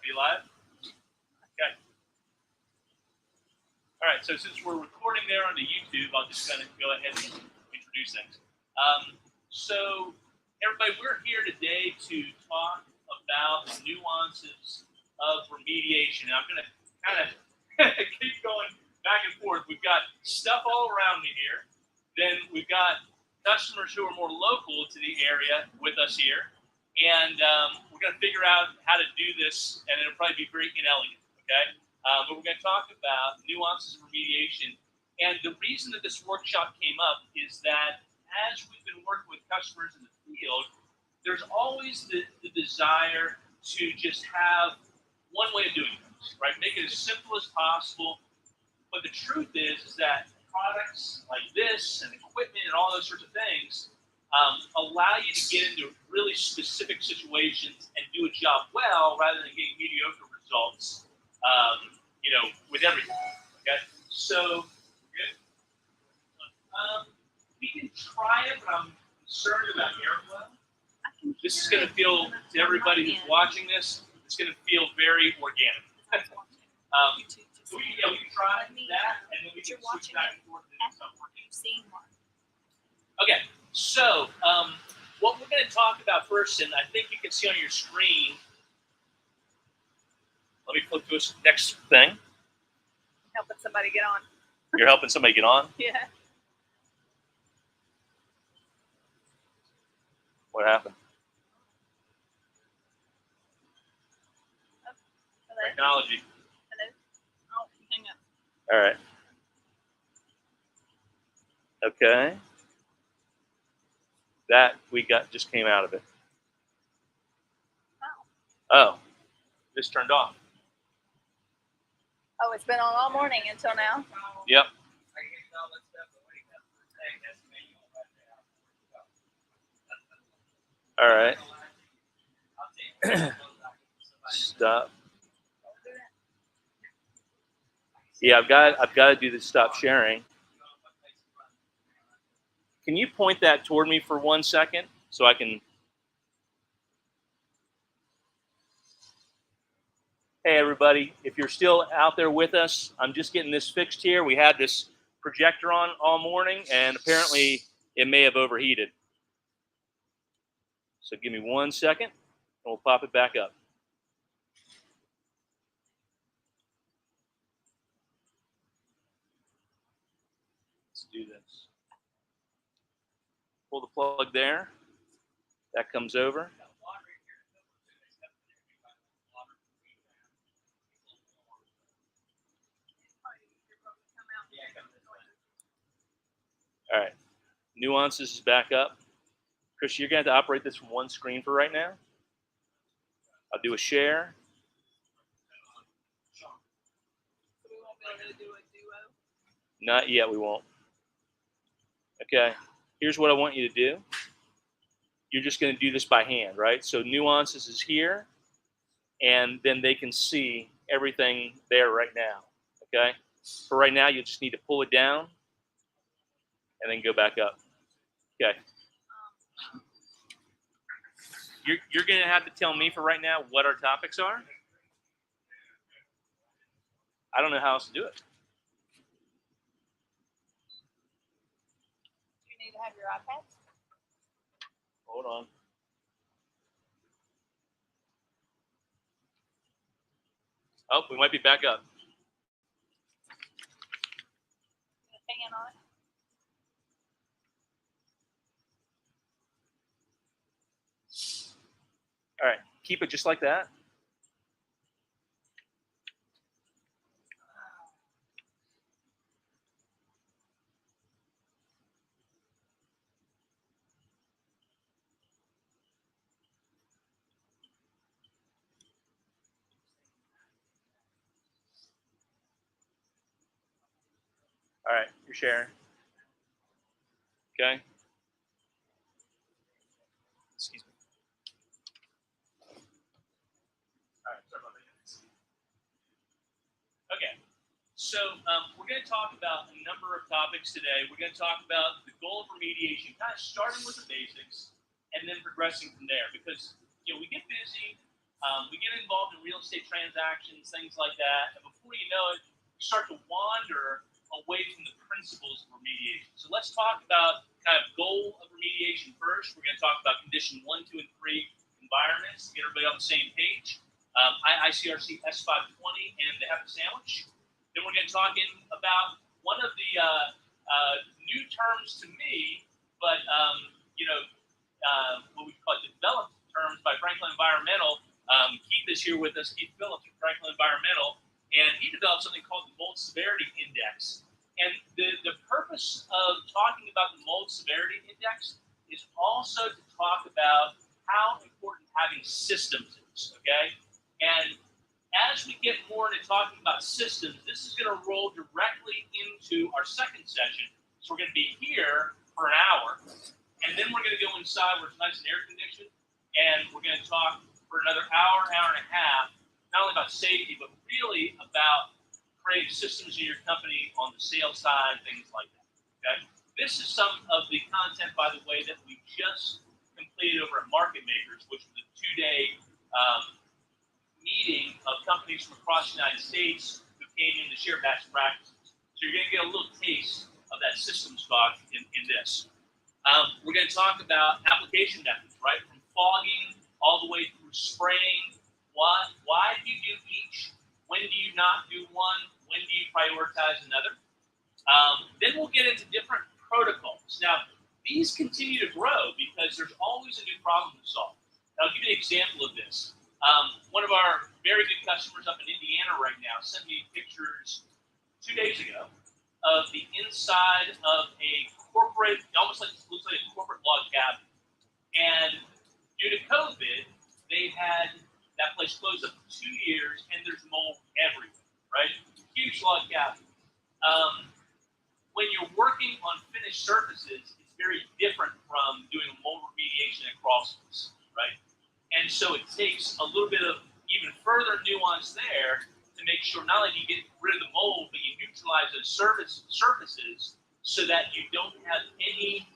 Are you live? Okay. All right, so since we're recording there on the YouTube, I'll just kind of go ahead and introduce things. So, everybody, we're here today to talk about the nuances of remediation. And I'm going to kind of keep going back and forth. We've got stuff all around me here. Then we've got customers who are more local to the area with us here. And we're going to figure out how to do this, and it'll probably be very inelegant, okay? But we're going to talk about nuances of remediation. And the reason that this workshop came up is that as we've been working with customers in the field, there's always the desire to just have one way of doing things, right? Make it as simple as possible. But the truth is that products like this and equipment and all those sorts of things allow you to get into really specific situations and do a job well rather than getting mediocre results, with everything. Okay, so we can try it, but I'm concerned about airflow. This is going to feel, to everybody who's watching this, it's going to feel very organic. So we can try that, and then we can switch back and forth and stuff working. Okay, so what we're going to talk about first, and I think you can see on your screen, let me flip to this next thing. Helping somebody get on. You're helping somebody get on? Yeah. What happened? Oh, hello. Technology. Hello. Oh, hang up. All right. Okay. That we got just came out of it. Oh, this turned off. Oh, it's been on all morning until now. Yep. All right. Stop. Yeah, I've got to do the stop sharing. Can you point that toward me for 1 second so I can? Hey everybody, if you're still out there with us, I'm just getting this fixed here. We had this projector on all morning and apparently it may have overheated. So give me 1 second and we'll pop it back up. Let's do this. Pull the plug there. That comes over. All right, nuances is back up. Chris, you're going to have to operate this from one screen for right now. I'll do a share. We won't be able to do a duo. Not yet, we won't. Okay, here's what I want you to do. You're just going to do this by hand, right? So nuances is here, and then they can see everything there right now, okay? For right now, you just need to pull it down and then go back up. Okay. You're going to have to tell me for right now what our topics are. I don't know how else to do it. Do you need to have your iPad? Hold on. Oh, we might be back up. Hang on it. All right, keep it just like that. All right, you're sharing. Okay. Excuse me. All right, sorry about that. Okay, so we're going to talk about a number of topics today. We're going to talk about the goal of remediation, kind of starting with the basics and then progressing from there. Because we get busy, We get involved in real estate transactions, things like that, and before you know it, you start to wander away from the principles of remediation. So let's talk about kind of goal of remediation first. We're going to talk about condition 1, 2, and 3 environments to get everybody on the same page. ICRC S520 and the HEPA sandwich. Then we're going to talk about one of the new terms to me, but what we call developed terms by Franklin Environmental. Keith is here with us, Keith Phillips from Franklin Environmental, and he developed something called the Mold Severity Index. And the purpose of talking about the Mold Severity Index is also to talk about how important having systems is, okay? And as we get more into talking about systems, this is going to roll directly into our second session. So we're going to be here for an hour, and then we're going to go inside where it's nice and air conditioned, and we're going to talk for another hour, hour and a half, not only about safety, but really about creating systems in your company on the sales side, things like that. Okay? This is some of the content, by the way, that we just completed over at Market Makers, which was a 2-day meeting of companies from across the United States who came in to share best practices. So you're going to get a little taste of that systems talk in this. We're going to talk about application methods, right? From fogging all the way through spraying. Why do you do each? When do you not do one? When do you prioritize another? Then we'll get into different protocols. Now, these continue to grow because there's always a new problem to solve. And I'll give you an example of this. One of our very good customers up in Indiana right now sent me pictures 2 days ago of the inside of a corporate, almost like looks like a corporate log cabin. And due to COVID, they had that place closed up for 2 years, and there's mold everywhere, right? Huge log cabin. When you're working on finished surfaces, it's very different from doing mold remediation and crawl space, right? And so it takes a little bit of even further nuance there to make sure not only do you get rid of the mold, but you neutralize those surfaces so that you don't have any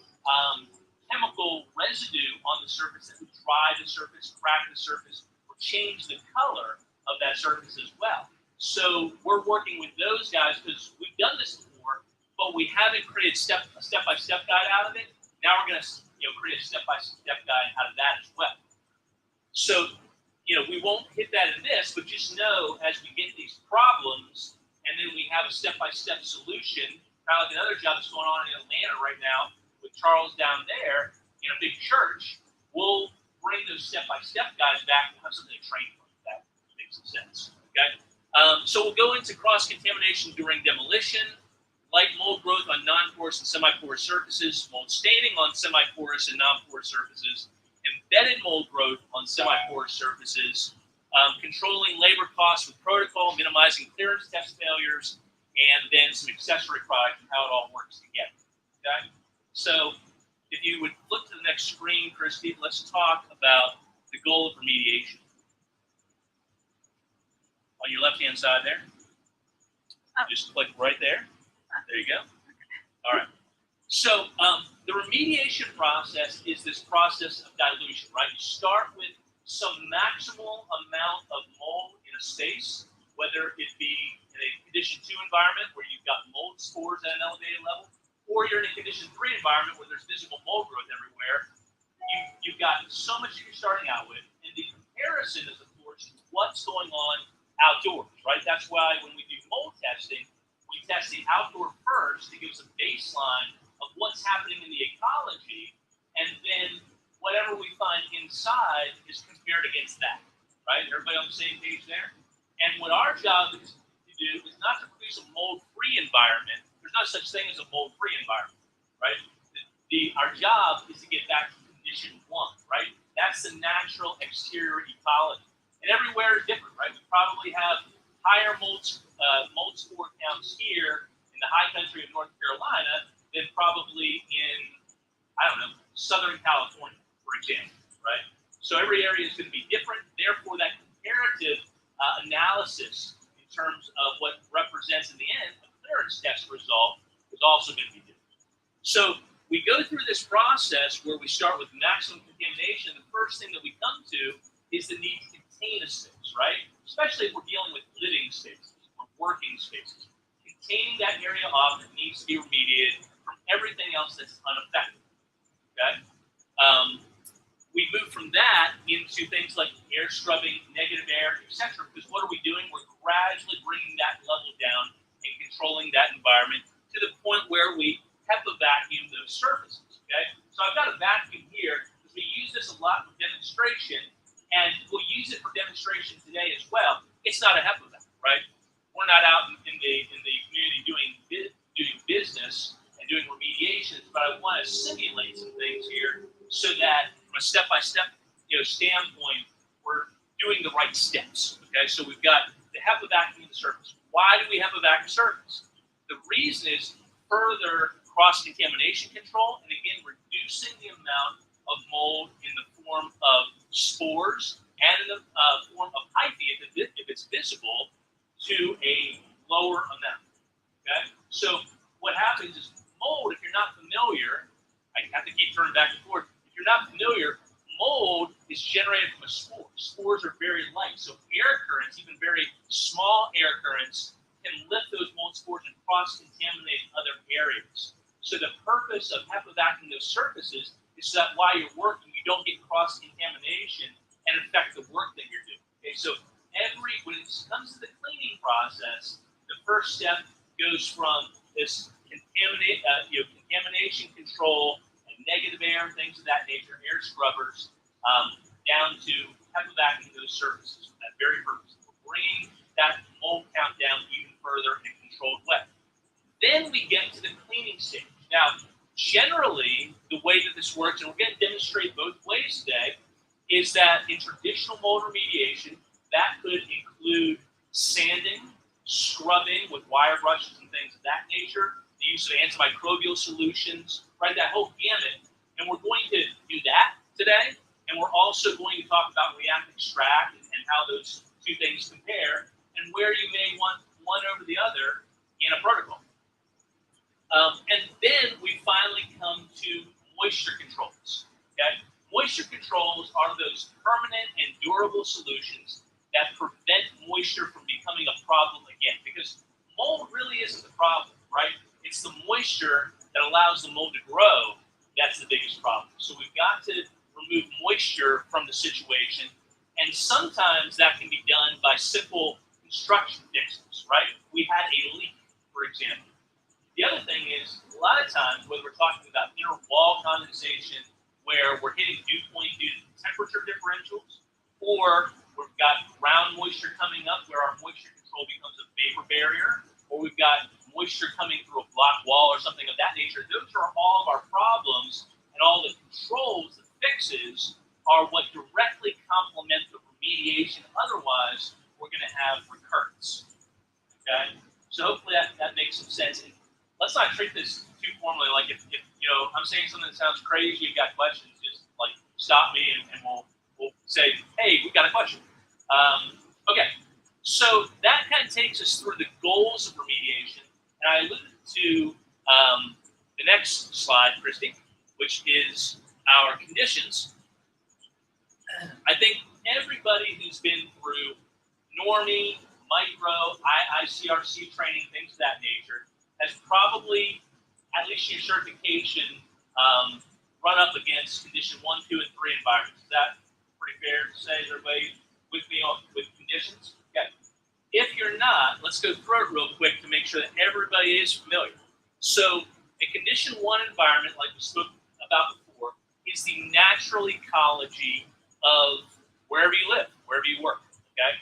chemical residue on the surface that would dry the surface, crack the surface, or change the color of that surface as well. So we're working with those guys because we've done this before, but we haven't created a step-by-step guide out of it. Now we're going to create a step-by-step guide out of that as well. So, we won't hit that in this, but just know as we get these problems and then we have a step-by-step solution, kind of like another job that's going on in Atlanta right now with Charles down there in a big church, we'll bring those step-by-step guides back and have something to train from. That makes some sense, okay? So we'll go into cross-contamination during demolition, light mold growth on non-porous and semi-porous surfaces, mold staining on semi-porous and non-porous surfaces, embedded mold growth on semi-porous surfaces, controlling labor costs with protocol, minimizing clearance test failures, and then some accessory products and how it all works together. Okay? So if you would flip to the next screen, Christy, let's talk about the goal of remediation. On your left-hand side there. Just click right there. There you go. All right. So the remediation process is this process of dilution, right? You start with some maximal amount of mold in a space, whether it be in a condition 2 environment where you've got mold spores at an elevated level, or you're in a condition 3 environment where there's visible mold growth everywhere. You've got so much that you're starting out with, and the comparison is, of course, what's going on outdoors, right? That's why when we do mold testing, we test the outdoor first to give us a baseline of what's happening in the ecology, and then whatever we find inside is compared against that, right? Everybody on the same page there? And what our job is to do is not to produce a mold-free environment. There's no such thing as a mold-free environment, right? Our job is to get back to condition 1, right? That's the natural exterior ecology. And everywhere is different, right? We probably have higher mold spore counts here in the high country of North Carolina than probably in, Southern California, for example, right? So every area is going to be different. Therefore, that comparative analysis in terms of what represents in the end a clearance test result is also going to be different. So we go through this process where we start with maximum contamination. The first thing that we come to is the need to contain contain a space, right? Especially if we're dealing with living spaces or working spaces. Containing that area off that needs to be remediated from everything else that's unaffected. Okay? We move from that into things like air scrubbing, negative air, etc. Because what are we doing? We're gradually bringing that level down and controlling that environment to the point where we HEPA vacuum those surfaces. Okay, so I've got a vacuum here because we use this a lot for demonstration, and we'll use it for demonstration today as well. It's not a HEPA vacuum, right? We're not out in the community doing business and doing remediations, but I want to simulate some things here so that from a step-by-step standpoint, we're doing the right steps. Okay, so we've got the HEPA vacuum the surface. Why do we have a vacuum surface? The reason is further cross-contamination control, and again, reducing the amount of mold in the form of spores and in the form of hyphae, if it's visible, to a lower amount. Okay, so what happens is mold, if you're not familiar, I have to keep turning back and forth. If you're not familiar, mold is generated from a spore. Spores are very light, so air currents, even very small air currents, can lift those mold spores and cross-contaminate other areas. So the purpose of HEPA vacuuming those surfaces is so that while you're working, you don't get cross-contamination and affect the work that you're doing. Okay, so when it comes to the cleaning process, the first step goes from this contamination control and negative air and things of that nature, air scrubbers, down to HEPA vacuuming those surfaces for that very purpose. We're bringing that mold count down even further in a controlled way. Then we get to the cleaning stage. Now, generally, the way that this works, and we're going to demonstrate both ways today, is that in traditional mold remediation, that could include sanding, scrubbing with wire brushes and things of that nature, the use of antimicrobial solutions, right, that whole gamut. And we're going to do that today, and we're also going to talk about react extract and how those two things compare, and where you may want one over the other in a protocol. And then we finally come to moisture controls. Okay? Moisture controls are those permanent and durable solutions that prevent moisture from becoming a problem again. Because mold really isn't the problem, right? It's the moisture that allows the mold to grow that's the biggest problem. So we've got to remove moisture from the situation. And sometimes that can be done by simple construction fixes, right? We had a leak, for example. The other thing is, a lot of times, whether we're talking about inner wall condensation, where we're hitting dew point due to temperature differentials, or we've got ground moisture coming up where our moisture control becomes a vapor barrier, or we've got moisture coming through a block wall or something of that nature. Those are all of our problems, and all the controls, the fixes, are what directly complement the remediation. Otherwise, we're going to have recurrence. Okay? So hopefully that makes some sense. And let's not treat this too formally. Like if I'm saying something that sounds crazy, you've got questions, just like stop me and we'll say, hey, we got a question. Okay, so that kind of takes us through the goals of remediation. And I alluded to the next slide, Christy, which is our conditions. I think everybody who's been through normie, micro, ICRC training, things of that nature, has probably, at least your certification, run up against condition 1, 2, and 3 environments. Is that pretty fair to say? Is everybody with me with conditions? Okay. If you're not, let's go through it real quick to make sure that everybody is familiar. So a condition 1 environment, like we spoke about before, is the natural ecology of wherever you live, wherever you work. Okay.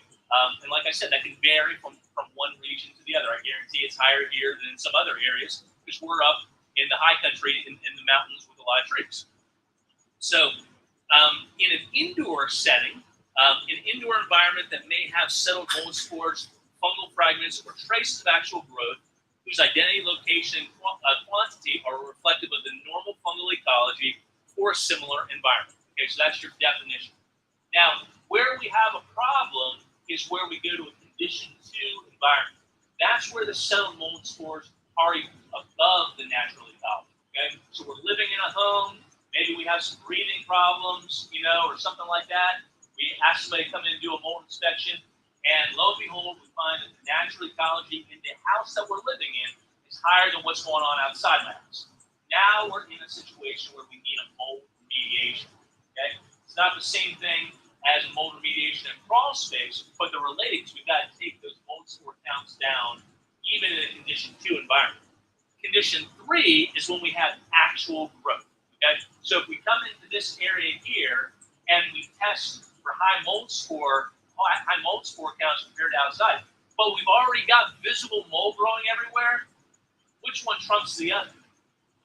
And like I said, that can vary from one region to the other. I guarantee it's higher here than in some other areas because we're up in the high country in the mountains with a lot of trees. So in an indoor setting, an indoor environment that may have settled mold spores, fungal fragments, or traces of actual growth whose identity, location, and quantity are reflective of the normal fungal ecology or a similar environment. Okay, so that's your definition. Now, where we have a problem is where we go to a condition 2 environment. That's where the settled mold spores are above the natural ecology. Okay, so we're living in a home. Maybe we have some breathing problems, or something like that. We ask somebody to come in and do a mold inspection, and lo and behold, we find that the natural ecology in the house that we're living in is higher than what's going on outside my house. Now we're in a situation where we need a mold remediation. Okay, it's not the same thing as mold remediation in crawl space, but they're related to. We've got to take those mold spore counts down, even in a condition 2 environment. Condition 3 is when we have actual growth. Okay, so if we come into this area here and we test for high mold spore counts compared to outside, but we've already got visible mold growing everywhere, which one trumps the other?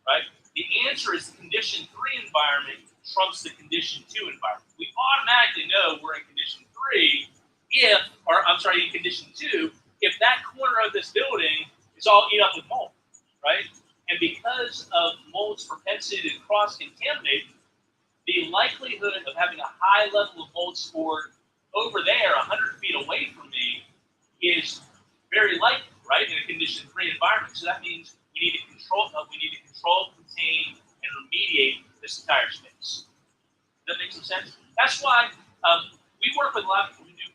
Right? The answer is the condition 3 environment trumps the condition 2 environment. We automatically know we're in condition 3 in condition 2, if that corner of this building is all eaten up with mold, right? And because of mold's propensity to cross-contaminate, the likelihood of having a high level of mold spore over there, 100 feet away from me, is very likely, right, in a condition 3 environment. So that means we need to control, contain, and remediate this entire space. Does that make some sense? That's why we work with a lot of people who do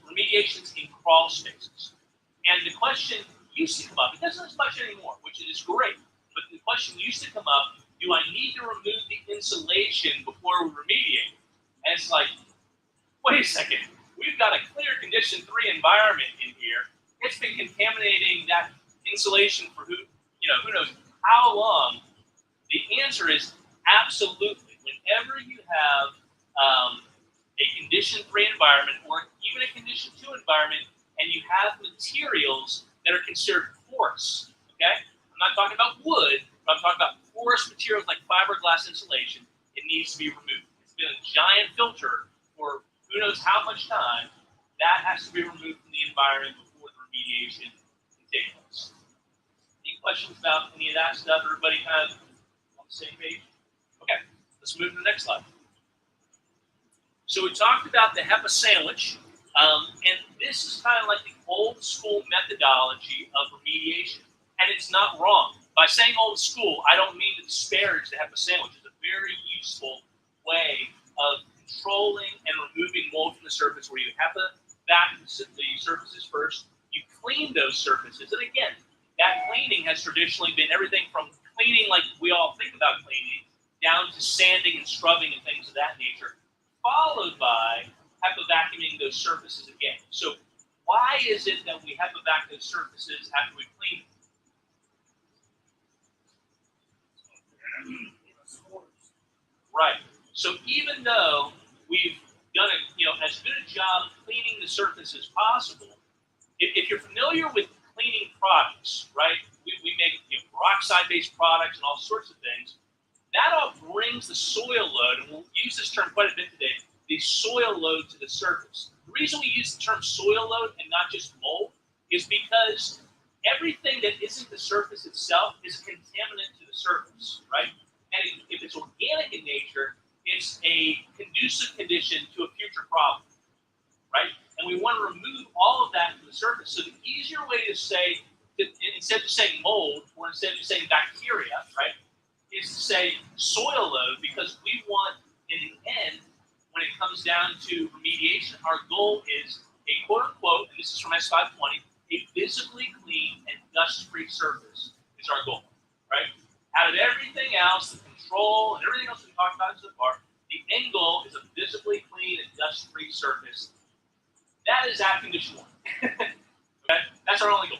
remediations in crawl spaces. And the question used to come up, it doesn't as much anymore, which is great, but the question used to come up, do I need to remove the insulation before we remediate? And it's like, wait a second, we've got a clear condition 3 environment in here. It's been contaminating that insulation for who knows how long. The answer is absolutely. Whenever you have a condition 3 environment or even a condition 2 environment, and you have materials that are considered porous, okay? I'm not talking about wood, but I'm talking about porous materials like fiberglass insulation. It needs to be removed. It's been a giant filter for who knows how much time. That has to be removed from the environment before the remediation can take place. Any questions about any of that stuff? Everybody kind of on the same page? Okay, let's move to the next slide. So we talked about the HEPA sandwich, and this is kind of like the old school methodology of remediation, and it's not wrong. By saying old school, I don't mean to disparage the HEPA sandwich. It's a very useful way of controlling and removing mold from the surface, where you HEPA back the surfaces first, you clean those surfaces, and again, that cleaning has traditionally been everything from cleaning like we all think about cleaning, down to sanding and scrubbing and things of that nature, followed by HEPA vacuuming those surfaces again. So why is it that we HEPA vac those surfaces after we clean them? Right. So even though we've done as good a job cleaning the surface as possible, if you're familiar with cleaning products, right? We make peroxide-based products and all sorts of things. That all brings the soil load, and we'll use this term quite a bit today, the soil load to the surface. The reason we use the term soil load and not just mold is because everything that isn't the surface itself is a contaminant to the surface, right? And if it's organic in nature, it's a conducive condition to a future problem, right? And we want to remove all of that from the surface. So the easier way to say, instead of saying mold, or instead of saying bacteria, right, is to say soil load, because we want, in the end, when it comes down to remediation, our goal is a quote-unquote, and this is from S520, a visibly clean and dust-free surface is our goal, right? Out of everything else, the control and everything else we talked about so far, the end goal is a visibly clean and dust-free surface. That is at condition 1. Okay? That's our only goal.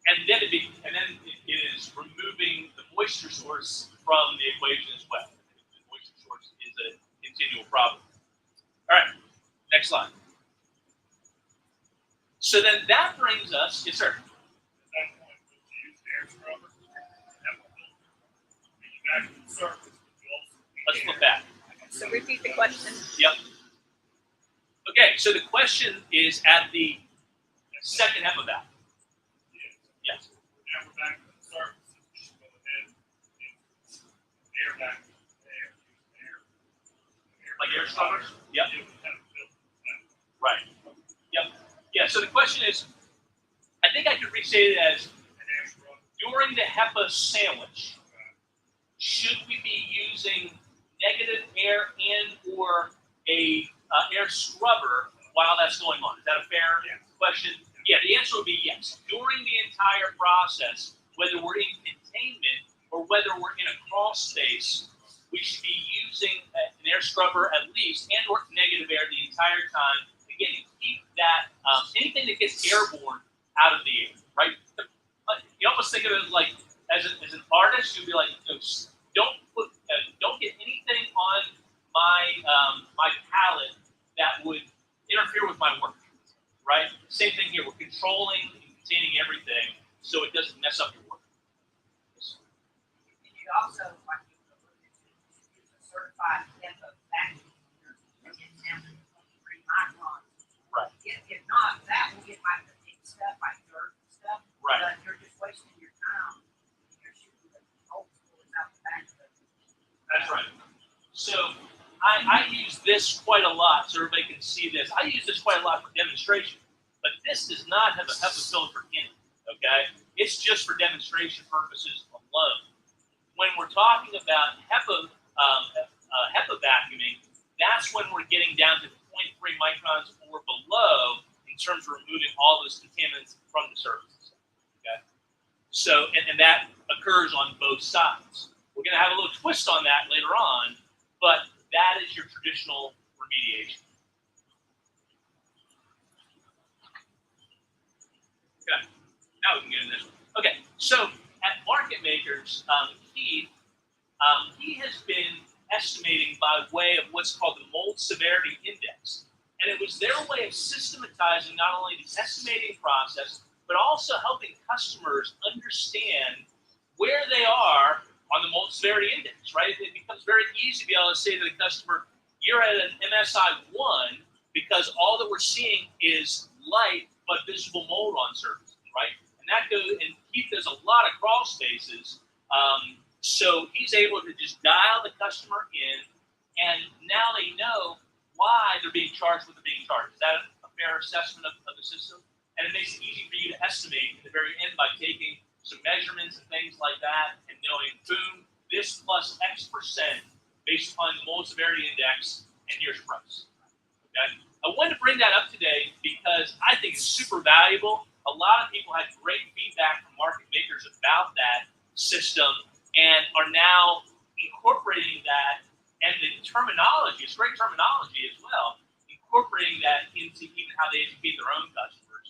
And then it is removing the moisture source from the equation as well. The moisture source is a continual problem. All right, next slide. So then that brings us, yes, sir. Let's flip back. So repeat the question. Yep. Okay, so the question is at the second HEPA valve. Yes. Now we're back to the surface. Go ahead and air back there. Like air scrubbers? Yep. Right. Yep. Yeah, so the question is, I think I could restate it as, during the HEPA sandwich, should we be using negative air and or a air scrubber while that's going on. Is that a fair question? Yeah, the answer would be yes. During the entire process, whether we're in containment or whether we're in a crawl space, we should be using an air scrubber at least and or negative air the entire time. Again, to keep that anything that gets airborne out of the air, right? You almost think of it like as an artist, you'd be like, don't get anything on my palette that would interfere with my work, right? Same thing here. We're controlling and containing everything so it doesn't mess up your work. And you also, like you alluded to, use a certified HEPA vacuum cleaner to get down to 23 microns. Right. If not, that will get like the big stuff, like dirt and stuff. Right. But you're just wasting your time. You're shooting the old schools out the back of it. That's right. So I use this quite a lot so everybody can see this. I use this quite a lot for demonstration, but this does not have a HEPA filter in it, okay? It's just for demonstration purposes alone. When we're talking about HEPA vacuuming, that's when we're getting down to 0.3 microns or below in terms of removing all those contaminants from the surface, okay? So, and that occurs on both sides. We're going to have a little twist on that later on, but that is your traditional remediation. Okay, now we can get into this one. Okay, so at Market Makers, Keith, he has been estimating by way of what's called the mold severity index. And it was their way of systematizing not only the estimating process, but also helping customers understand where they are on the mold severity index, right? It becomes very easy to be able to say to the customer, you're at an MSI 1 because all that we're seeing is light but visible mold on surfaces, right? And that goes, and Keith does a lot of crawl spaces, so he's able to just dial the customer in, and now they know why they're being charged what they're being charged. Is that a fair assessment of the system? And it makes it easy for you to estimate at the very end by taking some measurements and things like that, and knowing, boom, this plus X percent based upon the mold severity index, and here's your price. Okay? I wanted to bring that up today because I think it's super valuable. A lot of people had great feedback from market makers about that system and are now incorporating that, and the terminology, it's great terminology as well, incorporating that into even how they educate their own customers.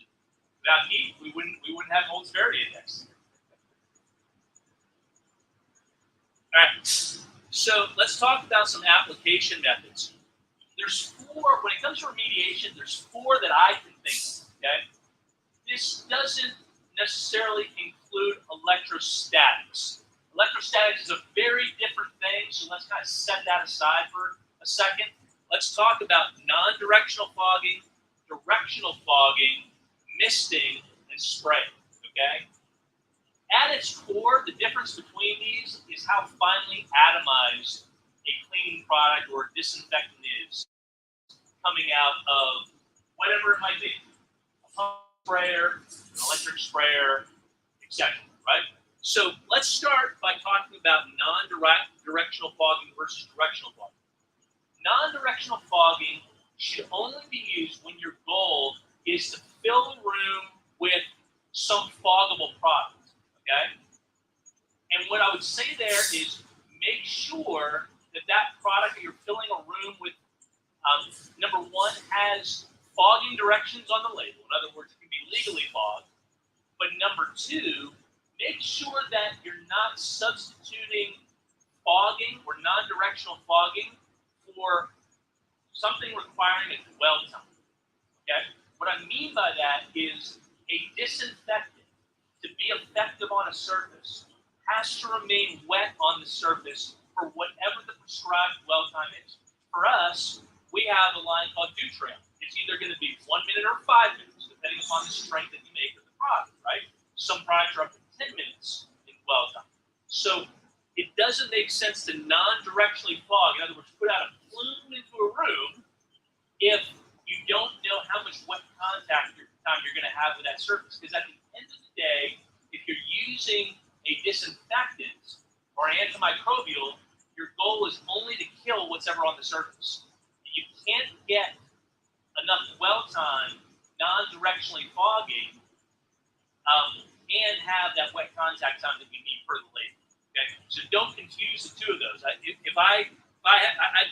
Without Keith, we wouldn't have mold severity index. All right, so let's talk about some application methods. There's 4, when it comes to remediation, there's 4 that I can think of, okay? This doesn't necessarily include electrostatics. Electrostatics is a very different thing, so let's kind of set that aside for a second. Let's talk about non-directional fogging, directional fogging, misting, and spraying, okay? At its core, the difference between these is how finely atomized a cleaning product or a disinfectant is coming out of whatever it might be. A pump sprayer, an electric sprayer, etc., right? So let's start by talking about non-directional fogging versus directional fogging. Non-directional fogging should only be used when your goal is to fill a room with some foggable product, okay? And what I would say there is make sure that that product that you're filling a room with, number 1, has fogging directions on the label. In other words, it can be legally fogged. But number 2, make sure that you're not substituting fogging or non-directional fogging for something requiring a dwell time. Okay? What I mean by that is a disinfectant, to be effective on a surface, has to remain wet on the surface for whatever the prescribed dwell time is. For us, we have a line called Dew Trail. It's either going to be 1 minute or 5 minutes, depending upon the strength that you make of the product, right? Some products are up to 10 minutes in dwell time. So it doesn't make sense to non-directionally fog, in other words, put out a plume into a room if you don't know how much wet contact time you're going to have with that surface. Because at the end of the day, if you're using a disinfectant or an antimicrobial, your goal is only to kill what's ever on the surface. You can't get enough dwell time, non-directionally fogging, and have that wet contact time that you need for the label. Okay, so don't confuse the two of those.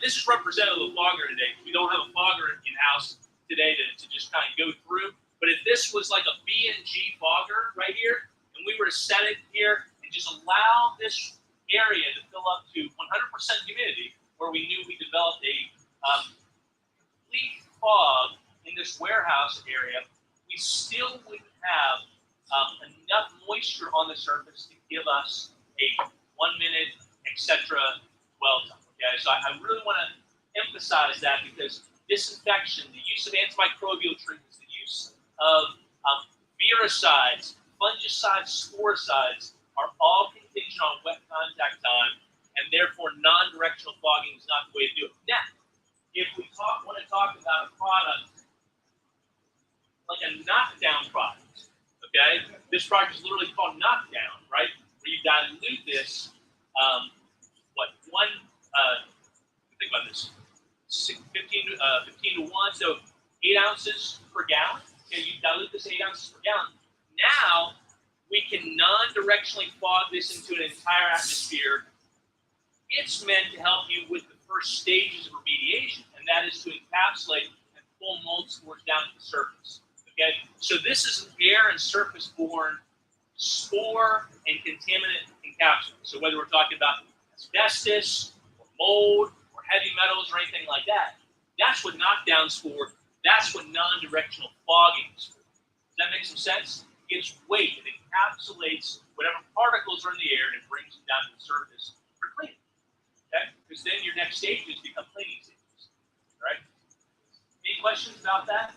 This is representative of a fogger today. We don't have a fogger in house today to just kind of go through. But if this was like a B&G fogger right here, and we were to set it here and just allow this area to fill up to 100% humidity, where we knew we developed a complete fog in this warehouse area, we still wouldn't have enough moisture on the surface to give us a 1 minute, etc. dwell time. Okay, so I really want to emphasize that because disinfection, the use of antimicrobial treatments, the use of viricides, fungicides, sporicides are all contingent on wet contact time, and therefore non-directional fogging is not the way to do it. Now, if we want to talk about a product like a knockdown product, okay? This product is literally called knockdown, right? Where you dilute this, think about this, 15 to 1, so 8 ounces per gallon. Okay, you dilute this 8 ounces per gallon. Now, we can non-directionally fog this into an entire atmosphere. It's meant to help you with the first stages of remediation, and that is to encapsulate and pull mold spores down to the surface. Okay, so this is an air and surface-borne spore and contaminant encapsulation. So whether we're talking about asbestos or mold or heavy metals or anything like that, that's what knockdown's for. That's what non-directional fogging is for. Does that make some sense? It gives weight. It encapsulates whatever particles are in the air and it brings them down to the surface for cleaning. Okay? Because then your next stages become cleaning stages. Right? Any questions about that?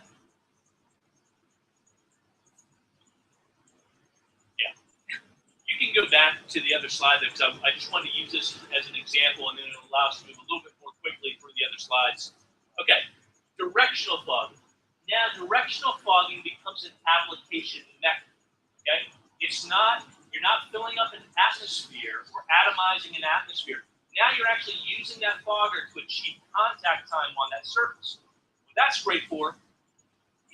You can go back to the other slide there because I just wanted to use this as an example, and then it'll allow us to move a little bit more quickly through the other slides. Okay, directional fogging. Now, directional fogging becomes an application method. Okay, you're not filling up an atmosphere or atomizing an atmosphere. Now you're actually using that fogger to achieve contact time on that surface. What that's great for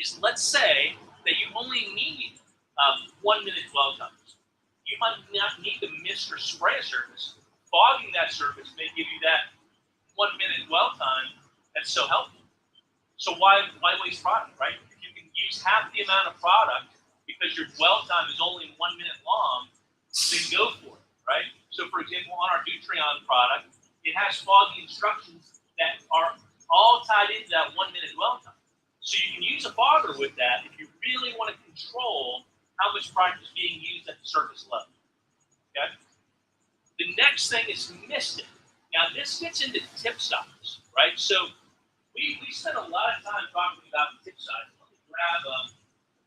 is, let's say that you only need 1 minute dwell time. You might not need to mist or spray a surface. Fogging that surface may give you that 1 minute dwell time that's so helpful. So why waste product, right? If you can use half the amount of product because your dwell time is only 1 minute long, then go for it, right? So for example, on our Nutrient product, it has fogging instructions that are all tied into that 1 minute dwell time. So you can use a fogger with that if you really want to control how much product is being used at the surface level. Okay? The next thing is misting. Now this gets into tip size, right? So we spent a lot of time talking about tip size. Let me grab a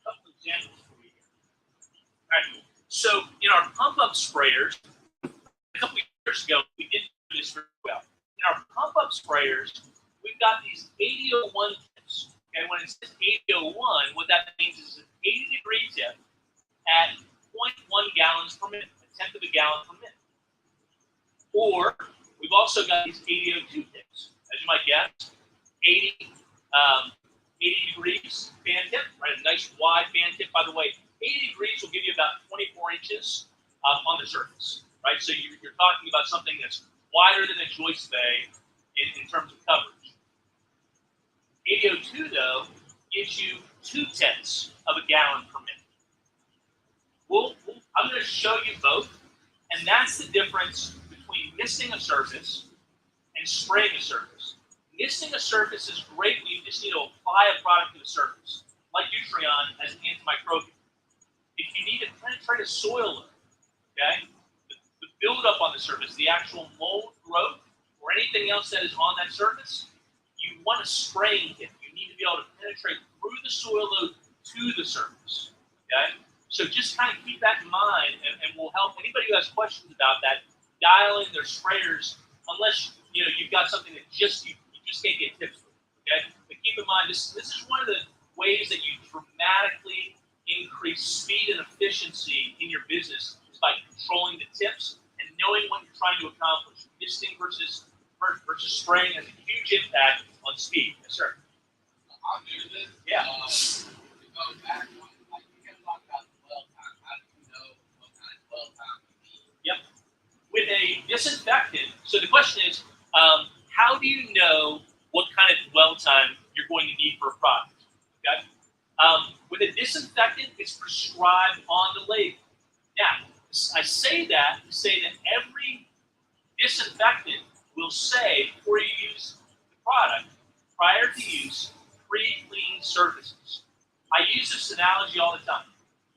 couple examples for you here. All right. So in our pump-up sprayers, a couple of years ago, we didn't do this very well. In our pump-up sprayers, we've got these 8001 tips. Okay, when it says 8001, what that means is an 80-degree tip at 0.1 gallons per minute, a tenth of a gallon per minute. Or we've also got these 8002 tips. As you might guess, 80 degrees fan tip, right? A nice wide fan tip. By the way, 80 degrees will give you about 24 inches on the surface, right? So you're talking about something that's wider than a joist bay in terms of coverage. 8002, though, gives you 0.2 of a gallon per minute. I'm going to show you both, and that's the difference between misting a surface and spraying a surface. Misting a surface is great when you just need to apply a product to the surface, like Nutrient as an antimicrobial. If you need to penetrate a soil layer, okay, the buildup on the surface, the actual mold growth, or anything else that is on that surface, you want a spraying kit. You need to be able to penetrate through the soil load to the surface. Okay? So just kind of keep that in mind, and we'll help anybody who has questions about that dial in their sprayers, unless you've got something that you just can't get tips with. Okay? But keep in mind, this is one of the ways that you dramatically increase speed and efficiency in your business is by controlling the tips and knowing what you're trying to accomplish. Misting versus spraying has a huge impact on speed. Yes, sir. I'm new to this. Yeah. To go back, like you can talk about dwell time. How do you know what kind of dwell time you need? With a disinfectant, so the question is, how do you know what kind of dwell time you're going to need for a product? Okay. With a disinfectant, it's prescribed on the label. Now, I say that to say that every disinfectant will say before you use the product, prior to use, pre-clean surfaces. I use this analogy all the time.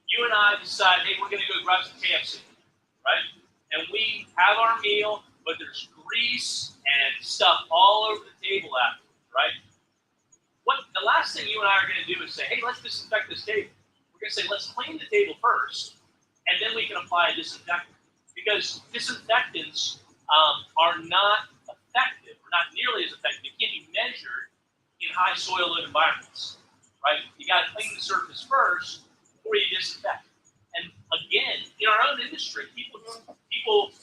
You and I decide, hey, we're going to go grab some KFC, right? And we have our meal, but there's grease and stuff all over the table afterwards, right? The last thing you and I are going to do is say, hey, let's disinfect this table. We're going to say, let's clean the table first, and then we can apply a disinfectant. Because disinfectants are not effective, or not nearly as effective. It can't be measured in high soil load environments, right? You got to clean the surface first before you disinfect. And again, in our own industry, people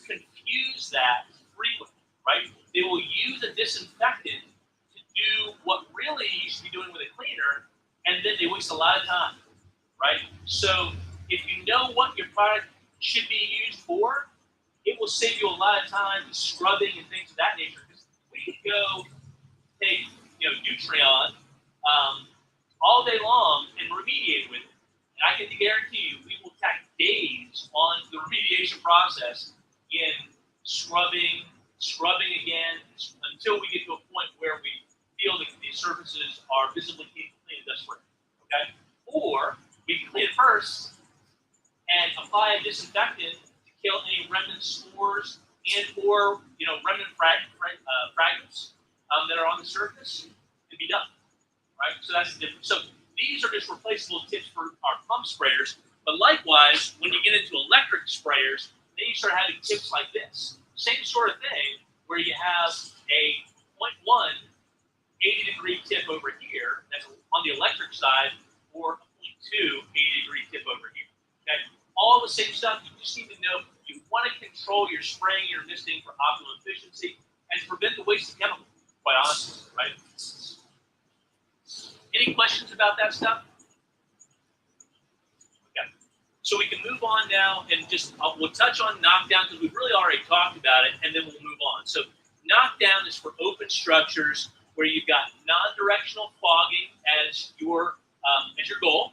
confuse that frequently, right? They will use a disinfectant to do what really you should be doing with a cleaner, and then they waste a lot of time, right? So if you know what your product should be used for, it will save you a lot of time scrubbing and things of that nature. Because we could go take, Nutrient all day long and remediate with it. And I can guarantee you, we will take days on the remediation process in scrubbing again, until we get to a point where we feel that the surfaces are visibly clean and dust-free. Okay? Or we can clean it first and apply a disinfectant to kill any remnant spores and or remnant fragments that are on the surface and be done. Right? So that's the difference. So these are just replaceable tips for our pump sprayers. But likewise, when you get into electric sprayers, then you start having tips like this. Same sort of thing, where you have a 0.1 80-degree tip over here, that's on the electric side, or a 0.2 80-degree tip over here. Okay? All the same stuff. You just need to know you want to control your spraying, your misting for optimal efficiency, and to prevent the waste of chemicals, quite honestly, right? Any questions about that stuff? Okay. So we can move on now and just, we'll touch on knockdown because we've really already talked about it, and then we'll move on. So knockdown is for open structures where you've got non-directional fogging as your goal.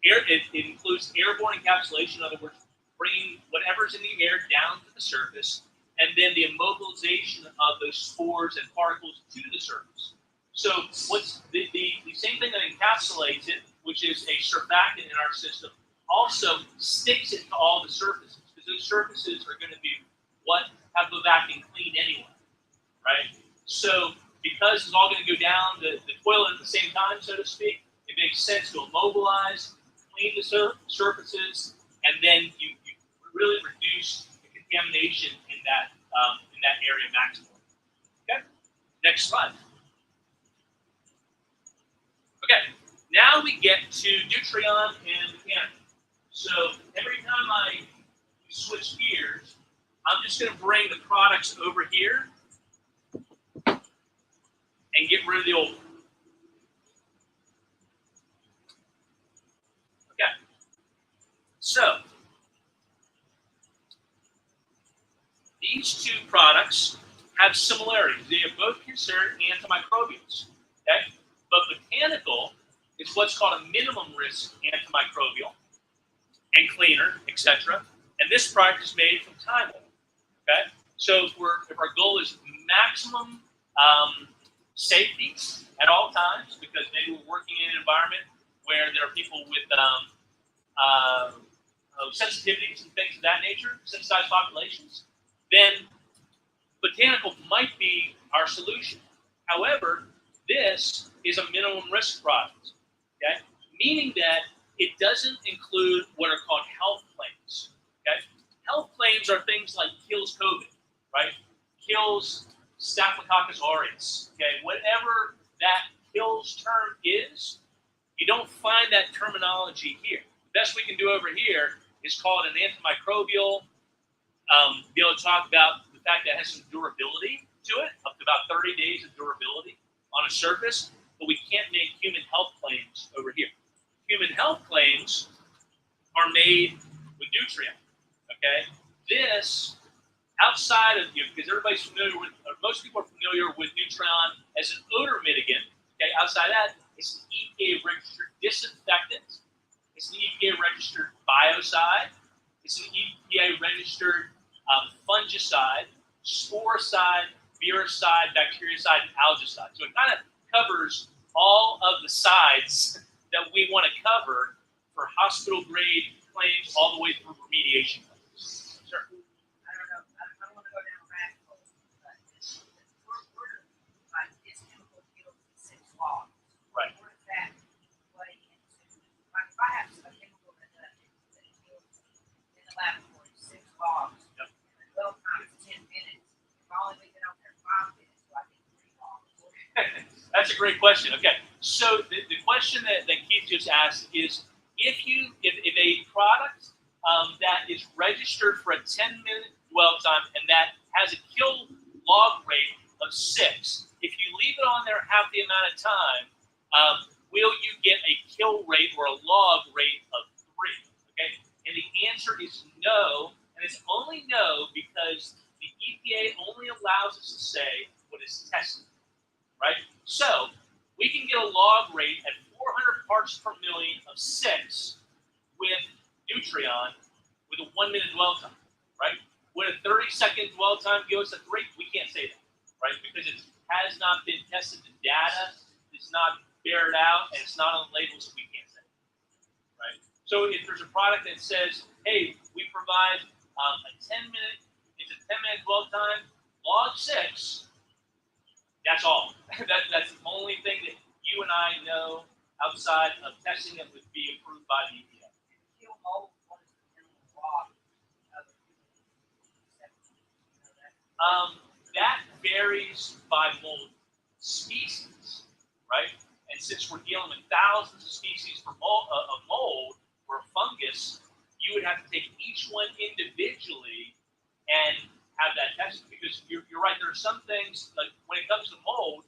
It includes airborne encapsulation, in other words, bringing whatever's in the air down to the surface, and then the immobilization of those spores and particles to the surface. So what's the same thing that encapsulates it, which is a surfactant in our system, also sticks it to all the surfaces, because those surfaces are going to be what have the vacuum clean anyway, right? So because it's all going to go down the toilet at the same time, so to speak, it makes sense to immobilize, clean the surfaces, and then you really reduce the contamination in that area maximally. Okay, next slide. Okay, now we get to Nutrient and mechanical. So every time I switch gears, I'm just going to bring the products over here and get rid of the old one. Okay. So these two products have similarities. They are both considered antimicrobials. Okay? But botanical is what's called a minimum risk antimicrobial and cleaner, etc. And this product is made from thyme oil. Okay? So if our goal is maximum safety at all times, because maybe we're working in an environment where there are people with sensitivities and things of that nature, sensitized populations, then botanical might be our solution. However, this is a minimum risk product, okay? Meaning that it doesn't include what are called health claims, okay? Health claims are things like kills COVID, right? Kills Staphylococcus aureus, okay? Whatever that kills term is, you don't find that terminology here. The best we can do over here is call it an antimicrobial, be able to talk about the fact that it has some durability to it, up to about 30 days of durability. on a surface, but we can't make human health claims over here. Human health claims are made with Nutrien. Okay, this outside of you, because everybody's familiar with, or most people are familiar with Nutrien as an odor mitigant. Okay, outside that, it's an EPA registered disinfectant. It's an EPA registered biocide. It's an EPA registered fungicide, sporicide, virucide, bactericide, and algicide. So it kind of covers all of the sides that we want to cover for hospital grade claims all the way through remediation claims. Sure. I don't want to go down a rabbit hole, but we're like this chemical kills 6 logs. Right. What does that play into? Like if I have a chemical that kills in the laboratory 6 logs, Yep. and the dwell time is 10 minutes. If I only leave it out there 5 minutes, so I get 3 logs. That's a great question. Okay, so the question that Keith just asked is if a product that is registered for a 10-minute dwell time and that has a kill log rate of 6, if you leave it on there half the amount of time, will you get a kill rate or a log rate of 3? Okay, and the answer is no, and it's only no because the EPA only allows us to say what is tested. Right? So we can get a log rate at 400 parts per million of 6 with Nutrien with a 1-minute dwell time, right? Would a 30-second dwell time give us a 3? We can't say that, right? Because it has not been tested. The data is not bared out, and it's not on labels, so we can't say it, right? So if there's a product that says, hey, we provide a 10-minute dwell time, log 6, that's all. That's the only thing that you and I know outside of testing that would be approved by the EPA. Kill mold, what is the minimum log of That varies by mold species, right? And since we're dealing with thousands of species of mold or fungus, you would have to take each one individually and have that tested, because you're right. There are some things, like when it comes to mold,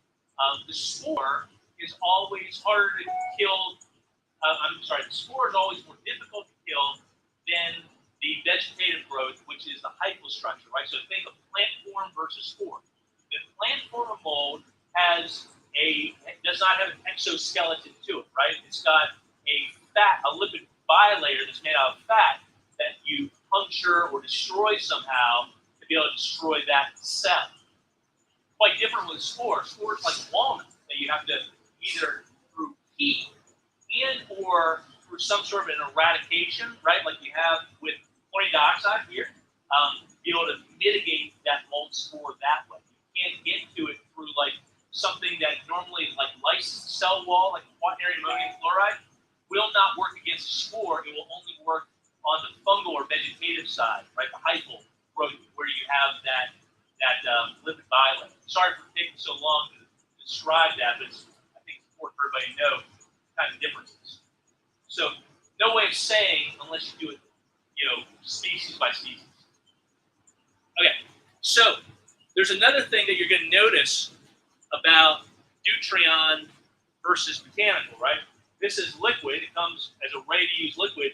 the spore is always harder to kill. The spore is always more difficult to kill than the vegetative growth, which is the hypostructure, right? So think of plant form versus spore. The plant form of mold does not have an exoskeleton to it, right? It's got a lipid bilayer that's made out of fat that you puncture or destroy somehow to be able to destroy that cell. Quite different with spore. Spore is like walnut that you have to either through heat and or through some sort of an eradication, right, like you have with chlorine dioxide here, be able to mitigate that mold spore that way. You can't get to it through like something that normally like lyses the cell wall, like quaternary ammonium chloride, will not work against the spore. It will only work on the fungal or vegetative side, right, the hyphal growth, where you have that lipid bilayer. Sorry for taking so long to describe that, but I think it's important for everybody to know kind of differences. So no way of saying unless you do it, species by species. Okay, so there's another thing that you're going to notice about Nutrien versus botanical, right? This is liquid. It comes as a ready-to-use liquid.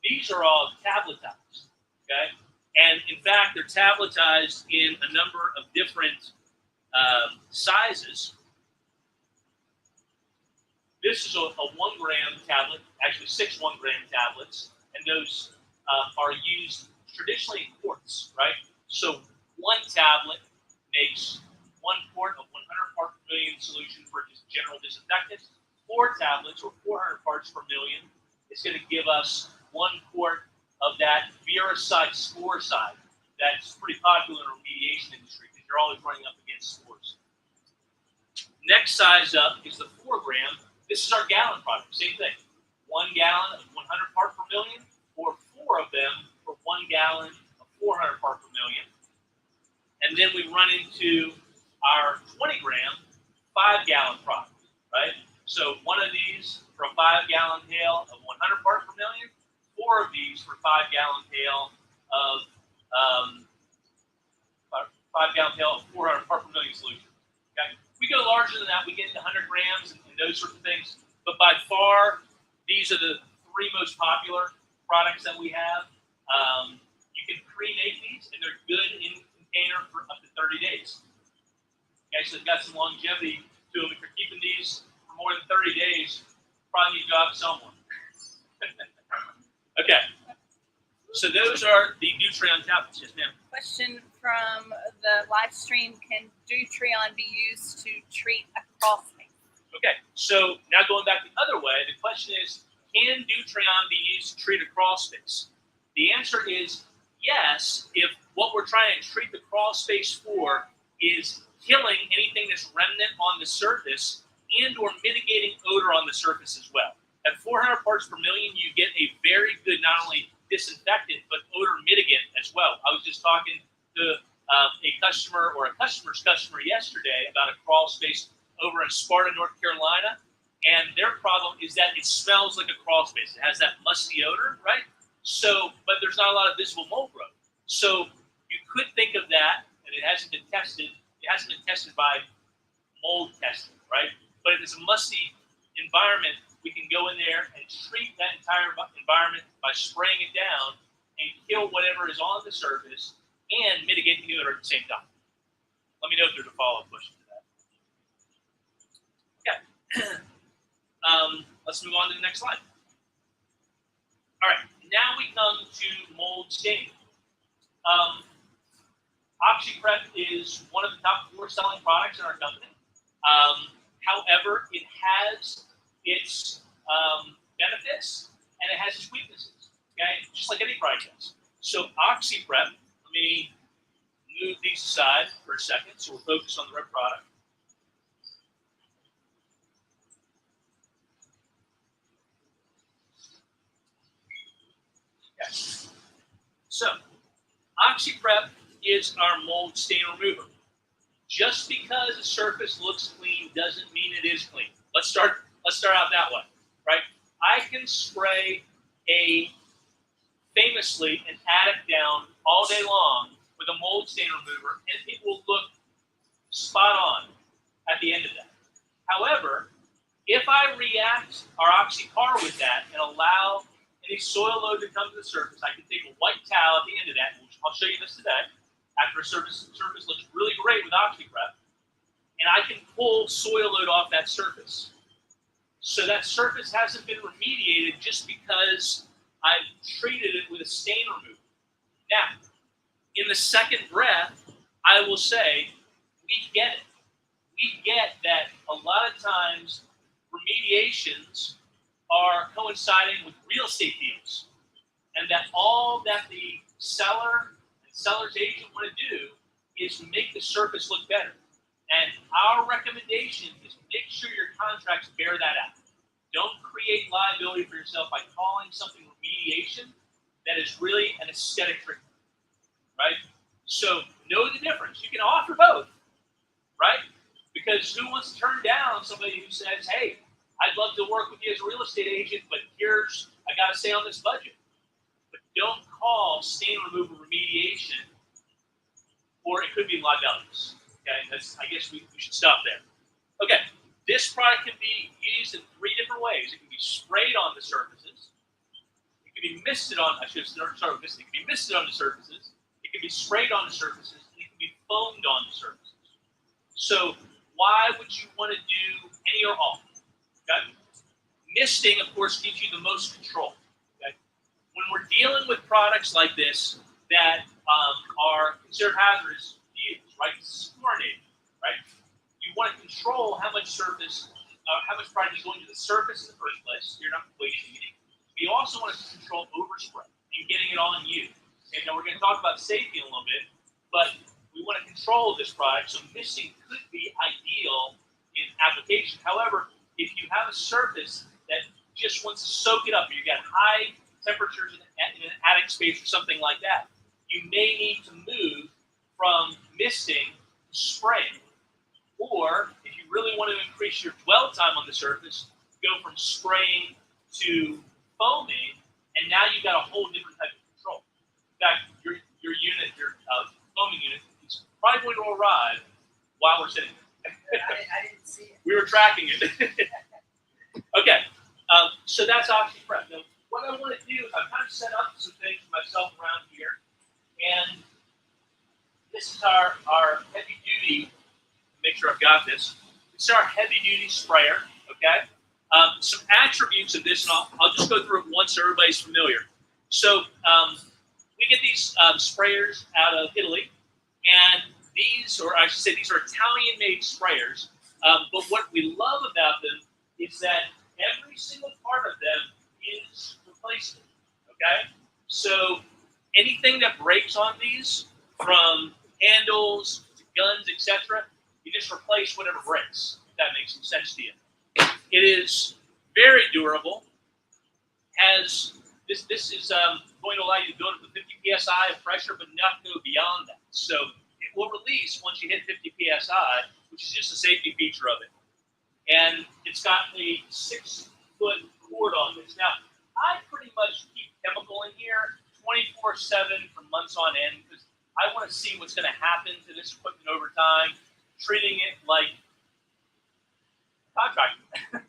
These are all tabletized, okay? And in fact, they're tabletized in a number of different sizes. This is a 1-gram tablet, actually 6 1-gram tablets, and those are used traditionally in quarts, right? So 1 tablet makes 1 quart of 100 parts per million solution for just general disinfectant. 4 tablets, or 400 parts per million, is going to give us 1 quart of that virucide sporicide that's pretty popular in the remediation industry because you're always running up against spores. Next size up is the 4-gram. This is our gallon product. Same thing. 1 gallon of 100 part per million, or 4 of them for 1 gallon of 400 part per million. And then we run into our 20-gram 5-gallon product, right? So 1 of these for a 5-gallon pail of 100 parts per million, 4 of these for 5-gallon pail of 5-gallon pail of 400 part per million solution. Okay, We go larger than that. We get into 100 grams and those sorts of things. But by far, these are the three most popular products that we have. You can pre-make these, and they're good in container for up to 30 days. Okay, so they've got some longevity to them. If you're keeping these for more than 30 days, probably need to go out and sell one. Okay, so those are the Nutrien tablets. Yes, ma'am. Question from the live stream: can Nutrien be used to treat a crawl space? Okay, so now going back the other way, the question is, can Nutrien be used to treat a crawl space? The answer is yes, if what we're trying to treat the crawl space for is killing anything that's remnant on the surface and or mitigating odor on the surface as well. At 400 parts per million, you get a very good, not only disinfectant, but odor mitigant as well. I was just talking to a customer or a customer's customer yesterday about a crawl space over in Sparta, North Carolina, and their problem is that it smells like a crawl space. It has that musty odor, right? So, but there's not a lot of visible mold growth. So you could think of that, and it hasn't been tested. It hasn't been tested by mold testing, right? But if it's a musty environment, we can go in there and treat that entire environment by spraying it down and kill whatever is on the surface and mitigate the odor at the same time. Let me know if there's a follow-up question to that. Okay. Let's move on to the next slide. All right, now we come to mold staining. OxyPrep is one of the top 4 selling products in our company. However, it has its benefits and it has its weaknesses, okay? Just like any product does. So OxyPrep, let me move these aside for a second so we'll focus on the right product. Okay. So OxyPrep is our mold stain remover. Just because a surface looks clean doesn't mean it is clean. Let's start out that way, right? I can spray famously an attic down all day long with a mold stain remover, and it will look spot on at the end of that. However, if I react our OxyPar with that and allow any soil load to come to the surface, I can take a white towel at the end of that, which I'll show you this today, after a surface looks really great with OxyPrep, and I can pull soil load off that surface. So that surface hasn't been remediated just because I've treated it with a stain remover. Now, in the second breath, I will say, we get it. We get that a lot of times remediations are coinciding with real estate deals, and that all that the seller and seller's agent want to do is make the surface look better. And our recommendation is make sure your contracts bear that out. Don't create liability for yourself by calling something remediation that is really an aesthetic treatment, right? So know the difference. You can offer both, right? Because who wants to turn down somebody who says, hey, I'd love to work with you as a real estate agent, but I got to stay on this budget. But don't call stain removal remediation, or it could be libelous. Okay, I guess we should stop there. Okay, this product can be used in 3 different ways. It can be sprayed on the surfaces. It can be misted on. I should start with misting. It can be misted on the surfaces. It can be sprayed on the surfaces. And it can be foamed on the surfaces. So why would you want to do any or all? Okay? Misting, of course, gives you the most control. Okay? When we're dealing with products like this that are considered hazardous, right? Chlorinated, right? You want to control how much product is going to the surface in the first place. So you're not wasting it. But you also want to control overspray and getting it on you. And now we're going to talk about safety in a little bit, but we want to control this product. So misting could be ideal in application. However, if you have a surface that just wants to soak it up, or you got high temperatures in an attic space or something like that, you may need to move from misting to spraying. Or if you really want to increase your dwell time on the surface, go from spraying to foaming, and now you've got a whole different type of control. In fact, your unit, your foaming unit, is probably going to arrive while we're sitting there. I didn't see it. We were tracking it. Okay, so that's OxyPrep. Now, what I want to do is I've kind of set up some things for myself around here, and this is our heavy duty. Make sure I've got this. This is our heavy duty sprayer. Okay, some attributes of this, and I'll just go through it once so everybody's familiar. So we get these sprayers out of Italy, and these, or I should say, these are Italian-made sprayers. But what we love about them is that every single part of them is replaceable. Okay, so anything that breaks on these, from handles to guns, etc., you just replace whatever breaks. If that makes some sense to you. It is very durable. Has this is going to allow you to build up to 50 psi of pressure, but not go beyond that. So it will release once you hit 50 psi, which is just a safety feature of it. And it's got a 6-foot cord on this. Now, I pretty much keep chemical in here 24/7 for months on end because I want to see what's going to happen to this equipment over time, treating it like contract,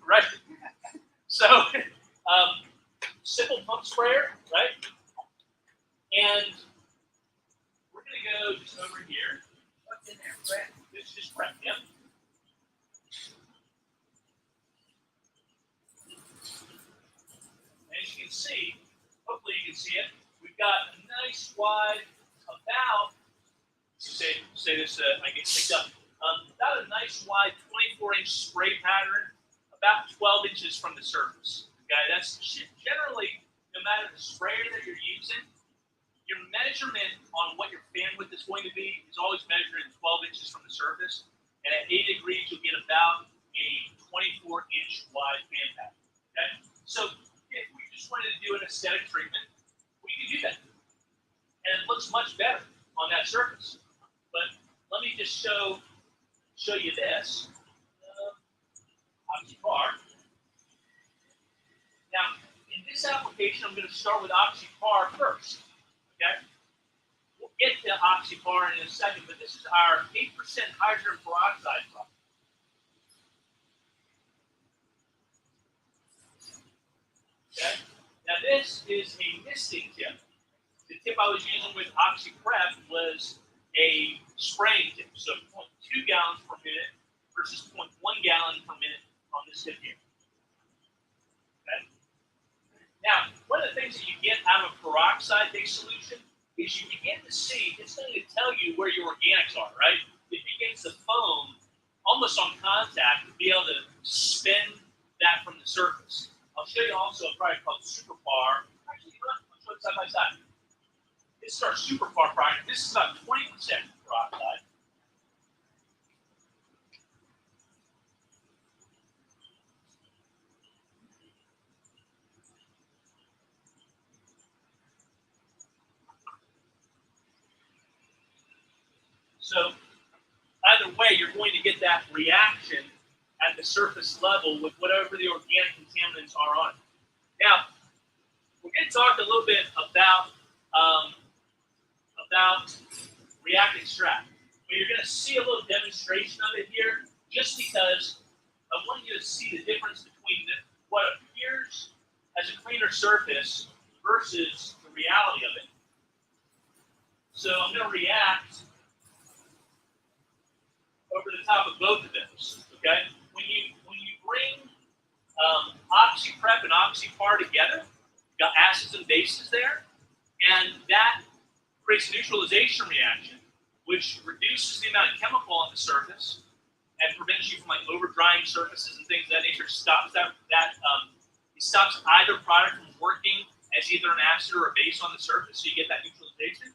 right? So, simple pump sprayer, right? And we're going to go just over here. What's in there? Brett? This is just prep, yeah. As you can see, hopefully you can see it, we've got a nice wide, about, say this, I get picked up, about a nice wide 24-inch spray pattern, about 12 inches from the surface. Okay, that's generally, no matter the sprayer that you're using, your measurement on what your fan width is going to be is always measured in 12 inches from the surface, and at 80 degrees you'll get about a 24-inch wide fan pattern. Okay, so if we just wanted to do an aesthetic treatment, we could do that, and it looks much better on that surface. But let me just show you this. OxyPar. Now, in this application, I'm going to start with OxyPar first. Okay? We'll get to OxyPar in a second, but this is our 8% hydrogen peroxide product. Okay? Now, this is a misting tip. The tip I was using with OxyPrep was a spraying tip, so 0.2 gallons per minute versus 0.1 gallon per minute on this tip here. Okay? Now, one of the things that you get out of a peroxide-based solution is you begin to see, it's going to tell you where your organics are, right? It begins to foam almost on contact to be able to spin that from the surface. I'll show you also a product called SuperPar. Actually, you know what? I'll show it side by side. This is our SuperPar product. This is about 20% peroxide. So either way, you're going to get that reaction at the surface level with whatever the organic contaminants are on it. Now, we're going to talk a little bit about reacting strap. But you're going to see a little demonstration of it here, just because I want you to see the difference between what appears as a cleaner surface versus the reality of it. So I'm going to react over the top of both of those. Okay, when you bring OxyPrep and OxyPar together, you've got acids and bases there, and that creates a neutralization reaction, which reduces the amount of chemical on the surface and prevents you from like over drying surfaces and things of that nature. Stops it stops either product from working as either an acid or a base on the surface, so you get that neutralization.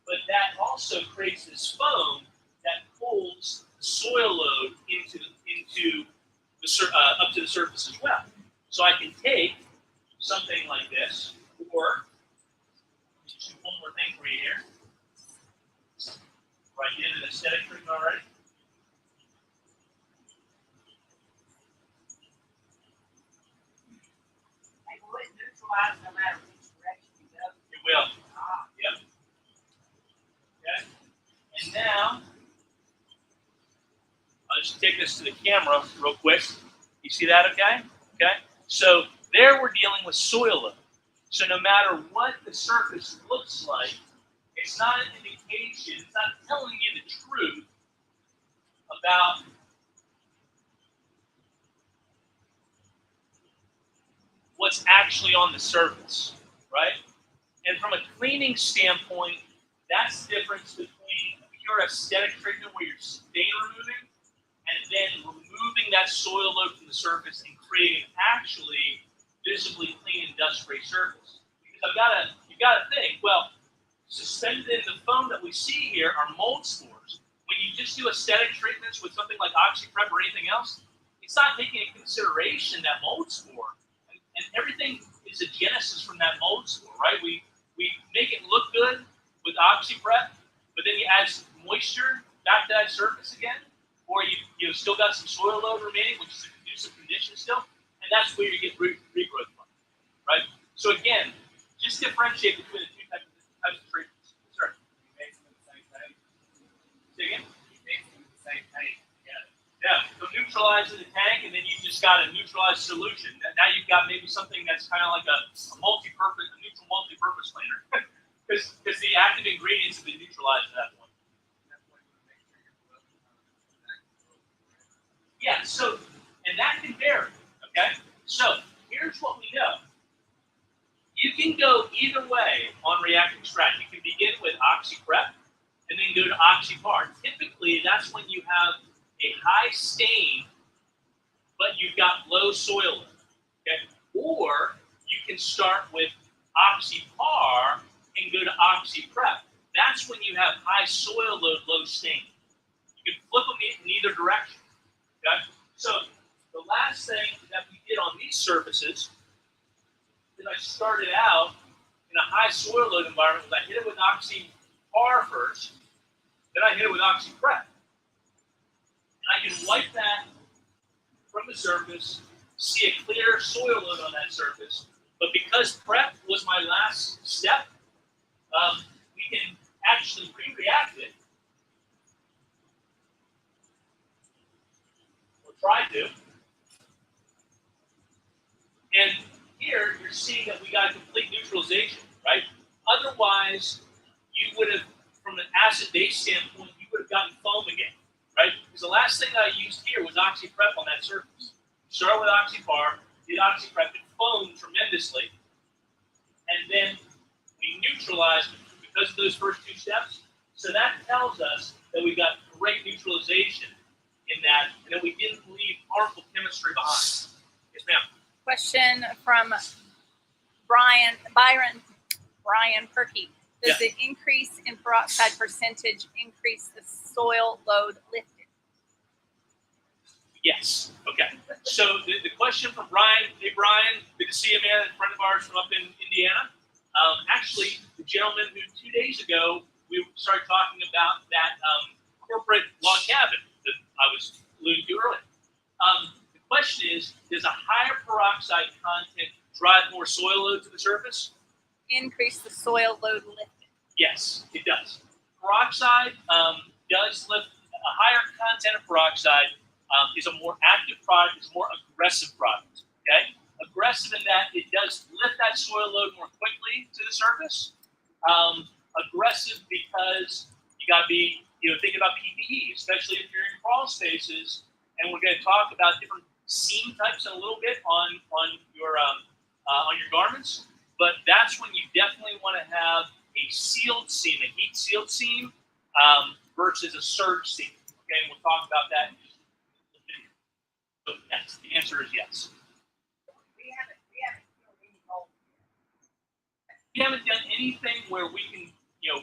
But that also creates this foam that pulls the soil load up to the surface as well. So I can take something like this, or just do one more thing for you here. Right, you did an aesthetic treatment already. Hey, will it neutralize no matter which direction you go? It will. Ah, Yep. Okay. And now, I'll just take this to the camera real quick. You see that okay? Okay. So there we're dealing with soil load. So no matter what the surface looks like, it's not an indication, it's not telling you the truth about what's actually on the surface, right? And from a cleaning standpoint, that's the difference between pure aesthetic treatment where you're stain removing and then removing that soil load from the surface and creating an actually visibly clean and dust-free surface. Because you've got to think, well, suspended in the foam that we see here are mold spores. When you just do aesthetic treatments with something like OxyPrep or anything else, it's not taking into consideration that mold spore. And everything is a genesis from that mold spore, right? We make it look good with OxyPrep, but then you add some moisture back to that surface again, or you've still got some soil load remaining, which is a conducive condition still, and that's where you get regrowth from, right? So again, just differentiate between the two types of treatments. Sure. You mix them in the same tank. Say again? You mix them in the same tank together. Yeah, so neutralize in the tank, and then you just got a neutralized solution. Now you've got maybe something that's kind of like a neutral multi-purpose cleaner, because the active ingredients have been neutralized at that point. That's why you want to make sure your well is not Yeah, so, and that can vary, okay? So, here's what we know. You can go either way on reactive strat. You can begin with OxyPrep and then go to OxyPar. Typically, that's when you have a high stain, but you've got low soil load, okay? Or you can start with OxyPar and go to OxyPrep. That's when you have high soil load, low stain. You can flip them in either direction, okay? So the last thing that we did on these surfaces is I started out in a high soil load environment. I hit it with OxyPar first, then I hit it with OxyPrep. I can wipe that from the surface, see a clear soil load on that surface, but because prep was my last step, we can actually re-react it, or try to. And here you're seeing that we got complete neutralization, right? Otherwise, you would have, from an acid-base standpoint, you would have gotten foam again. Right? Because the last thing I used here was OxyPrep on that surface. Started with OxyPar, did OxyPrep, it foamed tremendously, and then we neutralized because of those first two steps. So that tells us that we got great neutralization in that, and that we didn't leave harmful chemistry behind. Yes, ma'am. Question from Byron Perky. Does the increase in peroxide percentage increase the soil load lifted? Yes. Okay. So the question from Brian. Hey, Brian. Good to see you, man. A friend of ours from up in Indiana. Actually, the gentleman who 2 days ago we started talking about that corporate log cabin that I was alluding to earlier. The question is, does a higher peroxide content drive more soil load to the surface? Increase the soil load lifted. Yes, it does. Peroxide does lift. A higher content of peroxide is a more active product. It's a more aggressive product. Okay, aggressive in that it does lift that soil load more quickly to the surface. Aggressive because you got to be thinking about PPE, especially if you're in crawl spaces. And we're going to talk about different seam types in a little bit on your garments. But that's when you definitely want to have a sealed seam, a heat sealed seam, versus a surge seam. Okay, and we'll talk about that in just a minute. So yes, the answer is yes. We haven't killed any mold yet. We haven't done anything where we can,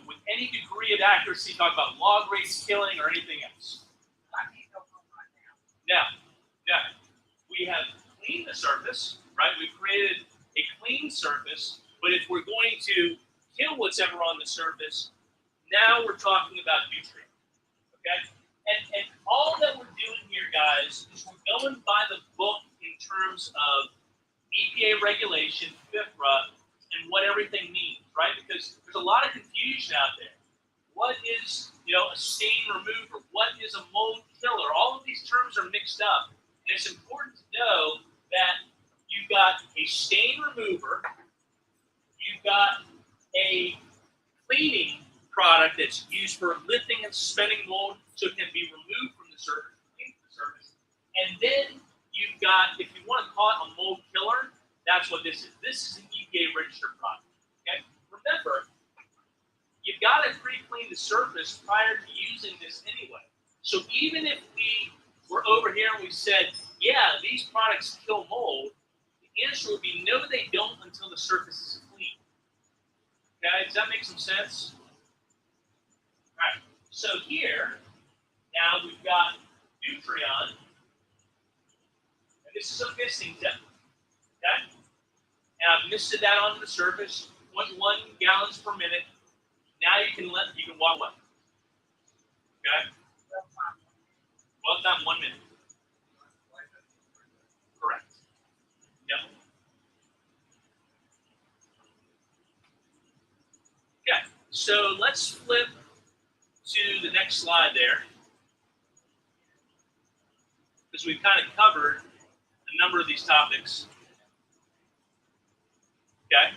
with any degree of accuracy, talk about log rates killing or anything else. I can't go home right now. Now, we have cleaned the surface, right? We've created a clean surface, but if we're going to kill what's ever on the surface, now we're talking about nutrient, okay? And all that we're doing here, guys, is we're going by the book in terms of EPA regulation, FIFRA, and what everything means, right? Because there's a lot of confusion out there. What is a stain remover. What is a mold killer? All of these terms are mixed up. And it's important to know that you've got a stain remover, you've got a cleaning product that's used for lifting and suspending mold so it can be removed from the surface, clean the surface. And then you've got, if you want to call it a mold killer, that's what this is. This is an EPA registered product. Okay? Remember, you've got to pre-clean the surface prior to using this anyway. So even if we were over here and we said, yeah, these products kill mold, the answer would be no, they don't until the surface is clean. Okay, does that make some sense? All right, so here, now we've got Nutrien, and this is a misting tip. Okay? And I've misted that onto the surface, 0.1 gallons per minute. Now you can walk away. Okay? Well done, 1 minute. Correct. Yep. Okay, so let's flip to the next slide there. Because we've kind of covered a number of these topics. Okay?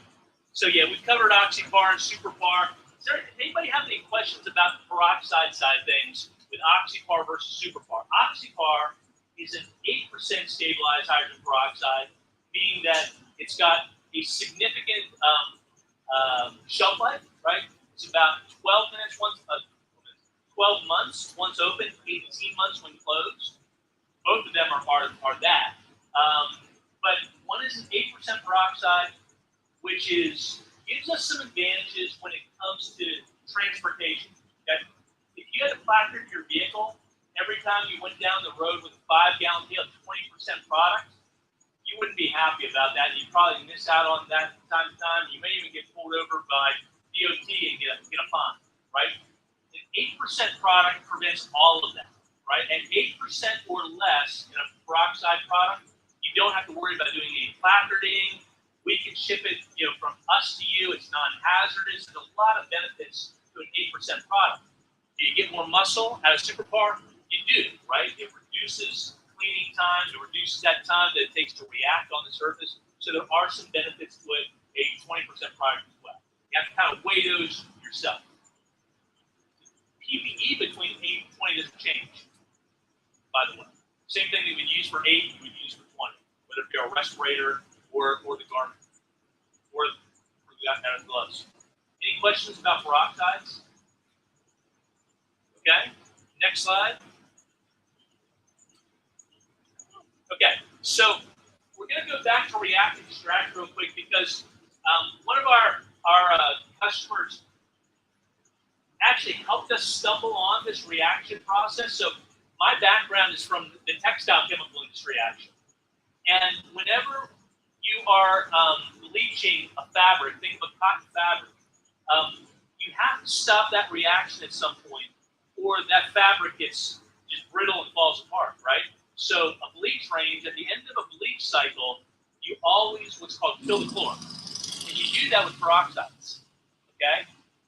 So yeah, we've covered oxypar and superpar. Anybody have any questions about the peroxide side of things with oxypar versus superpar? Oxypar is an 8% stabilized hydrogen peroxide, meaning that it's got a significant shelf life, right? It's about 12 minutes 12 months once open, 18 months when closed. Both of them are that. But one is an 8% peroxide, which gives us some advantages when it comes to transportation. Okay? If you had to placard your vehicle every time you went down the road with a 5-gallon pail of 20% product, you wouldn't be happy about that. You'd probably miss out on that from time to time. You may even get pulled over by DOT and get a fine, right? An 8% product prevents all of that, right? At 8% or less in a peroxide product, you don't have to worry about doing any placarding. We can ship it, from us to you. It's non-hazardous. There's a lot of benefits to an 8% product. Do you get more muscle out of superpar? You do, right? It reduces cleaning time. It reduces that time that it takes to react on the surface. So there are some benefits to it, a 20% product as well. You have to kind of weigh those yourself. PPE between 8 and 20 doesn't change, by the way. Same thing that you would use for 8, you would use for 20, whether it be a respirator or the garment, or the gloves. Any questions about peroxides? Okay, next slide. Okay, so we're going to go back to react and extract real quick because one of our customers actually helped us stumble on this reaction process. So my background is from the textile chemical industry, actually. And whenever you are bleaching a fabric, think of a cotton fabric, you have to stop that reaction at some point, or that fabric gets just brittle and falls apart, right? So a bleach range, at the end of a bleach cycle, you always what's called fill the chlorine. And you do that with peroxides, okay?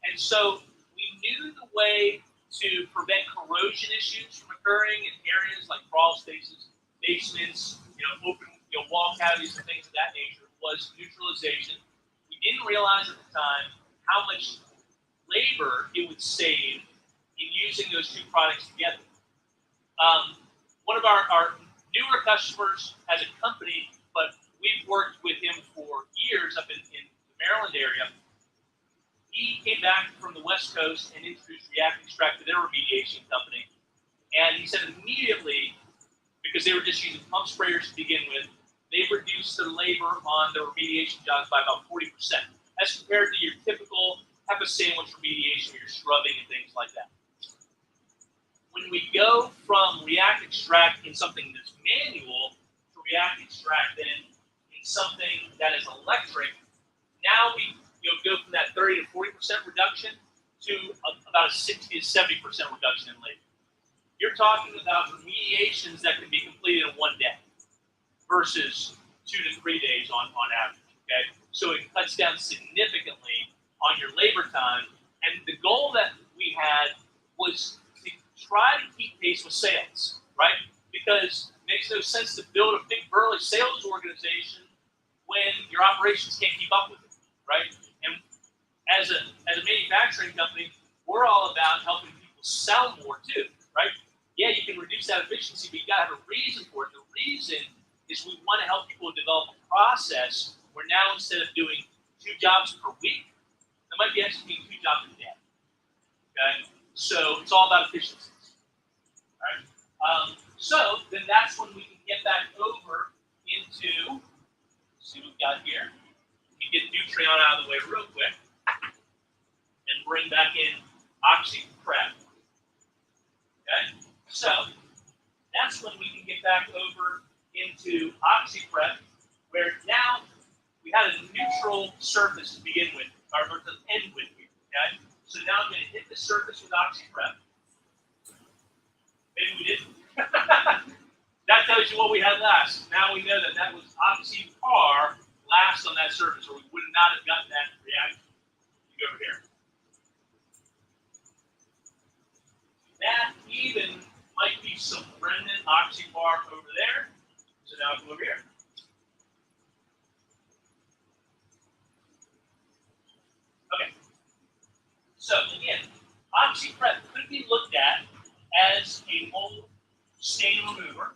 And so we knew the way to prevent corrosion issues from occurring in areas like crawl spaces, basements, open wall cavities and things of that nature was neutralization. We didn't realize at the time how much labor it would save in using those two products together. One of our newer customers has a company, but we've worked with him for years up in the Maryland area. He came back from the West Coast and introduced React Extract to their remediation company. And he said immediately, because they were just using pump sprayers to begin with, they reduced the labor on the remediation jobs by about 40%, as compared to your typical type of sandwich remediation, your scrubbing and things like that. When we go from React Extract in something that's manual to React Extract then in something that is electric, now we go from that 30 to 40% reduction to about a 60 to 70% reduction in labor. You're talking about remediations that can be completed in 1 day versus 2 to 3 days on average, okay? So it cuts down significantly on your labor time. And the goal that we had was to try to keep pace with sales, right? Because it makes no sense to build a big burly sales organization when your operations can't keep up with it, right? And as a manufacturing company, we're all about helping people sell more too, right? Yeah, you can reduce that efficiency, but you gotta have a reason for it. The reason is we want to help people develop a process where now instead of doing 2 jobs per week, they might be executing 2 jobs a day. Okay, so it's all about efficiencies. All right. So then that's when we can get back over into, let's see what we've got here. We can get Nutrien out of the way real quick and bring back in oxyprep. Okay, so that's when we can get back over into oxyprep, where now we had a neutral surface to begin with, or to end with here. Okay, so now I'm going to hit the surface with oxyprep. Maybe we didn't. That tells you what we had last. Now we know that that was oxypar last on that surface, or we would not have gotten that reaction. You go over here. That even might be some remnant oxypar over there. So now I'll go over here. Okay. So again, oxyprep could be looked at as a mold stain remover,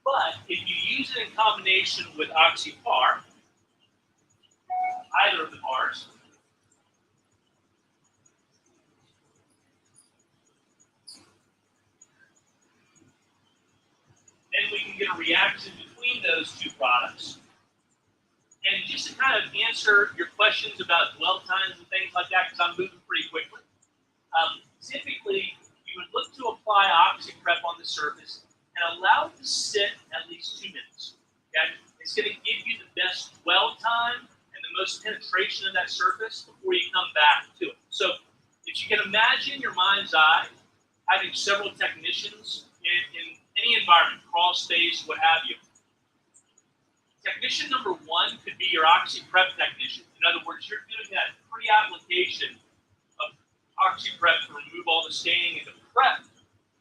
but if you use it in combination with oxypar, either of the bars, then we can get a reaction between those 2 products. And just to kind of answer your questions about dwell times and things like that, because I'm moving pretty quickly, typically you would look to apply oxyprep on the surface and allow it to sit at least 2 minutes. Okay? It's going to give you the best dwell time and the most penetration of that surface before you come back to it. So if you can imagine your mind's eye having several technicians in any environment, crawl space, what have you. Technician number 1 could be your oxyprep technician. In other words, you're doing that pre-application of oxyprep to remove all the staining and to prep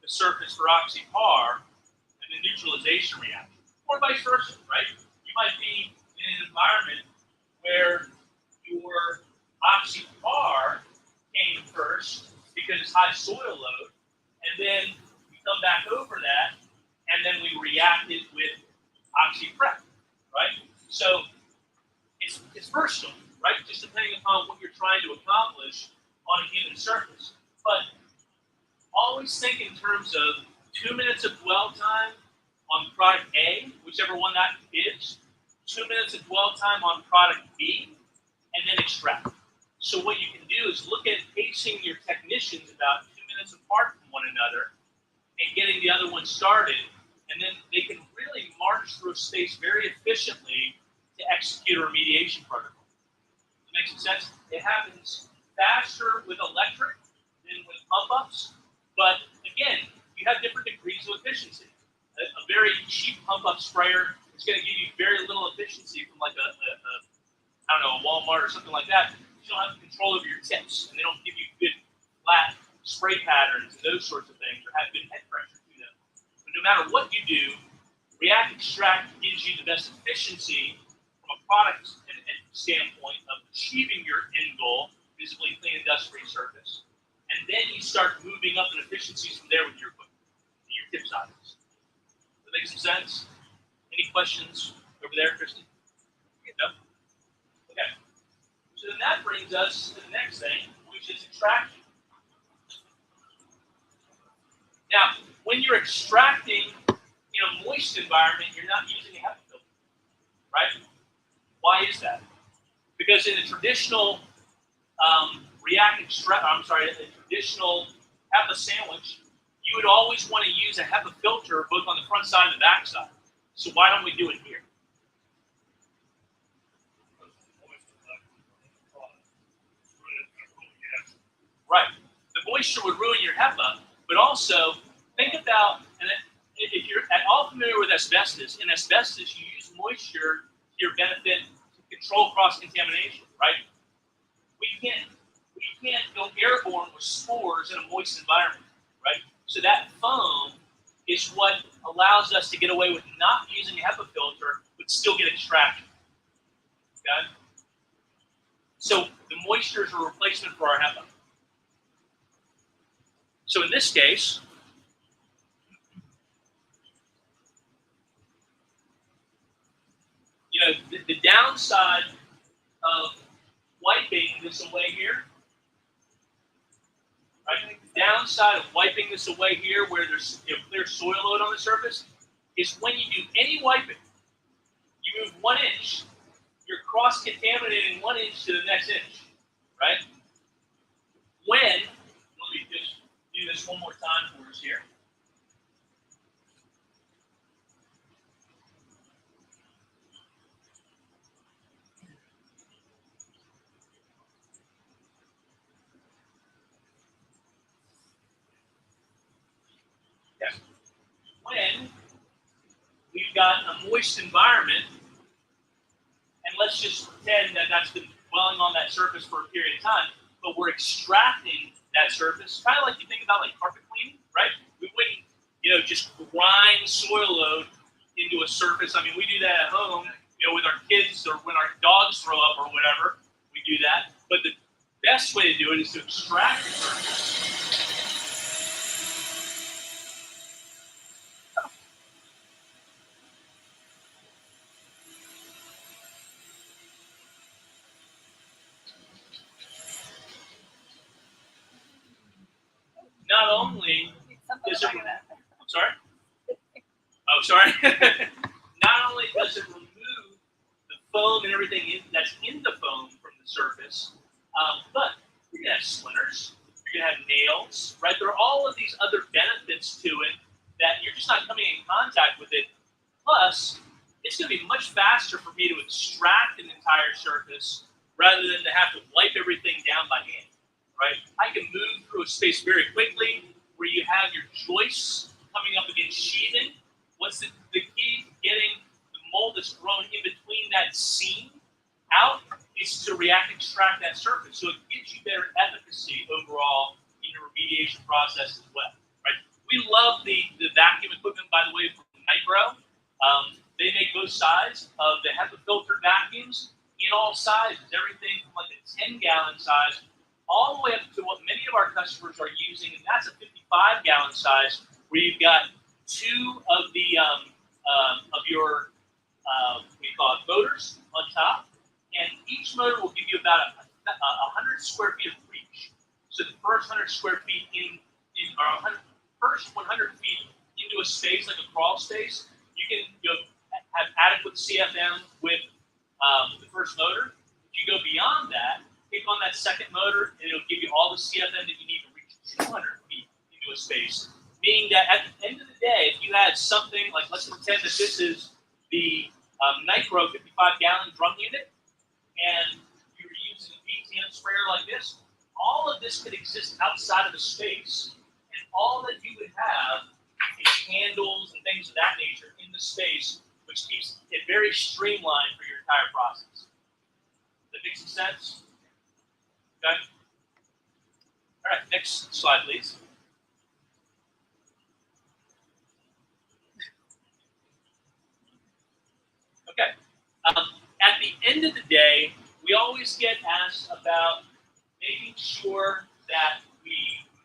the surface for oxypar and the neutralization reaction. Or vice versa, right? You might be in an environment where your oxypar came first because it's high soil load, and then we come back over that, and then we reacted with oxyprep, right? So it's versatile, right? Just depending upon what you're trying to accomplish on a given surface. But always think in terms of 2 minutes of dwell time on product A, whichever one that is, 2 minutes of dwell time on product B, and then extract. So what you can do is look at pacing your technicians about 2 minutes apart from one another and getting the other one started, and then they can really march through a space very efficiently to execute a remediation protocol. Does it make some sense? It happens faster with electric than with pump-ups, but again, you have different degrees of efficiency. A very cheap pump-up sprayer is going to give you very little efficiency from like I don't know, a Walmart or something like that. You don't have control over your tips, and they don't give you good flat spray patterns and those sorts of things, or have good head pressure to them. But no matter what you do, React Extract gives you the best efficiency from a product standpoint of achieving your end goal, visibly clean and dust-free surface. And then you start moving up in efficiencies from there with your equipment and your tip sizes. Does that make some sense? Any questions over there, Kristen? No? Okay. So then that brings us to the next thing, which is extraction. Now, when you're extracting in a moist environment, you're not using a HEPA filter, right? Why is that? Because in a traditional a traditional HEPA sandwich, you would always want to use a HEPA filter both on the front side and the back side. So why don't we do it here? Right. The moisture would ruin your HEPA, but also think about, and if you're at all familiar with asbestos, in asbestos you use moisture to your benefit to control cross-contamination, right? We can't go airborne with spores in a moist environment, right? So that foam is what allows us to get away with not using a HEPA filter, but still get extraction. Okay? So the moisture is a replacement for our HEPA. So in this case, you know, the downside of wiping this away here, right? The downside of wiping this away here, where there's clear soil load on the surface, is when you do any wiping, you move 1 inch, you're cross-contaminating 1 inch to the next inch, right? When, let me just do this one more time for us here. Yeah. When we've got a moist environment, and let's just pretend that that's been dwelling on that surface for a period of time, but we're extracting that surface, kind of like you think about like carpet cleaning, right? We wouldn't, you know, just grind soil load into a surface. I mean, we do that at home, you know, with our kids or when our dogs throw up or whatever, we do that. But the best way to do it is to extract the surface. Not only does it, I'm sorry? Oh, sorry. Not only does it remove the foam and everything that's in the foam from the surface, but you're going to have splinters, you're going to have nails, right? There are all of these other benefits to it that you're just not coming in contact with it. Plus, it's going to be much faster for me to extract an entire surface rather than to have to wipe everything down by hand, right? I can move through a space very quickly where you have your joists coming up against sheathing. What's the key to getting the mold that's grown in between that seam out is to extract that surface. So it gives you better efficacy overall in the remediation process as well, right? We love the vacuum equipment, by the way, from Nitro. They make both sides of the HEPA filtered vacuums in all sizes, everything from like a 10-gallon size all the way up to what many of our customers are using, and that's a 55-gallon size, where you've got two of the of your we call it motors on top, and each motor will give you about 100 square feet of reach. So the first 100 square feet first 100 feet into a space like a crawl space, you can have adequate CFM with the first motor. If you go beyond that, click on that second motor, and it'll give you all the CFM that you need to reach 200 feet into a space. Meaning that at the end of the day, if you had something like, let's pretend that this is the Nitro 55-gallon drum unit, and you're using a PTM sprayer like this, all of this could exist outside of the space, and all that you would have is handles and things of that nature in the space, which keeps it very streamlined for your entire process. Does that make some sense? Okay. All right, next slide, please. Okay. At the end of the day, we always get asked about making sure that we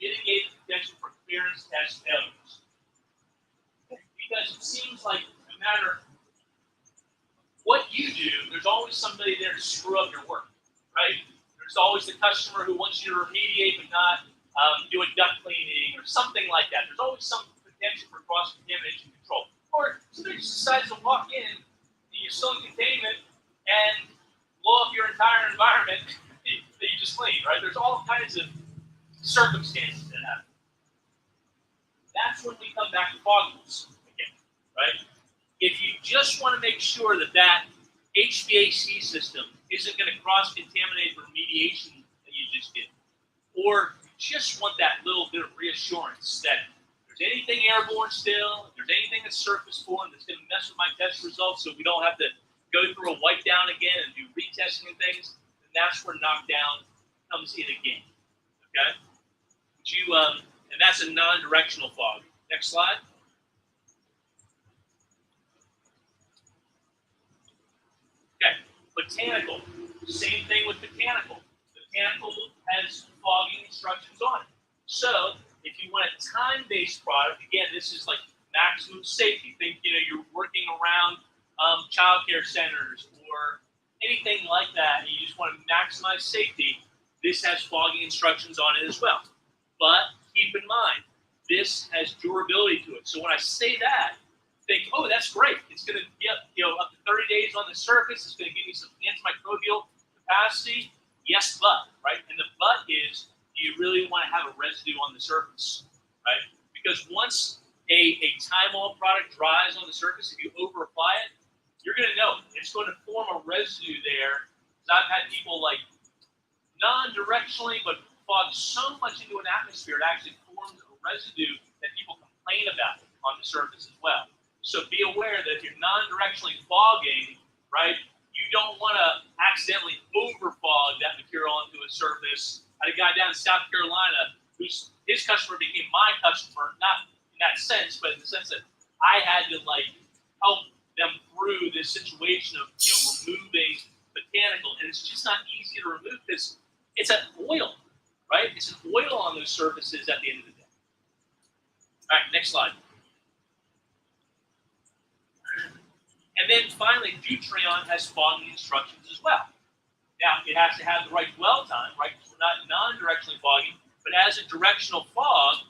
mitigate the potential for clearance test failures. Because it seems like no matter what you do, there's always somebody there to screw up your work, right? There's always the customer who wants you to remediate but not do a duct cleaning or something like that. There's always some potential for cross-contamination control. Or somebody just decides to walk in and you're still in containment and blow up your entire environment that you just cleaned, right? There's all kinds of circumstances that happen. That's when we come back to fogginess again, right? If you just want to make sure that that HVAC system isn't going to cross-contaminate the remediation that you just did, or you just want that little bit of reassurance that if there's anything airborne still, if there's anything that's surface form that's going to mess with my test results so we don't have to go through a wipe down again and do retesting and things, then that's where knockdown comes in again. Okay, and that's a non-directional fog. Next slide. Okay, botanical. Same thing with botanical. Botanical has fogging instructions on it. So if you want a time-based product, again, this is like maximum safety. Think, you're working around child care centers or anything like that, and you just want to maximize safety, this has fogging instructions on it as well. But keep in mind, this has durability to it. So when I say that, think, oh, that's great. It's going to get up to 30 days on the surface. It's going to give me some antimicrobial capacity. Yes, but, right? And the but is, do you really want to have a residue on the surface, right? Because once a Time-All product dries on the surface, if you over-apply it, you're going to know it. It's going to form a residue there. I've had people non-directionally, but fog so much into an atmosphere, it actually forms a residue that people complain about on the surface as well. So be aware that if you're non-directionally fogging, right, you don't want to accidentally over-fog that material onto a surface. I had a guy down in South Carolina his customer became my customer, not in that sense, but in the sense that I had to help them through this situation of removing botanical, and it's just not easy to remove because it's an oil, right? It's an oil on those surfaces at the end of the day. All right, next slide. And then finally, Deuterion has fogging instructions as well. Now, it has to have the right dwell time, right? Because we're not non-directionally fogging, but as a directional fog,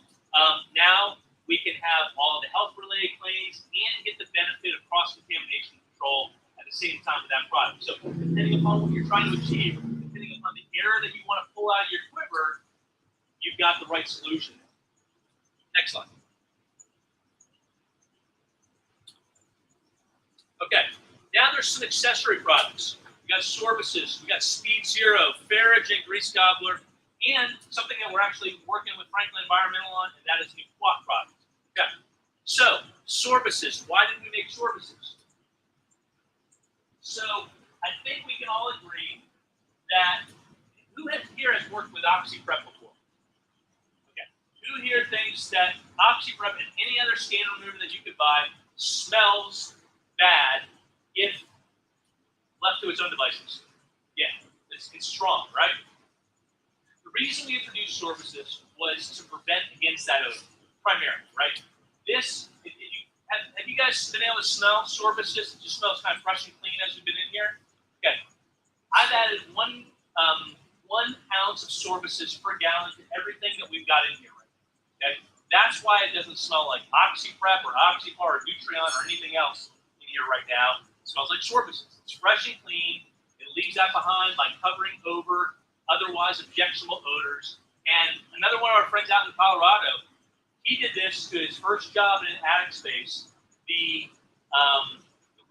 now we can have all the health-related claims and get the benefit of cross-contamination control at the same time with that product. So depending upon what you're trying to achieve, depending upon the error that you want to pull out of your quiver, you've got the right solution. Next slide. Okay, now there's some accessory products. We got Sorbasis, we got Speed Zero, Ferrigen, Grease Gobbler, and something that we're actually working with Franklin Environmental on, and that is new quat product. Okay, so Sorbasis, why did we make Sorbasis? So I think we can all agree that who here has worked with OxyPrep before? Okay, who here thinks that OxyPrep and any other stain remover that you could buy smells bad if left to its own devices? Yeah, it's strong, right? The reason we introduced Sorbasis was to prevent against that odor, primarily, right? This, have you guys been able to smell Sorbasis? It just smells kind of fresh and clean as we've been in here. Okay, I've added one ounce of Sorbasis per gallon to everything that we've got in here right now. Okay, that's why it doesn't smell like OxyPrep or Oxypar or Deuterion or anything else in here right now. It smells like Sorbasis. It's fresh and clean. It leaves that behind by covering over otherwise objectionable odors. And another one of our friends out in Colorado, he did this to his first job in an attic space. The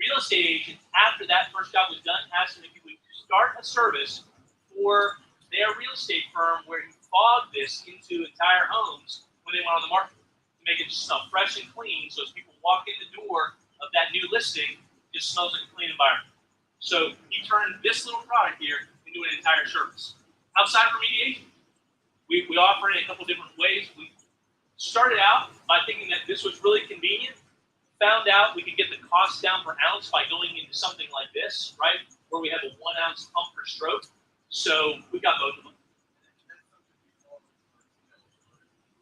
real estate agent, after that first job was done, asked him if he would start a service for their real estate firm where he fogged this into entire homes when they went on the market to make it just smell fresh and clean. So as people walk in the door of that new listing, it just smells like a clean environment. So he turned this little product here into an entire service. Outside remediation, we offer it in a couple different ways. We started out by thinking that this was really convenient. Found out we could get the cost down per ounce by going into something like this, right, where we have a 1 ounce pump per stroke. So we got both of them.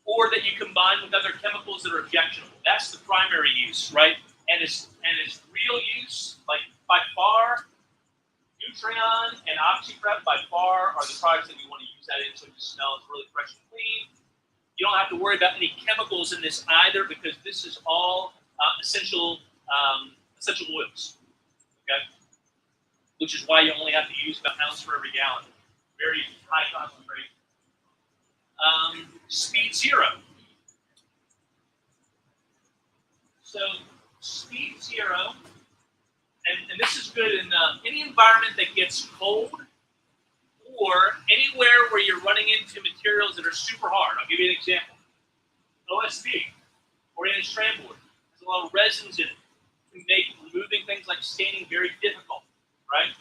Or that you combine with other chemicals that are objectionable. That's the primary use, right? And its real use, like by far, Deuterion and OxyPrep by far are the products that you want to use that in so it just smells really fresh and clean. You don't have to worry about any chemicals in this either because this is all essential oils, okay? Which is why you only have to use about an ounce for every gallon. Very high concentration. Speed Zero. So Speed Zero, and this is good in any environment that gets cold or anywhere where you're running into materials that are super hard. I'll give you an example. OSB, oriented strand board, has a lot of resins in it to make removing things like staining very difficult, right?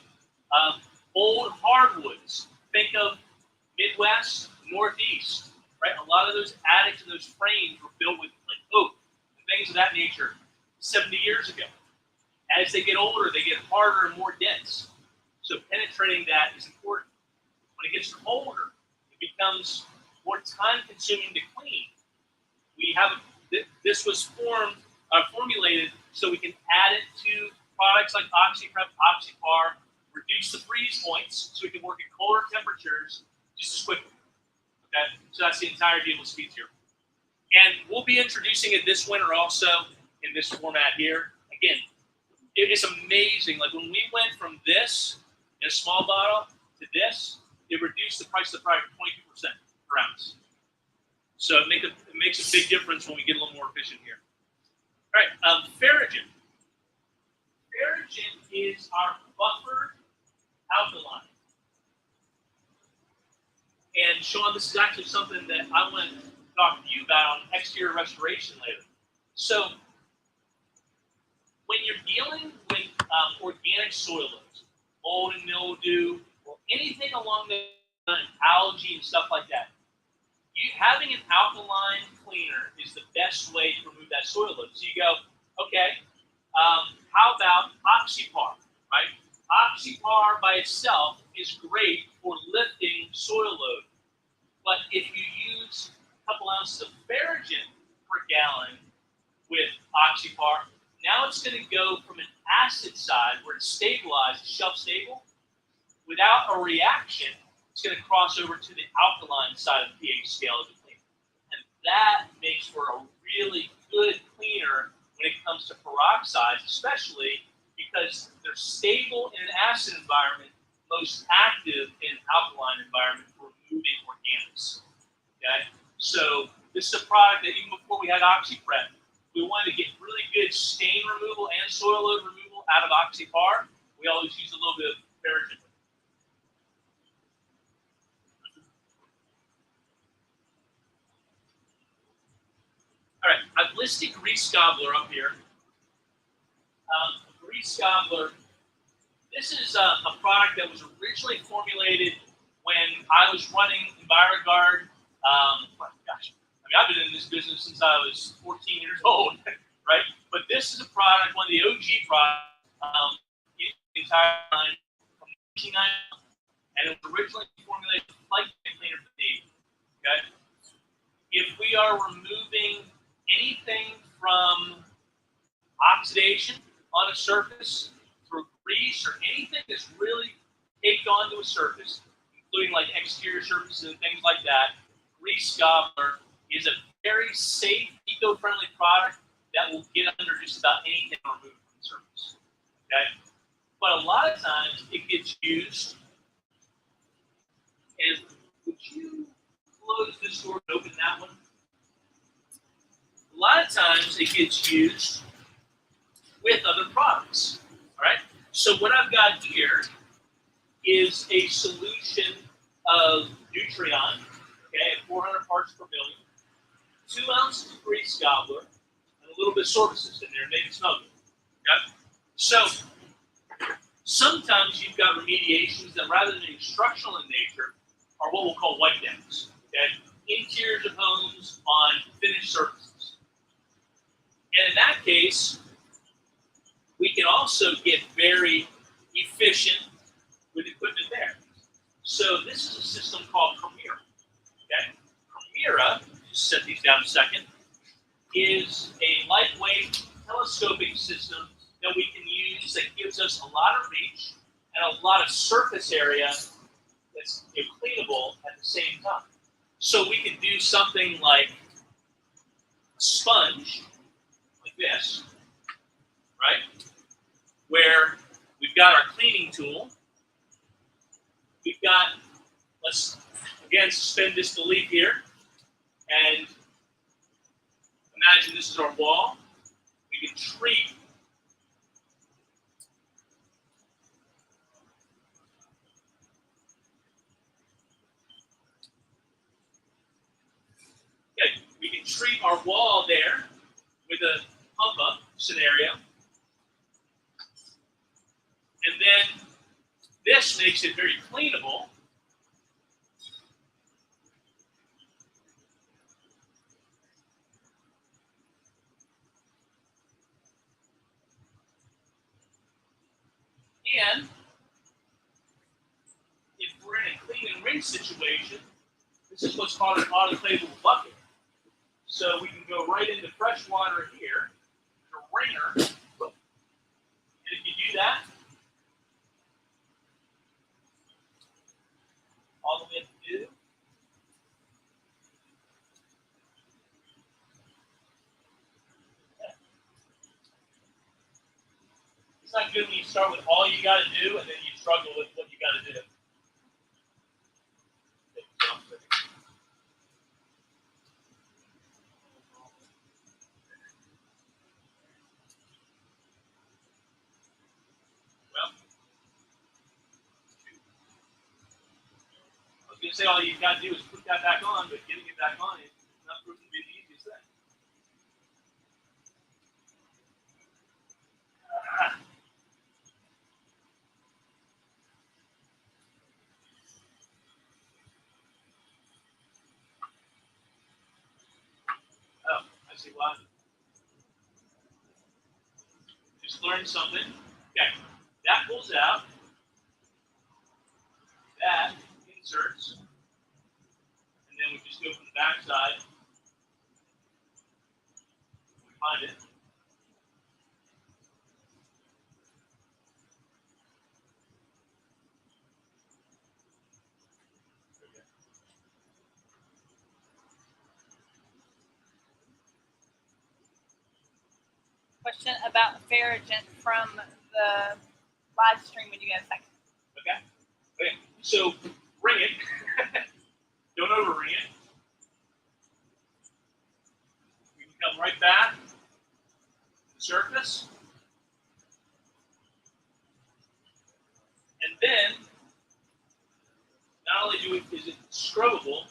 Old hardwoods, think of Midwest, Northeast, right? A lot of those attics and those frames were built with like oak and things of that nature 70 years ago. As they get older, they get harder and more dense. So penetrating that is important. When it gets colder, it becomes more time-consuming to clean. We have this was formulated so we can add it to products like OxyPrep, OxyPar, reduce the freeze points so we can work at colder temperatures just as quickly. Okay, so that's the entire deal with Speed Zero. And we'll be introducing it this winter also in this format here. Again, it is amazing. Like when we went from this in a small bottle to this, it reduced the price of the product 22% per ounce. So it makes a big difference when we get a little more efficient here. All right, Ferrigen. Ferrigen is our buffered alkaline. And Sean, this is actually something that I want to talk to you about on exterior restoration later. So when you're dealing with organic soil loads, mold and mildew, or anything along the algae and stuff like that, having an alkaline cleaner is the best way to remove that soil load. So you go, okay, how about OxyPar, right? OxyPar by itself is great for lifting soil load. But if you use a couple ounces of Ferrigen per gallon with OxyPar, now it's going to go from an acid side where it's stabilized, shelf stable, without a reaction, it's going to cross over to the alkaline side of the pH scale of the cleaner. And that makes for a really good cleaner when it comes to peroxides, especially because they're stable in an acid environment, most active in an alkaline environment for removing organics. Okay? So this is a product that even before we had OxyPrep, we wanted to get really good stain removal and soil load removal out of OxyPar. We always use a little bit of Ferrigen. All right, I've listed Grease Gobbler up here. Grease Gobbler, this is a product that was originally formulated when I was running Enviroguard. Gosh, I mean, I've been in this business since I was 14 years old, right? But this is a product, one of the OG products, in the entire line from 1990, and it was originally formulated like a cleaner for me. Okay, if we are removing anything from oxidation on a surface through grease or anything that's really caked onto a surface, including like exterior surfaces and things like that, Grease Gobbler is a very safe, eco-friendly product that will get under just about anything removed from the surface. Okay? But a lot of times it gets used, and would you close this door and open that one? A lot of times it gets used with other products. All right. So what I've got here is a solution of Nutrient, okay, at 400 parts per million, 2 ounces of Grease Gobbler, and a little bit of sorbicist in there to make it smell good. Okay. So sometimes you've got remediations that, rather than being structural in nature, are what we'll call wipe downs. Okay, interiors of homes on finished surfaces. And in that case, we can also get very efficient with equipment there. So this is a system called Chimera. Okay, Chimera, just set these down a second, is a lightweight telescoping system that we can use that gives us a lot of reach and a lot of surface area that's cleanable at the same time. So we can do something like a sponge, like this, right? Where we've got our cleaning tool. We've got, let's again suspend disbelief here, and imagine this is our wall. We can treat we can treat our wall there with a pump up scenario. And then this makes it very cleanable. rinse situation, this is what's called an autoclavable bucket. So we can go right into fresh water here, the wringer, and if you do that, all the way to it's not good when you start with all you got to do and then you struggle with what you got to do. Well, I was going to say all you got to do is put that back on, but getting it back on is not proving to be the easiest thing. Oh, I see why. Just learned something. Okay, that pulls out. That inserts. And then we just go from the back side. We find it. Question about Farragent from the live stream when you get a second. Okay. Okay. So ring it. Don't over ring it. We can come right back to the surface. And then not only is it scrubbable,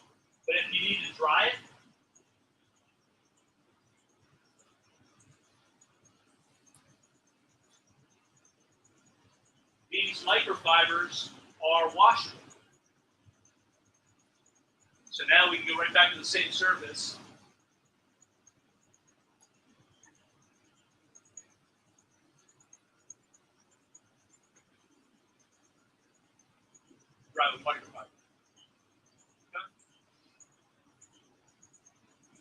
but if you need to dry it, these microfibers are washable. So now we can go right back to the same surface. Dry with microfiber. Okay.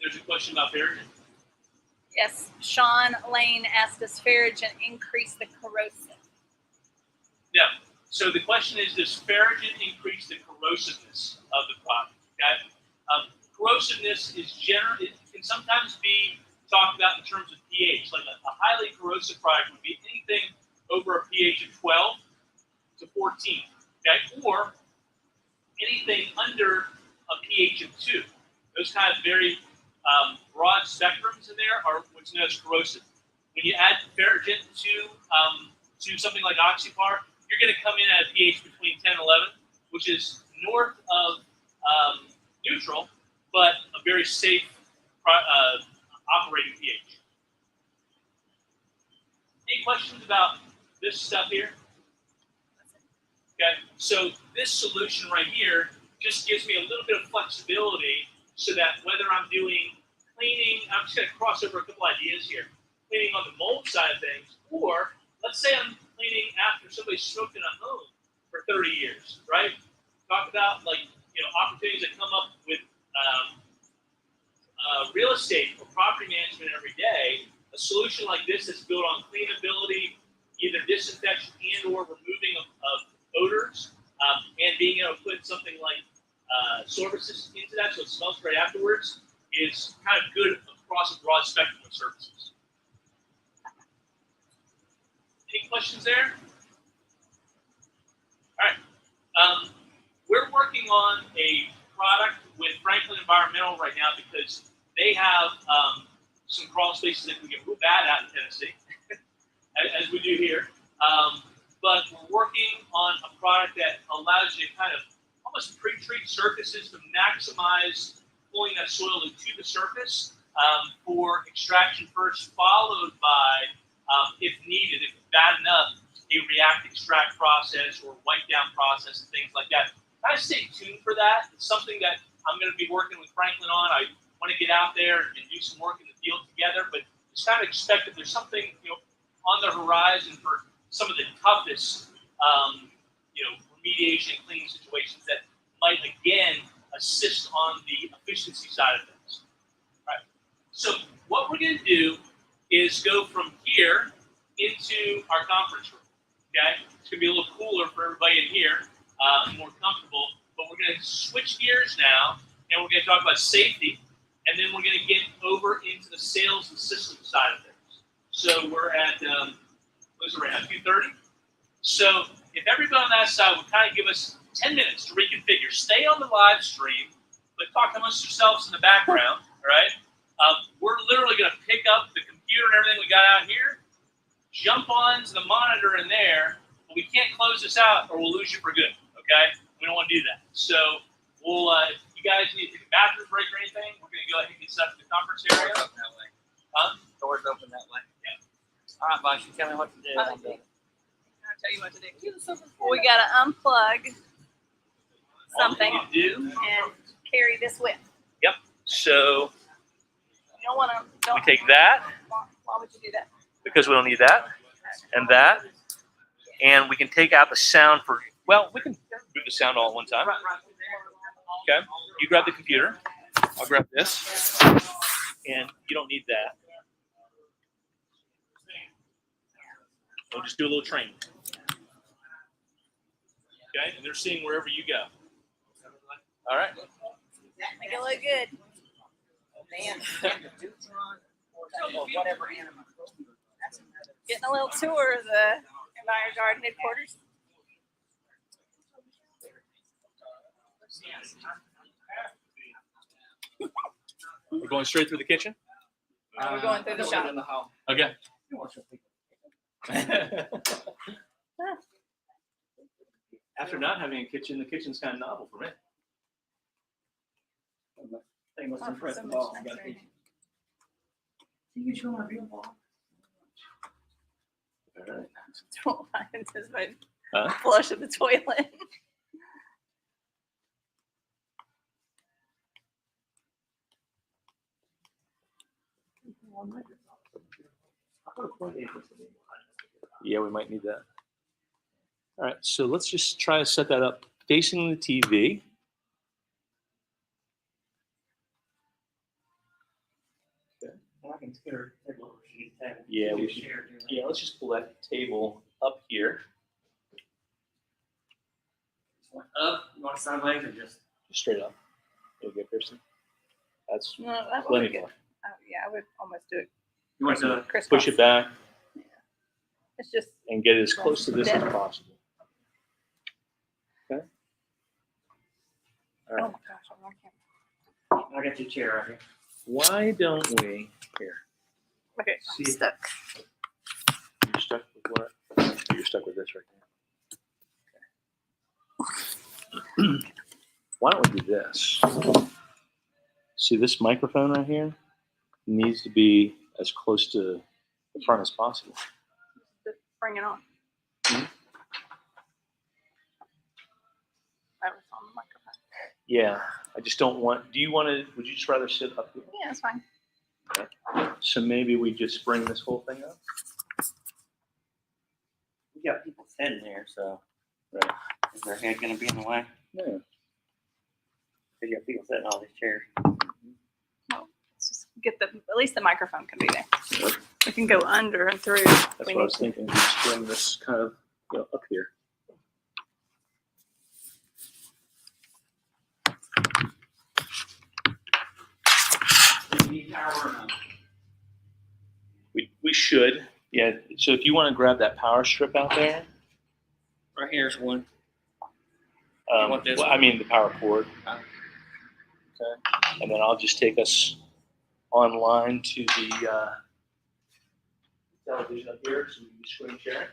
There's a question about Farragent. Yes, Sean Lane asked, does Farragent increase the corrosive? Yeah. So the question is, does Farragent increase the corrosiveness of the product? Okay. Corrosiveness is it can sometimes be talked about in terms of pH. Like a highly corrosive product would be anything over a pH of 12 to 14. Okay. Or anything under a pH of 2. Those kind of very broad spectrums in there are what's known as corrosive. When you add Farragent to something like Oxypar, you're going to come in at a pH between 10 and 11, which is north of neutral, but a very safe operating pH. Any questions about this stuff here? Okay, so this solution right here just gives me a little bit of flexibility so that whether I'm doing cleaning, I'm just going to cross over a couple ideas here. Cleaning on the mold side of things, or let's say I'm cleaning after somebody smoked in a home for 30 years, right? Talk about opportunities that come up with real estate or property management every day. A solution like this that's built on cleanability, either disinfection and or removing of odors, and being able to put something like services into that so it smells great afterwards is kind of good across a broad spectrum of services. Any questions there? All right. We're working on a product with Franklin Environmental right now because they have some crawl spaces that we get real bad out in Tennessee, as we do here. But we're working on a product that allows you to kind of almost pre-treat surfaces to maximize pulling that soil to the surface for extraction first, followed by, if needed, if it's bad enough, a react extract process or wipe down process and things like that. Kind of stay tuned for that. It's something that I'm going to be working with Franklin on. I want to get out there and do some work in the field together, but just kind of expect that there's something on the horizon for some of the toughest remediation and cleaning situations that might might again assist on the efficiency side of things. Right. So what we're going to do is go from here into our conference room. Okay, it's going to be a little cooler for everybody in here, more comfortable. But we're going to switch gears now, and we're going to talk about safety, and then we're going to get over into the sales and systems side of things. So we're at what is it right now, 2:30. So if everybody on that side would kind of give us 10 minutes to reconfigure, stay on the live stream, but talk amongst yourselves in the background. All right, we're literally going to pick up the computer and everything we got out here, jump onto the monitor in there, but we can't close this out or we'll lose you for good, okay? We don't want to do that. So we'll, if you guys need to take a bathroom break or anything, we're going to go ahead and get set up in the conference area. Doors open that way. Huh? Doors open that way. Yeah. All right, boss, you tell me what to do. I'll tell you what to do. We got to unplug something All you need to do, and carry this with. so You don't want to. we take that, Why would you do that? because we don't need that, and we can take out the sound for, well, we can do the sound all at one time. Okay, you grab the computer, I'll grab this, and you don't need that. We'll just do a little training. Okay, and they're seeing wherever you go. All right. Make it look good. Or whatever animal. Getting a little tour of the Enviroguard headquarters. We're going straight through the kitchen. We're going through the shop. In the hall. Okay. After not having a kitchen, the kitchen's kind of novel for me. Thing was Oh, impressed so the much ball. nicer in here. You can show my real ball. All right. It's just my Huh? flush of the toilet. Yeah, we might need that. All right, so let's just try to set that up facing the TV. I can take a little sheet of table. Yeah, we should. Yeah, let's just pull that table up here. Up, you want sideways or just? Just straight up. There you go, Kirsten. That's No, that would plenty be good. more. Yeah, I would almost do it. You want to? Crisscross. Push it back It's just and get it as close to this as Depth. possible. Okay. All oh right. my gosh, I can't. I got your chair right here. Why don't we here? Okay, I'm See. stuck. You're stuck with what? Oh, you're stuck with this right now. Okay. Why don't we do this? See this microphone right here needs to be as close to the front as possible. Just bring it on. Hmm? That was on the microphone. Yeah, I just don't want. Do you want to? Would you just rather sit up here? Yeah, it's fine. So maybe we just bring this whole thing up. We got people sitting there, so. Right. Is their head going to be in the way? Yeah. We got people sitting on all these chairs. Let's just get the, at least the microphone can be there. We can go under and through. That's We what I need was to. thinking. Just bring this kind of up here. You need power or not? We should. Yeah. So if you want to grab that power strip out there. Right here's one. You want this well, one? I mean the power cord. Okay. And then I'll just take us online to the television up here so we can screen share.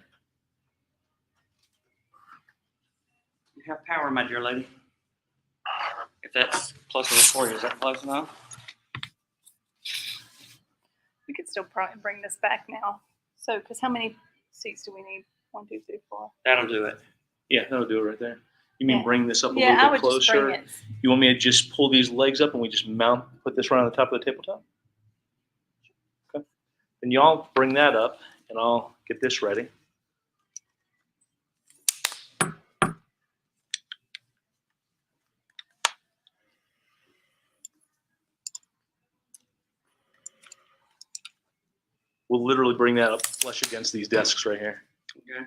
You have power, my dear lady. If that's close enough for you, is that close enough? We could still probably bring this back now. So, because how many seats do we need? 1, 2, 3, 4. That'll do it. Yeah, that'll do it right there. You mean Yeah. bring this up a Yeah, I little bit would just closer? bring it. You want me to just pull these legs up and we just put this right on the top of the tabletop? Okay. Then y'all bring that up and I'll get this ready. we'll literally bring that up flush against these desks right here. Okay.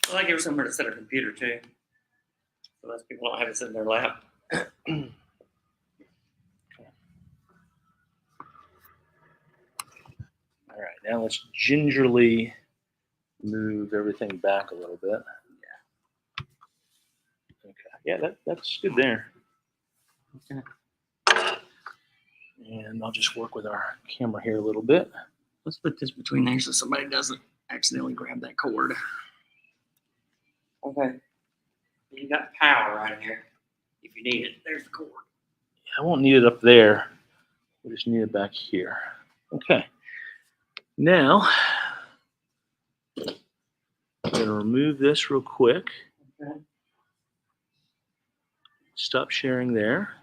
Well, I give her somewhere to set her computer too. So those people don't have it sit in their lap. All right, now let's gingerly move everything back a little bit. Yeah. Okay. Yeah, that's good there. Okay. And I'll just work with our camera here a little bit. Let's put this between there so somebody doesn't accidentally grab that cord. Okay. You got power right here. If you need it, there's the cord. I won't need it up there. We just need it back here. Okay. Now, I'm going to remove this real quick. Okay. Stop sharing there.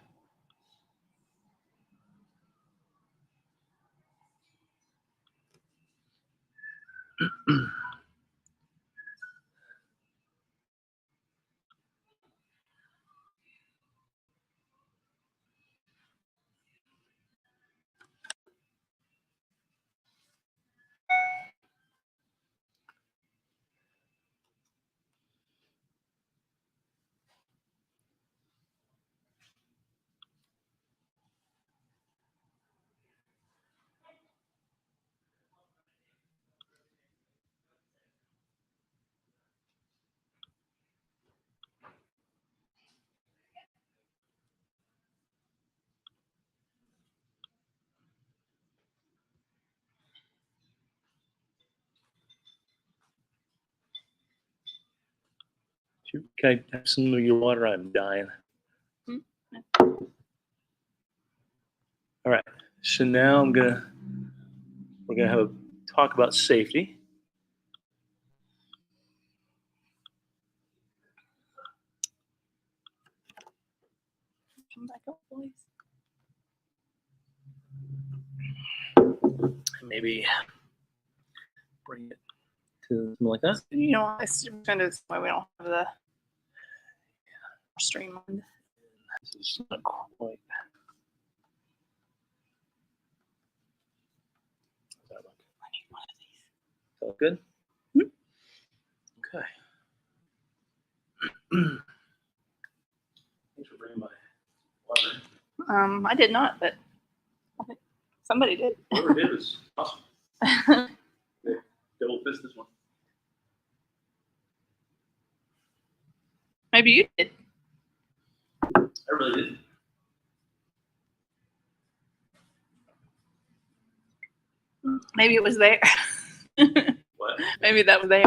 Can I have some of your water? I'm dying. All right. So now we're gonna have a talk about safety. Come back up, please. Maybe bring it to something like that. You know, it's kind of why we don't have the streamlined. This is not quite. How's that look? I need one of these. Is that good? Hmm. Okay. Thanks for bringing my water. I did not, but I think somebody did. Whoever did was awesome. Double fist this one. Maybe you did. I really did. Maybe it was there. What? Maybe that was there.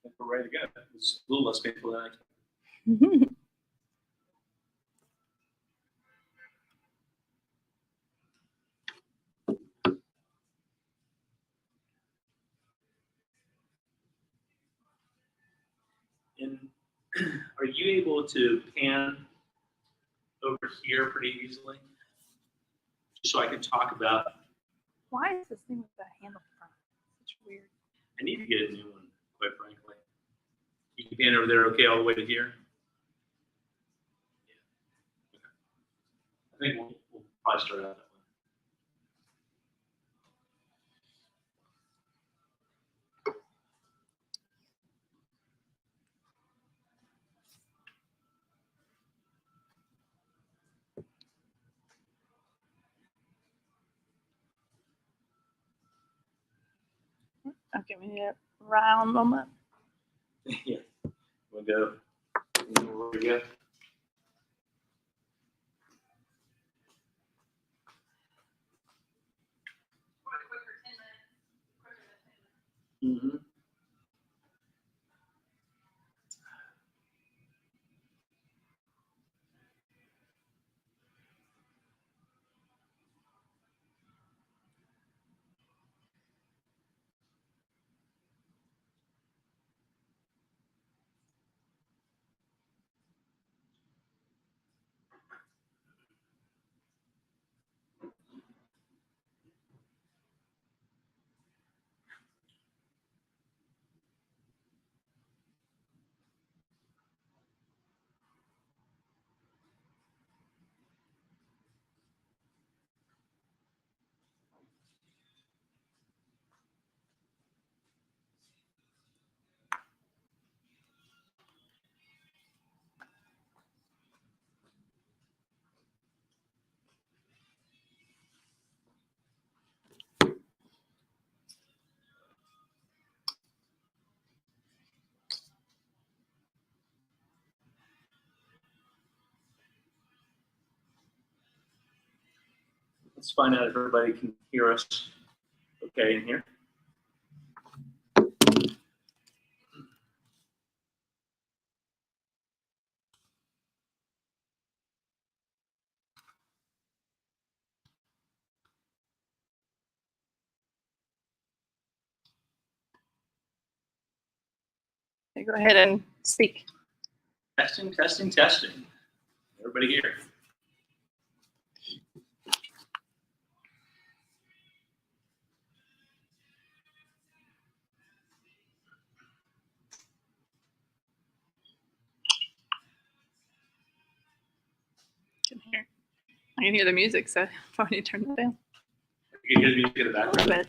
I think we're ready to go. It's a little less painful than I expected. And are you able to pan over here pretty easily? Just so I can talk about. Why is this thing with the handle front? Such weird. I need to get a new one, quite frankly. You can pan over there, okay, all the way to here. Yeah. Okay. I think we'll probably start out that way. Okay, we need a round moment. Yeah. We'll go. Where we go. Mm-hmm. Let's find out if everybody can hear us okay in here. Okay, go ahead and speak. Testing, testing, testing. Everybody here? I can hear the music, so probably turn that down You can hear the music in the a little background.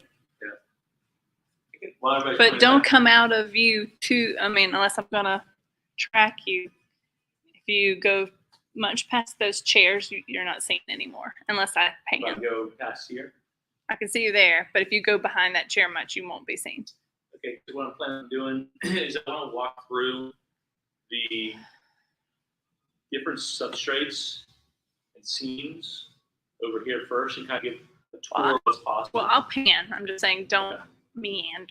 bit. While everybody's But playing don't that- come out of view too. I mean, unless I'm gonna track you. If you go much past those chairs, you're not seen anymore. Unless I pan. I'll go past here. I can see you there, but if you go behind that chair much, you won't be seen. Okay, so what I'm planning on doing is I want to walk through the different substrates and seams over here first and kind of give a tour of what's possible. Well, I'll pan. I'm just saying, don't Okay. meander.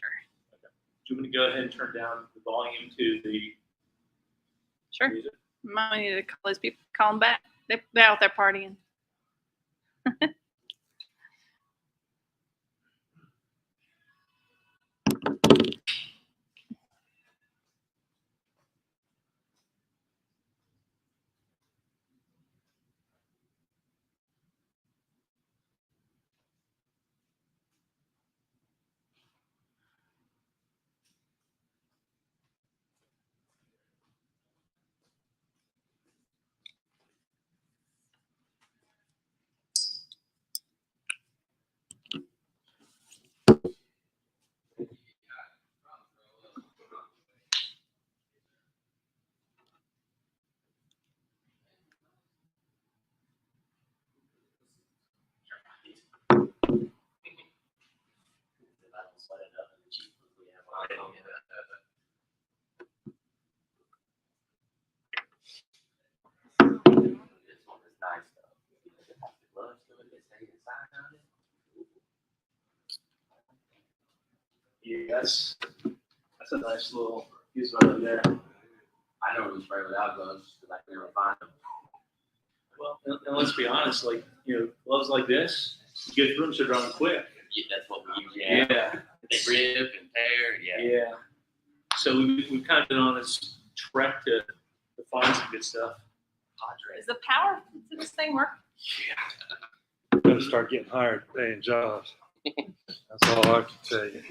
Do you want me to go ahead and turn down the volume to the Sure. music? Might need to call those people. Call them back. They're out there partying. Yeah, that's a nice little piece right there. I don't really spray without gloves because I can never find them. Well, and let's be honest, like, gloves like this, you get through them so darn quick. Yeah, that's what we use. Yeah. They rip and tear. Yeah. Yeah. So we've kind of been on this trek to find some good stuff. Is the power to this thing work? Gotta start getting hired, paying jobs. That's all I can tell you.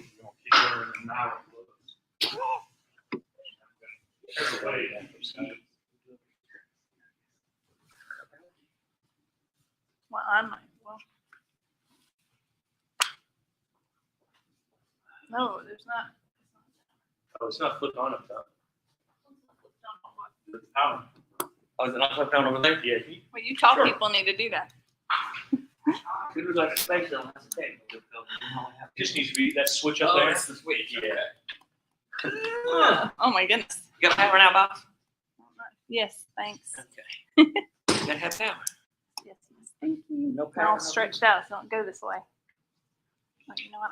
Well, I might. Well, no, there's not. Oh, it's not flipped on up top. The power. Oh, is it not flipped down over there? Yeah. Well, you tall Sure. people need to do that. It was like a space zone. That's okay. Just needs to be that switch up Oh, there. that's the switch. Yeah. Oh my goodness. You got power now, boss? Yes, thanks. Okay. You gotta have power. Yes, thank you. No They're power. all stretched out, so don't go this way. Oh, you know what?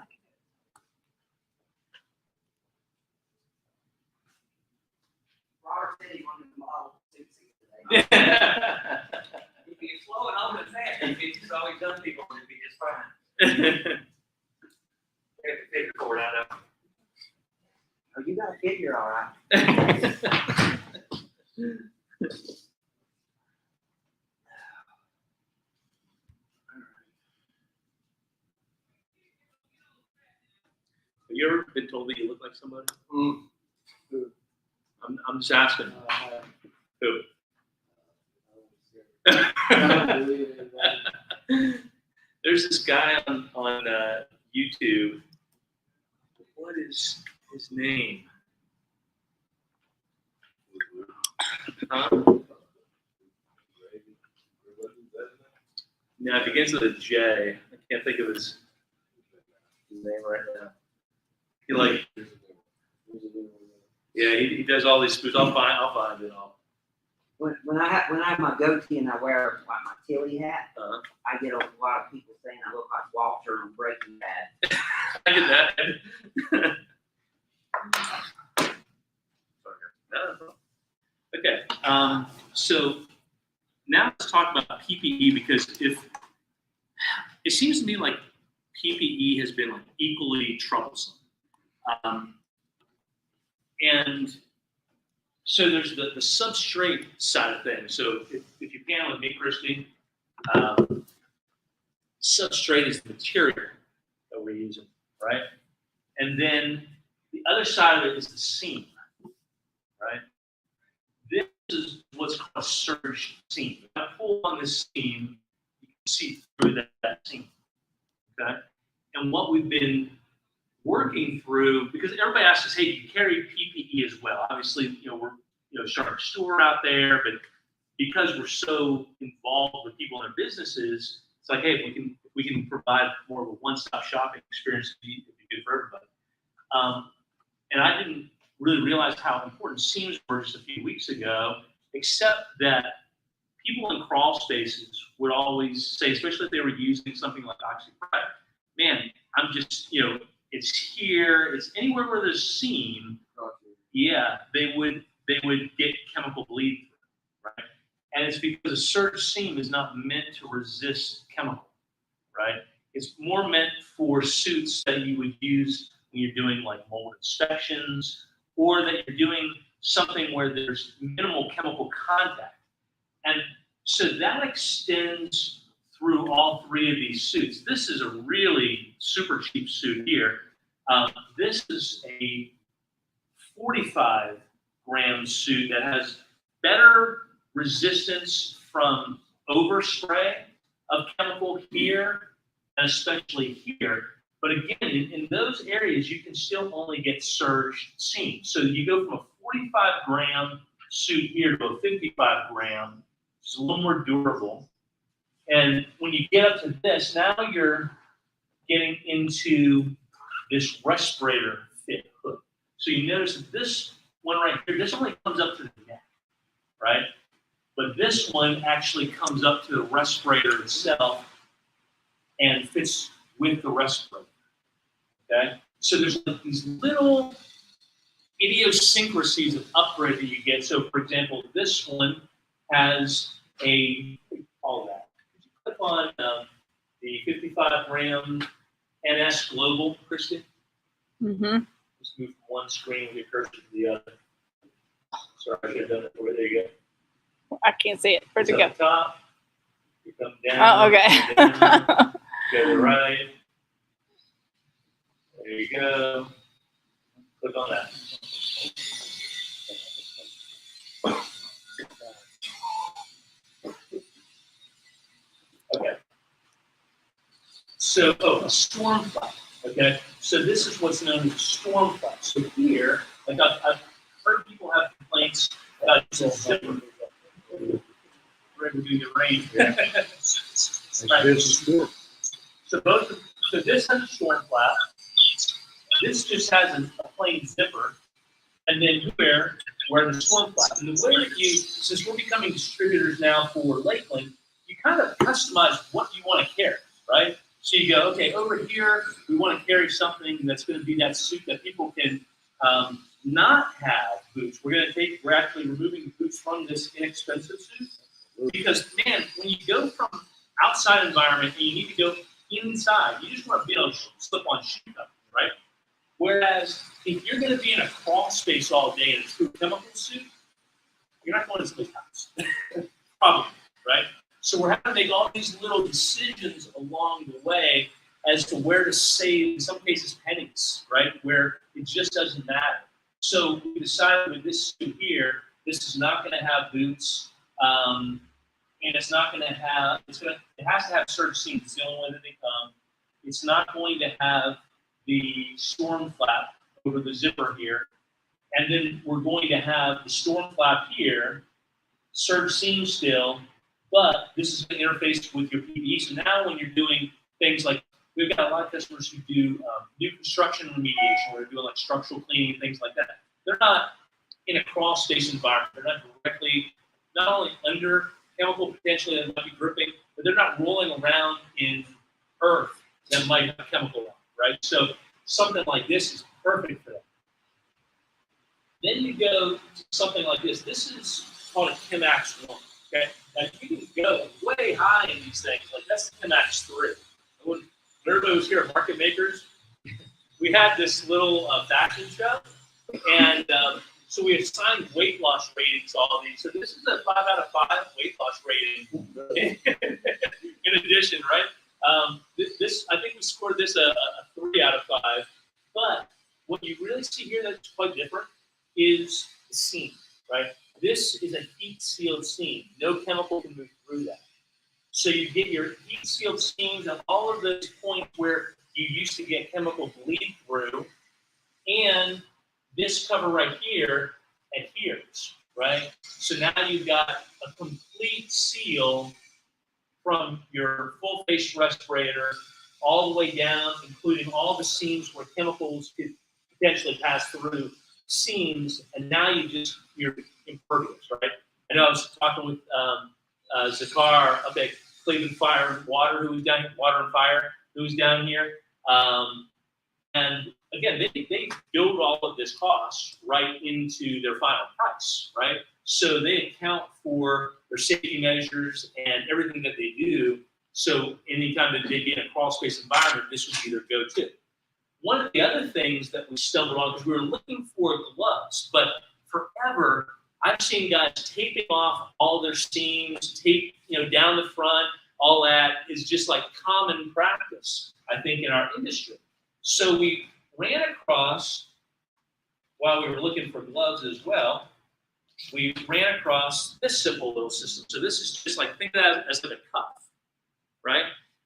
Robert said he wanted to model suits today. If you're slow and open fast, it's always done people, it'd be just fine. There's the figure cord out of. Oh, you got a figure, all right. Have you ever been told that you look like somebody? Mm. Who? I'm just asking. Who? There's this guy on YouTube. What is his name? Huh? No, it begins with a J. I can't think of his name right now. He he does all these spoofs. I'll find it all. When I have my goatee and I wear like my utility hat. Uh-huh. I get a lot of people saying I look like Walter on Breaking Bad. I get that. No. Okay, so now let's talk about PPE, because if it seems to me like PPE has been like equally troublesome, and so there's the substrate side of things. So if you pan with me, Christy, substrate is the material that we're using, right? And then the other side of it is the seam, right? This is what's called a surge seam. If I pull on this seam, you can see through that seam, okay? And what we've been working through, because everybody asks us, hey, do you carry PPE as well? Obviously, we're starting a store out there, but because we're so involved with people in their businesses, it's like, hey, if we can provide more of a one-stop shopping experience, it'd be good for everybody. And I didn't really realize how important seams were just a few weeks ago, except that people in crawl spaces would always say, especially if they were using something like OxyPrep, man, I'm just, it's here, it's anywhere where there's seam, yeah, they would get chemical bleed, right? And it's because a surge seam is not meant to resist chemical, right? It's more meant for suits that you would use when you're doing like mold inspections, or that you're doing something where there's minimal chemical contact. And so that extends through all three of these suits. This is a really super cheap suit here. This is a 45-gram suit that has better resistance from overspray of chemical here, and especially here. But again, in those areas, you can still only get surge seam. So you go from a 45-gram suit here to a 55-gram, which is a little more durable. And when you get up to this, now you're getting into this respirator fit hood. So you notice that this one right here, this only comes up to the neck, right? But this one actually comes up to the respirator itself and fits with the respirator, okay? So there's like these little idiosyncrasies of upgrade that you get. So for example, this one has all that. Could you click on the 55-gram NS Global, Christy? Mm-hmm. Just move from one screen with your cursor to the other. Sorry, I should have done it for you. There you go. I can't see it. Where'd it It's go? up top. You come down. Oh, okay. Down, go to the right. There you go. Click on that. Okay. So, a storm flap. Okay. So this is what's known as a storm flap. So here, like I've heard people have complaints about this zipper. We're going to do the range. Right. This is good. So this has a storm flap. This just has a plain zipper, and then here, where the storm flap. And the way that since we're becoming distributors now for Lakeland, you kind of customize what you want to carry, right? So you go, okay, over here, we want to carry something that's going to be that suit that people can not have boots. We're actually removing the boots from this inexpensive suit. Because, man, when you go from outside environment and you need to go inside, you just want to be able to slip on shoe cover, right? Whereas if you're going to be in a crawl space all day in a true chemical suit, you're not going to somebody's house. Probably, right? So we're having to make all these little decisions along the way as to where to save, in some cases, pennies, right? Where it just doesn't matter. So we decided with this suit here, this is not going to have boots. And it's not going to have, it has to have surge seams. It's the only way that they come. It's not going to have the storm flap over the zipper here. And then we're going to have the storm flap here, surge seam still, but this is going to interface with your PPE. So now when you're doing things like, we've got a lot of customers who do new construction remediation, where they're doing like structural cleaning, things like that. They're not in a crawl space environment. They're not directly, not only under chemical potentially that might be dripping, but they're not rolling around in earth that might have chemical on, right? So something like this is perfect for that. Then you go to something like this. This is called a Chemax 1, okay? Now you can go way high in these things, like that's the Chemax 3. When everybody was here at Market Makers, we had this little fashion show, and so we assigned weight loss ratings to all of these. So this is a 5 out of 5 weight loss rating. In addition, right? This I think we scored this a 3 out of 5. But what you really see here that's quite different is the seam, right? This is a heat-sealed seam. No chemical can move through that. So you get your heat-sealed seams at all of those points where you used to get chemical bleed through, and this cover right here adheres, right? So now you've got a complete seal from your full face respirator all the way down, including all the seams where chemicals could potentially pass through seams, and now you're impervious, right? I know I was talking with Zakar up at Cleveland Fire and Water, who was down here, Water and Fire, who was down here, and again, they build all of this cost right into their final price, right? So they account for their safety measures and everything that they do. So anytime that they be in a crawl space environment, this would be their go-to. One of the other things that we stumbled on, because we were looking for gloves, but forever I've seen guys taping off all their seams, tape, down the front. All that is just like common practice, I think, in our industry. So we ran across, while we were looking for gloves as well, we ran across this simple little system. So this is just like, think of that as like a cuff, right?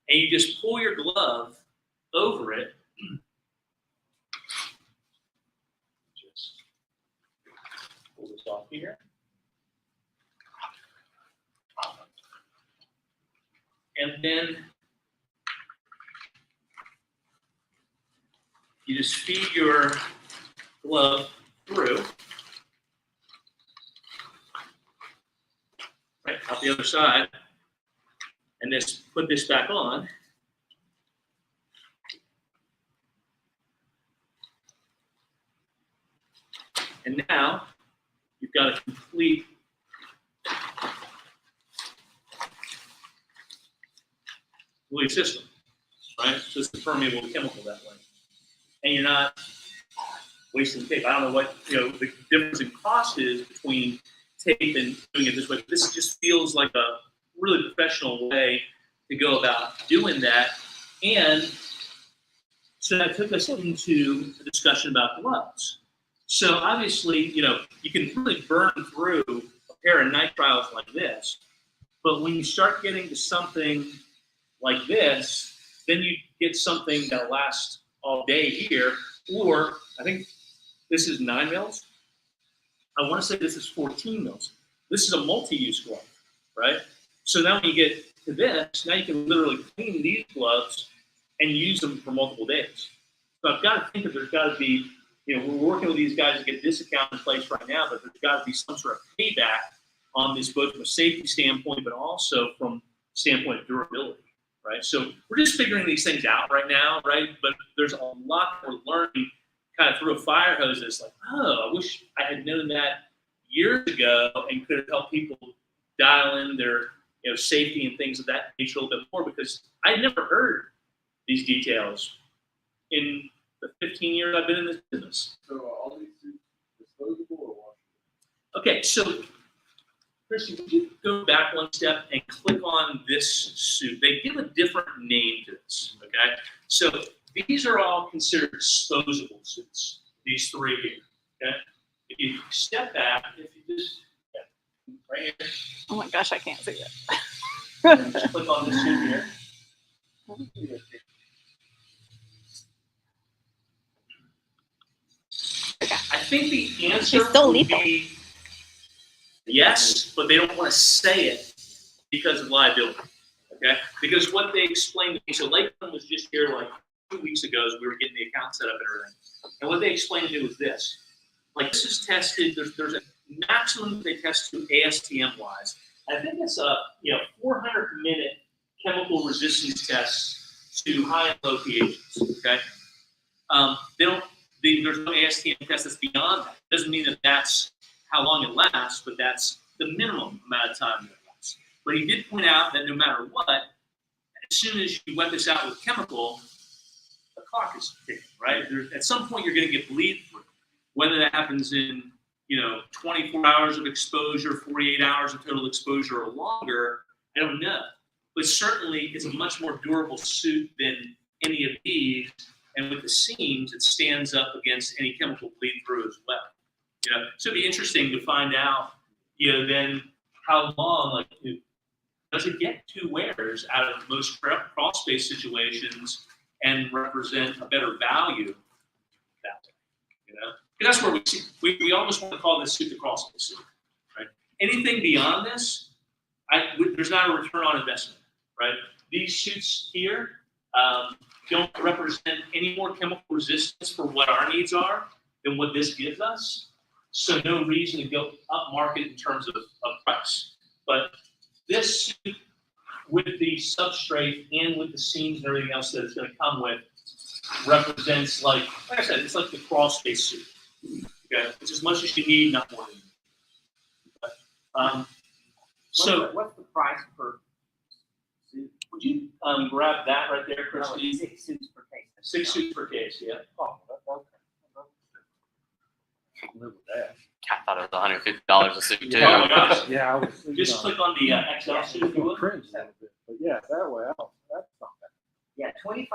And you just pull your glove over it. Just pull this off here. And then you just feed your glove through, right, out the other side, and just put this back on. And now you've got a complete system, right? So it's a permeable chemical that way. And you're not wasting tape. I don't know what the difference in cost is between tape and doing it this way. This just feels like a really professional way to go about doing that. And so that took us into a discussion about gloves. So obviously, you can really burn through a pair of nitriles like this, but when you start getting to something like this, then you get something that lasts all day here, or I think this is 9 mils. I want to say this is 14 mils. This is a multi-use glove, right? So now when you get to this, now you can literally clean these gloves and use them for multiple days. So I've got to think that there's got to be, we're working with these guys to get this account in place right now, but there's got to be some sort of payback on this, both from a safety standpoint, but also from standpoint of durability. Right, so we're just figuring these things out right now, right? But there's a lot we're learning kind of through a fire hose. It's like, I wish I had known that years ago and could have helped people dial in their safety and things of that nature a little bit more, because I'd never heard these details in the 15 years I've been in this business. So are all these suits disposable or washable? Okay, so Christy, would you go back one step and click on this suit? They give a different name to this, okay? So these are all considered disposable suits, these three here, okay? If you step back, if you just, right here, Oh my gosh, I can't see it. and just click on this suit here. I think the answer It's still would lethal. be yes, but they don't want to say it because of liability, okay? Because what they explained to me, so Lakeland was just here like 2 weeks ago as we were getting the account set up and everything. And what they explained to me was this. Like, this is tested, there's a maximum they test to ASTM-wise I think it's a 400-minute chemical resistance tests to high and low pHs. Okay, there's no ASTM test that's beyond that. Doesn't mean that that's how long it lasts, but that's the minimum amount of time that it lasts. But he did point out that no matter what, as soon as you wet this out with chemical, the clock is ticking, right? At some point, you're going to get bleed through. Whether that happens in 24 hours of exposure, 48 hours of total exposure, or longer, I don't know. But certainly, it's a much more durable suit than any of these. And with the seams, it stands up against any chemical bleed through as well. So it'd be interesting to find out, then how long, does it get 2 wears out of most crawl space situations and represent a better value that way, Because that's where we see, we almost want to call this suit the crawl space suit, right? Anything beyond this, there's not a return on investment, right? These suits here don't represent any more chemical resistance for what our needs are than what this gives us. So no reason to go up market in terms of price. But this suit with the substrate and with the seams and everything else that it's going to come with represents, like I said, it's like the crawl space suit. Okay, it's as much as you need, not more than you need. What's the price per suit? Would you grab that right there, No, Christy? it's 6 suits per case. 6 suits per case, yeah. Oh, okay. Live with that. I thought it was $150 a suit too. Oh my gosh. Yeah, I was. Just click on the XL suit if you would. Cringe a little bit, but yeah, that way, that's not Yeah, $25,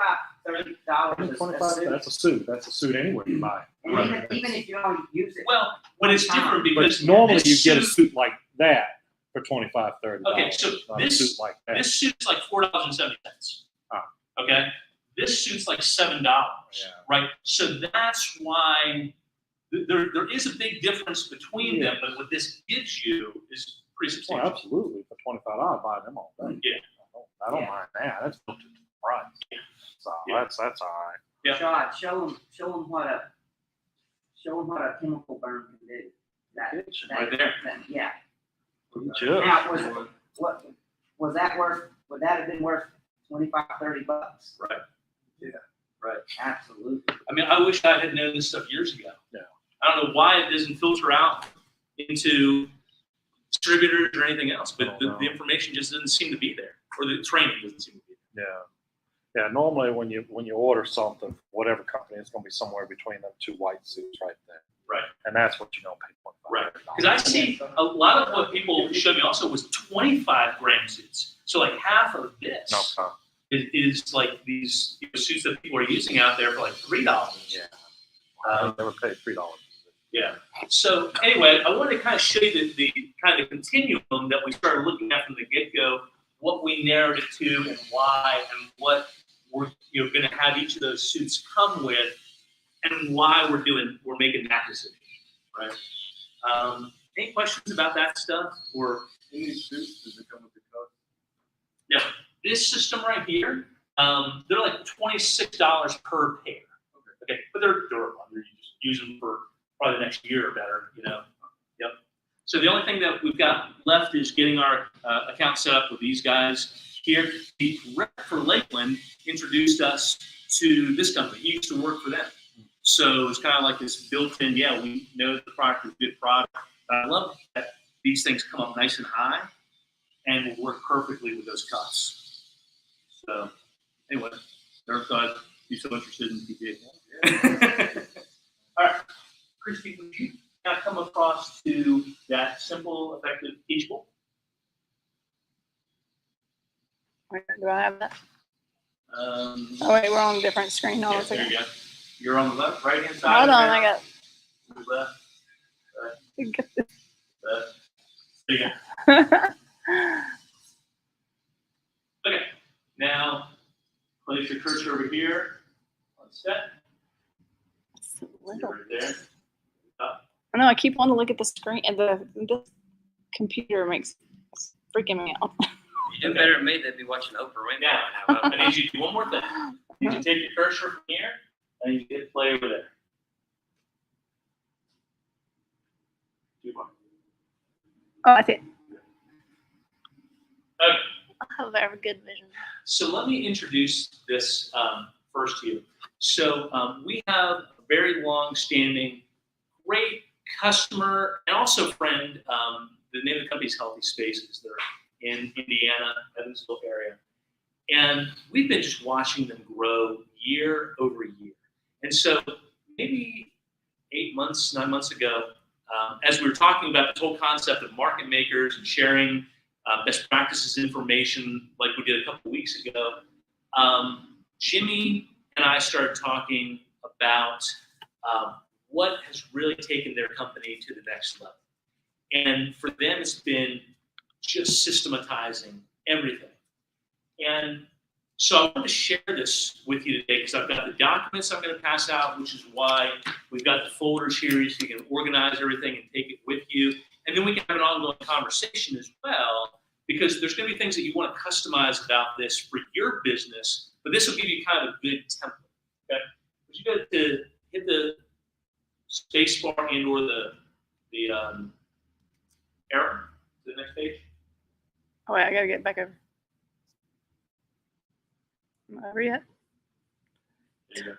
$30 bad. is 25, a suit. that's a suit. That's a suit anywhere you buy. And even if you don't use it. Well, but it's different because But normally this you get a suit- suit like that for $25, $30. Okay, so not this- a suit like that. This suit's like $4.70. Ah. Okay, this suit's like $7. Yeah. Right. So that's why there is a big difference between them. But what this gives you is pretty Oh, substantial. absolutely. For $25, I buy them all day. Yeah. I don't Yeah. mind that. That's built into the price. So Yeah. that's all right. Yeah. Shot, show them what a chemical burn can do. Right there. Yeah. Sure. Now, would that have been worth $25, $30? Right. Yeah. Right. Absolutely. I mean, I wish I had known this stuff years ago. Yeah. I don't know why it doesn't filter out into distributors or anything else, but the information just doesn't seem to be there, or the training doesn't seem to be there. Yeah. Yeah. Normally when you order something, whatever company, it's going to be somewhere between them 2 white suits right there. Right. And that's what you're going to pay $25. Right. Because I see a lot of what people showed me also was 25-gram suits. So like half of this No problem. is like these suits that people are using out there for like $3. Yeah. I never paid $3. Yeah. So anyway, I wanted to kind of show you the kind of continuum that we started looking at from the get-go, what we narrowed it to and why, and what we're going to have each of those suits come with, and why we're making that decision, right? Any questions about that stuff? Or Any suits, does it come with the coat? yeah, this system right here, they're like $26 per pair. Okay, but they're durable. You just use them for probably the next year or better, Yep. So the only thing that we've got left is getting our account set up with these guys here. The rep for Lakeland introduced us to this company. He used to work for them. So it's kind of like this built-in, we know the product is a good product. But I love that these things come up nice and high and will work perfectly with those cuts. So anyway, never thought I'd be so interested in PPA. All right, Christy, would you now come across to that simple, effective teachable? Where do I have that? Oh, Oh wait, we're on a different screen. Hold on a there second. you go. You're on the left, right-hand side. Hold of on, the I got. mouse. Left, Get this. left. There you go. Okay, now place your cursor over here on set. It's so little. Right there. I know I keep wanting to look at the screen, and the computer makes it's freaking me out. You do better than me. They'd be watching Oprah Winfrey. Now, I need you to do one more thing. You can take your cursor from here and you hit play over there. Two more. Oh, I see it. Okay. I have a good vision. So let me introduce this first to you. So we have a very long-standing, great customer and also friend. The name of the company is Healthy Spaces. They're in Indiana, Evansville area. And we've been just watching them grow year over year. And so maybe 8 months, 9 months ago, as we were talking about this whole concept of market makers and sharing best practices information like we did a couple of weeks ago, Jimmy and I started talking about what has really taken their company to the next level. And for them, it's been just systematizing everything. And so I want to share this with you today because I've got the documents I'm going to pass out, which is why we've got the folders here so you can organize everything and take it with you. And then we can have an ongoing conversation as well, because there's going to be things that you want to customize about this for your business, but this will give you kind of a good template. Okay? But you got to hit the space bar and or the arrow to the next page. Oh wait, I gotta get back over. Am I over yet? There you go.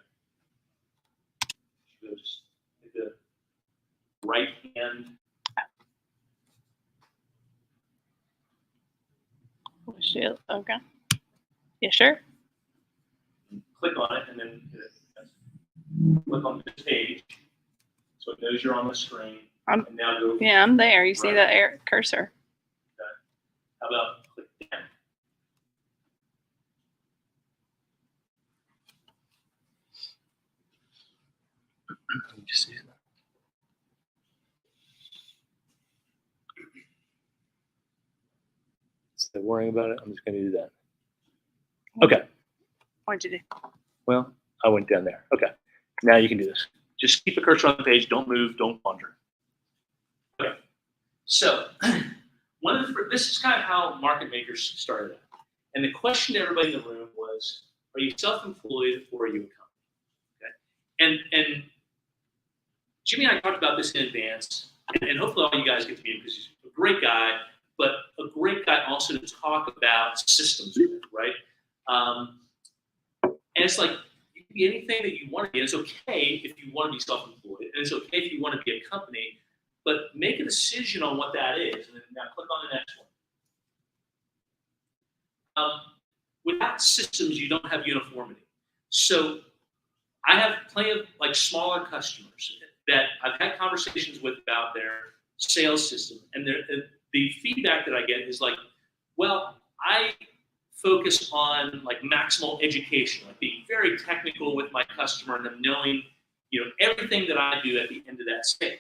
You go just hit the right hand. Oh, shit. Okay. Yeah, sure. Click on it and then hit it. Click on this page so it knows you're on the screen. I'm- And now go. Yeah, I'm there. You see Right. that cursor? How about click down? Instead of worrying about it, I'm just going to do that. Okay. What'd you do? Well, I went down there. Okay. Now you can do this. Just keep the cursor on the page. Don't move. Don't wander. Okay. So this is kind of how market makers started out. And the question to everybody in the room was, are you self-employed or are you a company? Okay. And Jimmy and I talked about this in advance, and hopefully all you guys get to meet him because he's a great guy, but a great guy also to talk about systems with, right? And it's like, you can be anything that you want to be. And it's okay if you want to be self-employed, and it's okay if you want to be a company, but make a decision on what that is. And then now click on the next one. Without systems, you don't have uniformity. So I have plenty of like smaller customers that I've had conversations with about their sales system, and the feedback that I get is like, well, I focus on like maximal education, like being very technical with my customer and them knowing, everything that I do at the end of that sale.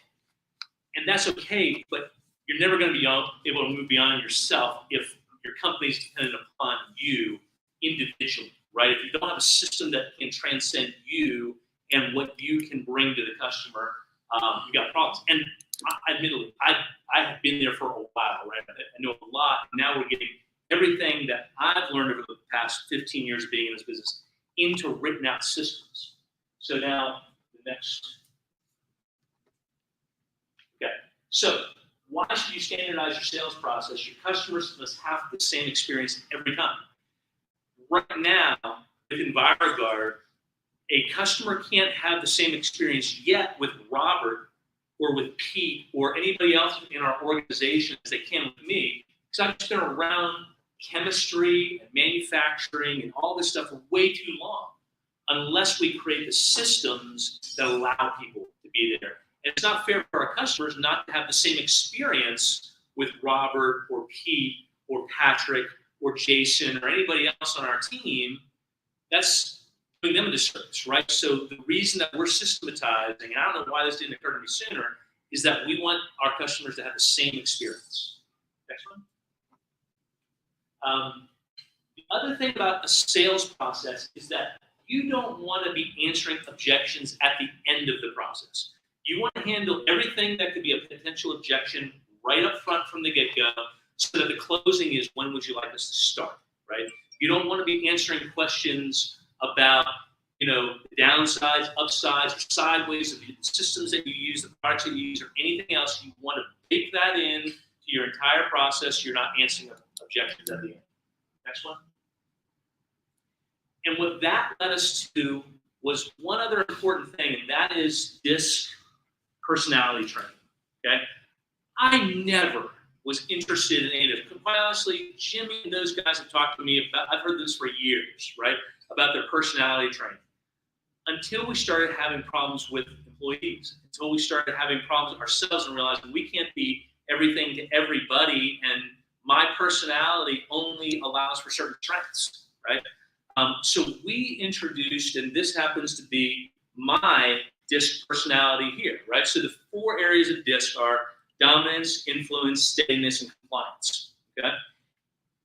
And that's okay, but you're never going to be able to move beyond yourself if your company is dependent upon you individually, right? If you don't have a system that can transcend you and what you can bring to the customer, you got problems. And admittedly, I have been there for a while, right? I know a lot. Now we're getting everything that I've learned over the past 15 years of being in this business into written out systems. So now the next. Okay. So why should you standardize your sales process? Your customers must have the same experience every time. Right now, with Enviroguard, a customer can't have the same experience yet with Robert or with Pete or anybody else in our organization as they can with me, because I've just been around chemistry and manufacturing and all this stuff for way too long, unless we create the systems that allow people to be there. And it's not fair for our customers not to have the same experience with Robert or Pete or Patrick or Jason or anybody else on our team. That's doing them a disservice, right? So the reason that we're systematizing, and I don't know why this didn't occur to me sooner, is that we want our customers to have the same experience. Next one. The other thing about a sales process is that you don't want to be answering objections at the end of the process. You want to handle everything that could be a potential objection right up front from the get-go, so that the closing is, when would you like us to start, right? You don't want to be answering questions about, the downsides, upsides, or sideways of the systems that you use, the products that you use, or anything else. You want to bake that in to your entire process. You're not answering objectives at the end. Next one. And what that led us to was one other important thing, and that is DISC personality training. Okay, I never was interested in any of it. Quite honestly, Jimmy and those guys have talked to me about. I've heard this for years, right, about their personality training. Until we started having problems with employees, until we started having problems ourselves and realizing we can't be everything to everybody, and my personality only allows for certain strengths, right? So we introduced, and this happens to be my DISC personality here, right? So the 4 areas of DISC are dominance, influence, steadiness, and compliance, okay?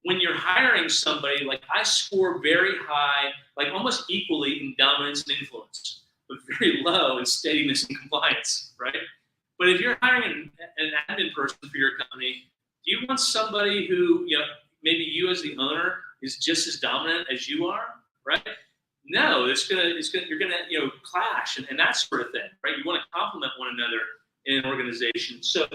When you're hiring somebody, like I score very high, like almost equally in dominance and influence, but very low in steadiness and compliance, right? But if you're hiring an admin person for your company, do you want somebody who, maybe you as the owner is just as dominant as you are, right? No, you're gonna clash and that sort of thing, right? You want to complement one another in an organization. So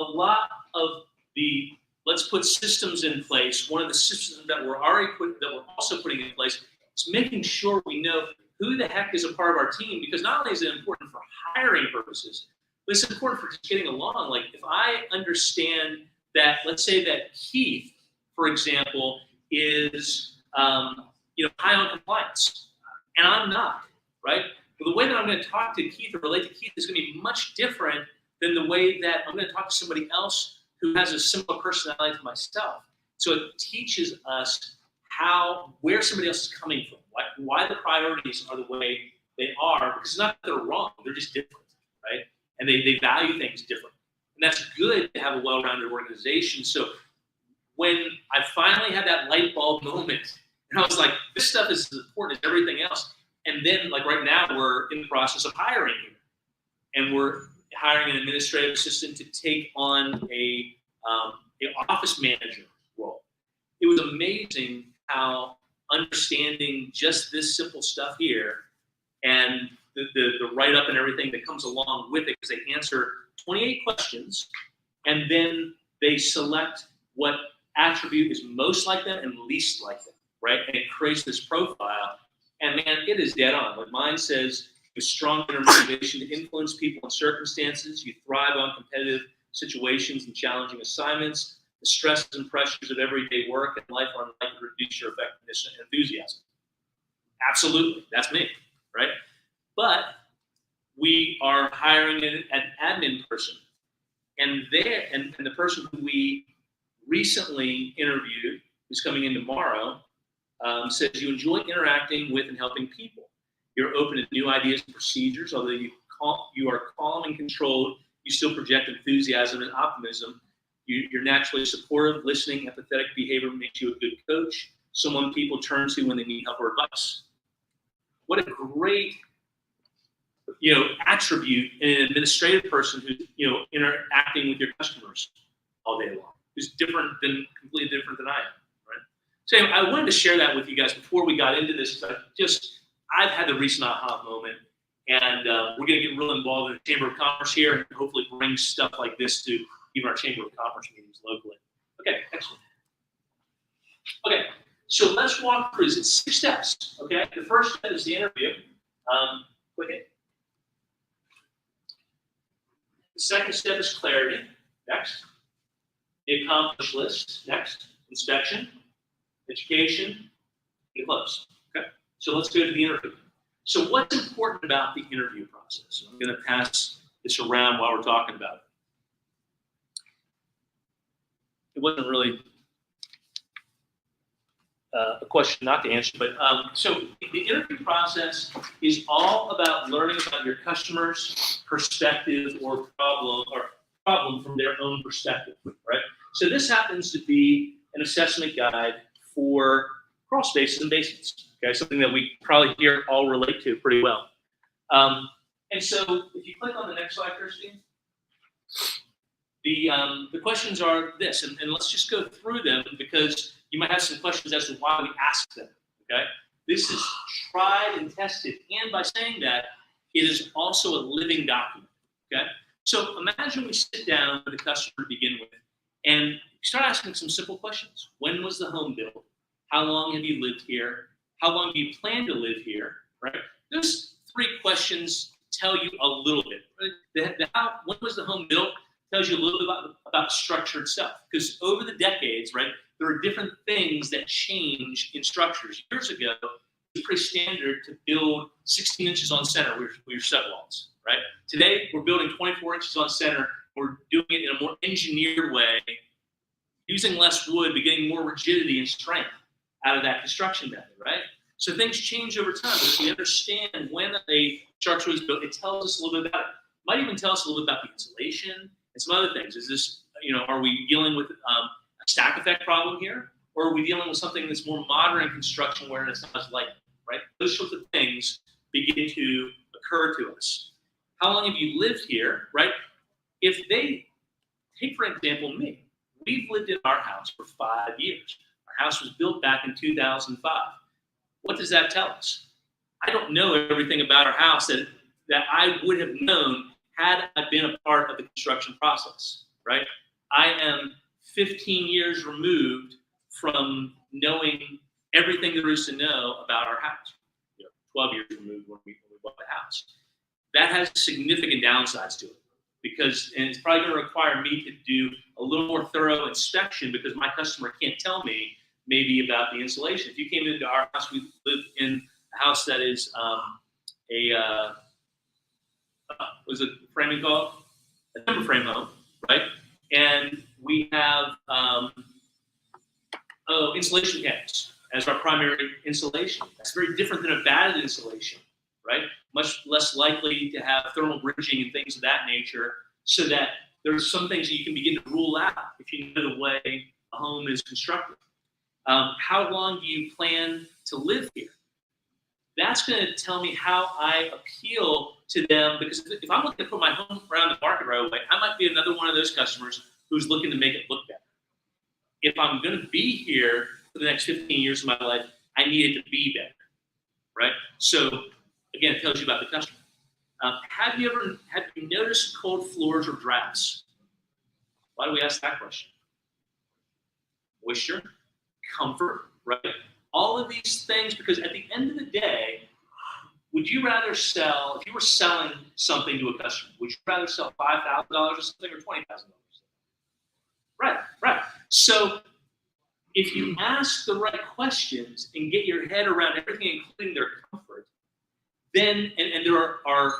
a lot of the let's put systems in place. One of the systems that we're also putting in place is making sure we know who the heck is a part of our team, because not only is it important for hiring purposes, but it's important for just getting along. Like if I understand that, let's say that Keith, for example, is high on compliance, and I'm not, right? But the way that I'm going to talk to Keith or relate to Keith is going to be much different than the way that I'm going to talk to somebody else who has a similar personality to myself. So it teaches us where somebody else is coming from, why the priorities are the way they are, because it's not that they're wrong, they're just different, right? And they value things different. And that's good to have a well-rounded organization. So when I finally had that light bulb moment, and I was like, this stuff is as important as everything else. And then, like right now, we're in the process of hiring here. And we're hiring an administrative assistant to take on a office manager role. It was amazing how understanding just this simple stuff here and the write-up and everything that comes along with it, because they answer 28 questions, and then they select what attribute is most like them and least like them, right? And it creates this profile. And man, it is dead on. Like mine says, with strong inner motivation to influence people and circumstances, you thrive on competitive situations and challenging assignments. The stresses and pressures of everyday work and life are unlikely to reduce your effectiveness and enthusiasm. Absolutely, that's me, right? But we are hiring an admin person, and the person who we recently interviewed, who's coming in tomorrow, says you enjoy interacting with and helping people. You're open to new ideas and procedures. Although you are calm and controlled, you still project enthusiasm and optimism. You're naturally supportive, listening, empathetic behavior makes you a good coach, someone people turn to when they need help or advice. What a great attribute in an administrative person who's interacting with your customers all day long, who's completely different than I am, right? So anyway, I wanted to share that with you guys before we got into this. I've had the recent aha moment, and we're going to get real involved in the Chamber of Commerce here, and hopefully bring stuff like this to even our Chamber of Commerce meetings locally. Okay, excellent. Okay, so let's walk through this. It's 6 steps. Okay, the first step is the interview. Click it. The second step is clarity. Next. The accomplished list. Next. Inspection. Education. And close. Okay. So let's go to the interview. So what's important about the interview process? I'm going to pass this around while we're talking about it. It wasn't really a question not to answer, but so the interview process is all about learning about your customer's perspective or problem from their own perspective, right? So this happens to be an assessment guide for crawl spaces and basements, okay? Something that we probably here all relate to pretty well. And so if you click on the next slide, Christine, the questions are this, and let's just go through them because you might have some questions as to why we ask them, okay? This is tried and tested, and by saying that, it is also a living document, okay? So imagine we sit down with a customer to begin with, and start asking some simple questions. When was the home built? How long have you lived here? How long do you plan to live here? Right? Those 3 questions tell you a little bit. Right? When was the home built tells you a little bit about the structure itself. Because over the decades, right, there are different things that change in structures. Years ago, it was pretty standard to build 16 inches on center with your set walls, right? Today, we're building 24 inches on center. We're doing it in a more engineered way, using less wood, but getting more rigidity and strength out of that construction method, right? So things change over time, but if we understand when a structure was built, it tells us a little bit about it. It might even tell us a little bit about the insulation and some other things. Is this, are we dealing with a stack effect problem here? Or are we dealing with something that's more modern in construction where it's not as light, right? Those sorts of things begin to occur to us. How long have you lived here, right? If they, take for example me, we've lived in our house for 5 years. Our house was built back in 2005. What does that tell us? I don't know everything about our house that I would have known had I been a part of the construction process, right? I am 15 years removed from knowing everything there is to know about our house. 12 years removed when we bought the house. That has significant downsides to it and it's probably going to require me to do a little more thorough inspection because my customer can't tell me maybe about the insulation. If you came into our house, we live in a house that is what's the framing called? A timber frame home, right? And we have insulation cabinets as our primary insulation. That's very different than a batted insulation, right? Much less likely to have thermal bridging and things of that nature, so that there's some things that you can begin to rule out if you know the way a home is constructed. How long do you plan to live here? That's going to tell me how I appeal to them, because if I'm looking to put my home around the market right away, I might be another one of those customers who's looking to make it look better. If I'm going to be here for the next 15 years of my life, I need it to be better, right? So again, it tells you about the customer. Have you noticed cold floors or drafts? Why do we ask that question? Moisture, comfort, right? All of these things, because at the end of the day, would you rather sell, if you were selling something to a customer, would you rather sell $5,000 or something or $20,000? Right. So if you ask the right questions and get your head around everything, including their comfort, then, and there are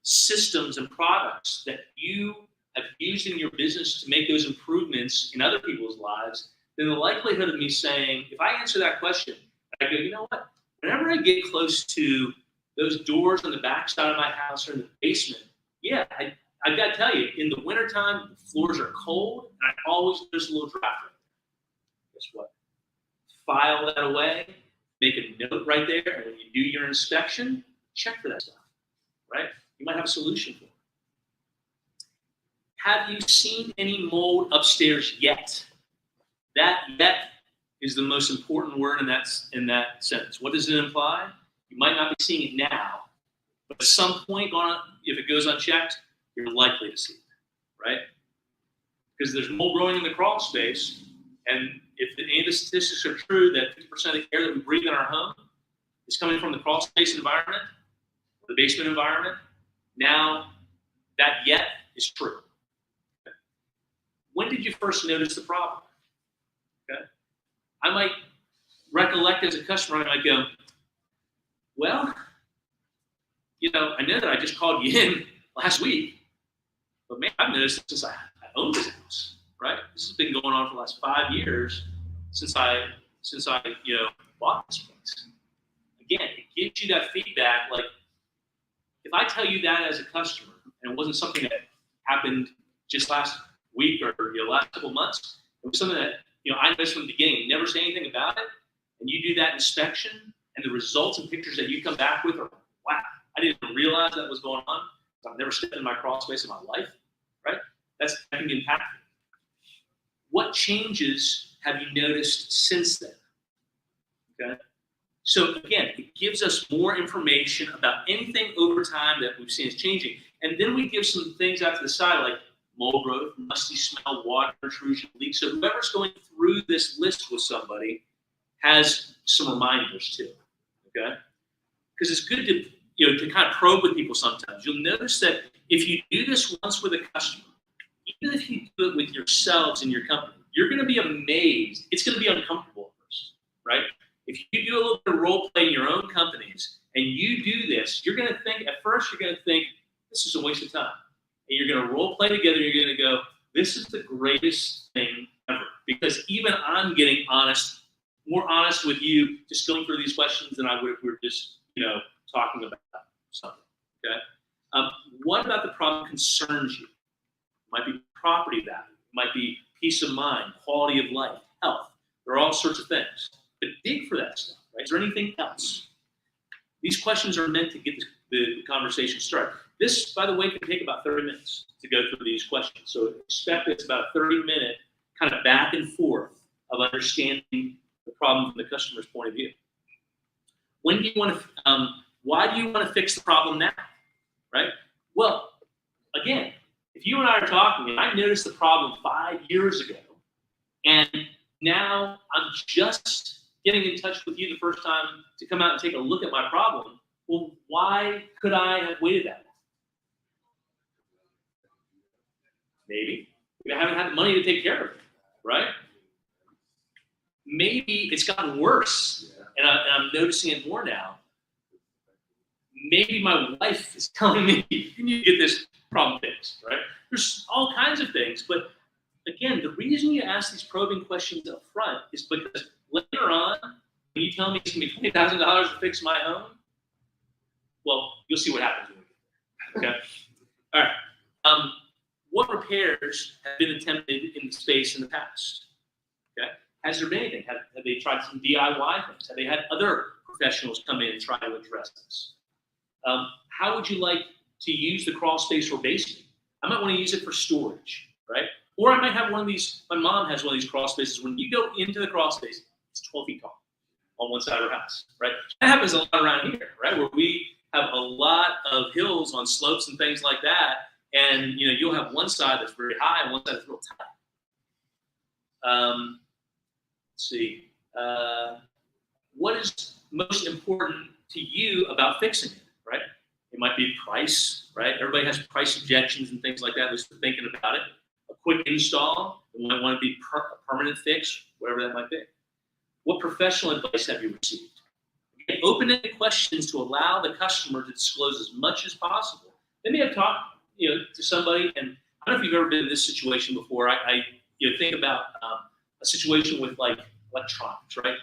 systems and products that you have used in your business to make those improvements in other people's lives, then the likelihood of me saying, if I answer that question, I go, you know what? Whenever I get close to those doors on the back side of my house or in the basement, yeah, I got to tell you, in the wintertime, the floors are cold, and I always notice a little draft right there. Guess what? File that away, make a note right there, and when you do your inspection, check for that stuff, right? You might have a solution for it. Have you seen any mold upstairs yet? That is the most important word in that sentence. What does it imply? You might not be seeing it now, but at some point, if it goes unchecked, you're likely to see it, right? Because there's mold growing in the crawl space, and if any of the statistics are true that 50% of the air that we breathe in our home is coming from the crawl space environment, the basement environment, now that yet is true. Okay. When did you first notice the problem? Okay. I might recollect as a customer, I might go, well, I know that I just called you in last week, but man, I've noticed it since I owned this house, right? This has been going on for the last 5 years since I bought this place. Again, it gives you that feedback. Like, if I tell you that as a customer, and it wasn't something that happened just last week or last couple months, it was something that I noticed from the beginning. Never say anything about it, and you do that inspection, and the results and pictures that you come back with are, wow, I didn't realize that was going on. I've never stepped in my crawl space in my life, right? That can be impactful. What changes have you noticed since then? Okay. So again, it gives us more information about anything over time that we've seen is changing. And then we give some things out to the side, like, mold growth, musty smell, water intrusion, leaks. So whoever's going through this list with somebody has some reminders too, okay? Because it's good to, to kind of probe with people sometimes. You'll notice that if you do this once with a customer, even if you do it with yourselves in your company, you're going to be amazed. It's going to be uncomfortable at first, right? If you do a little bit of role play in your own companies and you do this, you're going to think, at first, you're going to think, this is a waste of time. And you're going to role play together. You're going to go, this is the greatest thing ever. Because even I'm getting more honest with you, just going through these questions than I would if we were just, talking about something, okay? What about the problem concerns you? It might be property value. It might be peace of mind, quality of life, health. There are all sorts of things. But dig for that stuff, right? Is there anything else? These questions are meant to get the conversation started. This, by the way, can take about 30 minutes to go through these questions. So expect it's about a 30-minute kind of back and forth of understanding the problem from the customer's point of view. When do you want to? Why do you want to fix the problem now? Right? Well, again, if you and I are talking, and I noticed the problem 5 years ago, and now I'm just getting in touch with you the first time to come out and take a look at my problem. Well, why could I have waited that long? Maybe I haven't had the money to take care of it, right? Maybe it's gotten worse, and I'm noticing it more now. Maybe my wife is telling me, you need to get this problem fixed, right? There's all kinds of things, but again, the reason you ask these probing questions up front is because later on, when you tell me it's going to be $20,000 to fix my home, well, you'll see what happens when we get there, okay? All right. What repairs have been attempted in the space in the past? Okay. Has there been anything? Have they tried some DIY things? Have they had other professionals come in and try to address this? How would you like to use the crawl space or basement? I might want to use it for storage, right? Or I might have one of these, my mom has one of these crawl spaces. When you go into the crawl space, it's 12 feet tall on one side of her house, right? That happens a lot around here, right? Where we have a lot of hills on slopes and things like that. And, you'll have one side that's very high and one side that's real tight. Let's see. What is most important to you about fixing it, right? It might be price, right? Everybody has price objections and things like that. Just thinking about it. A quick install. It might want to be a permanent fix, whatever that might be. What professional advice have you received? Again, open-ended questions to allow the customer to disclose as much as possible. They may have talked, to somebody, and I don't know if you've ever been in this situation before. I think about a situation with like electronics, right?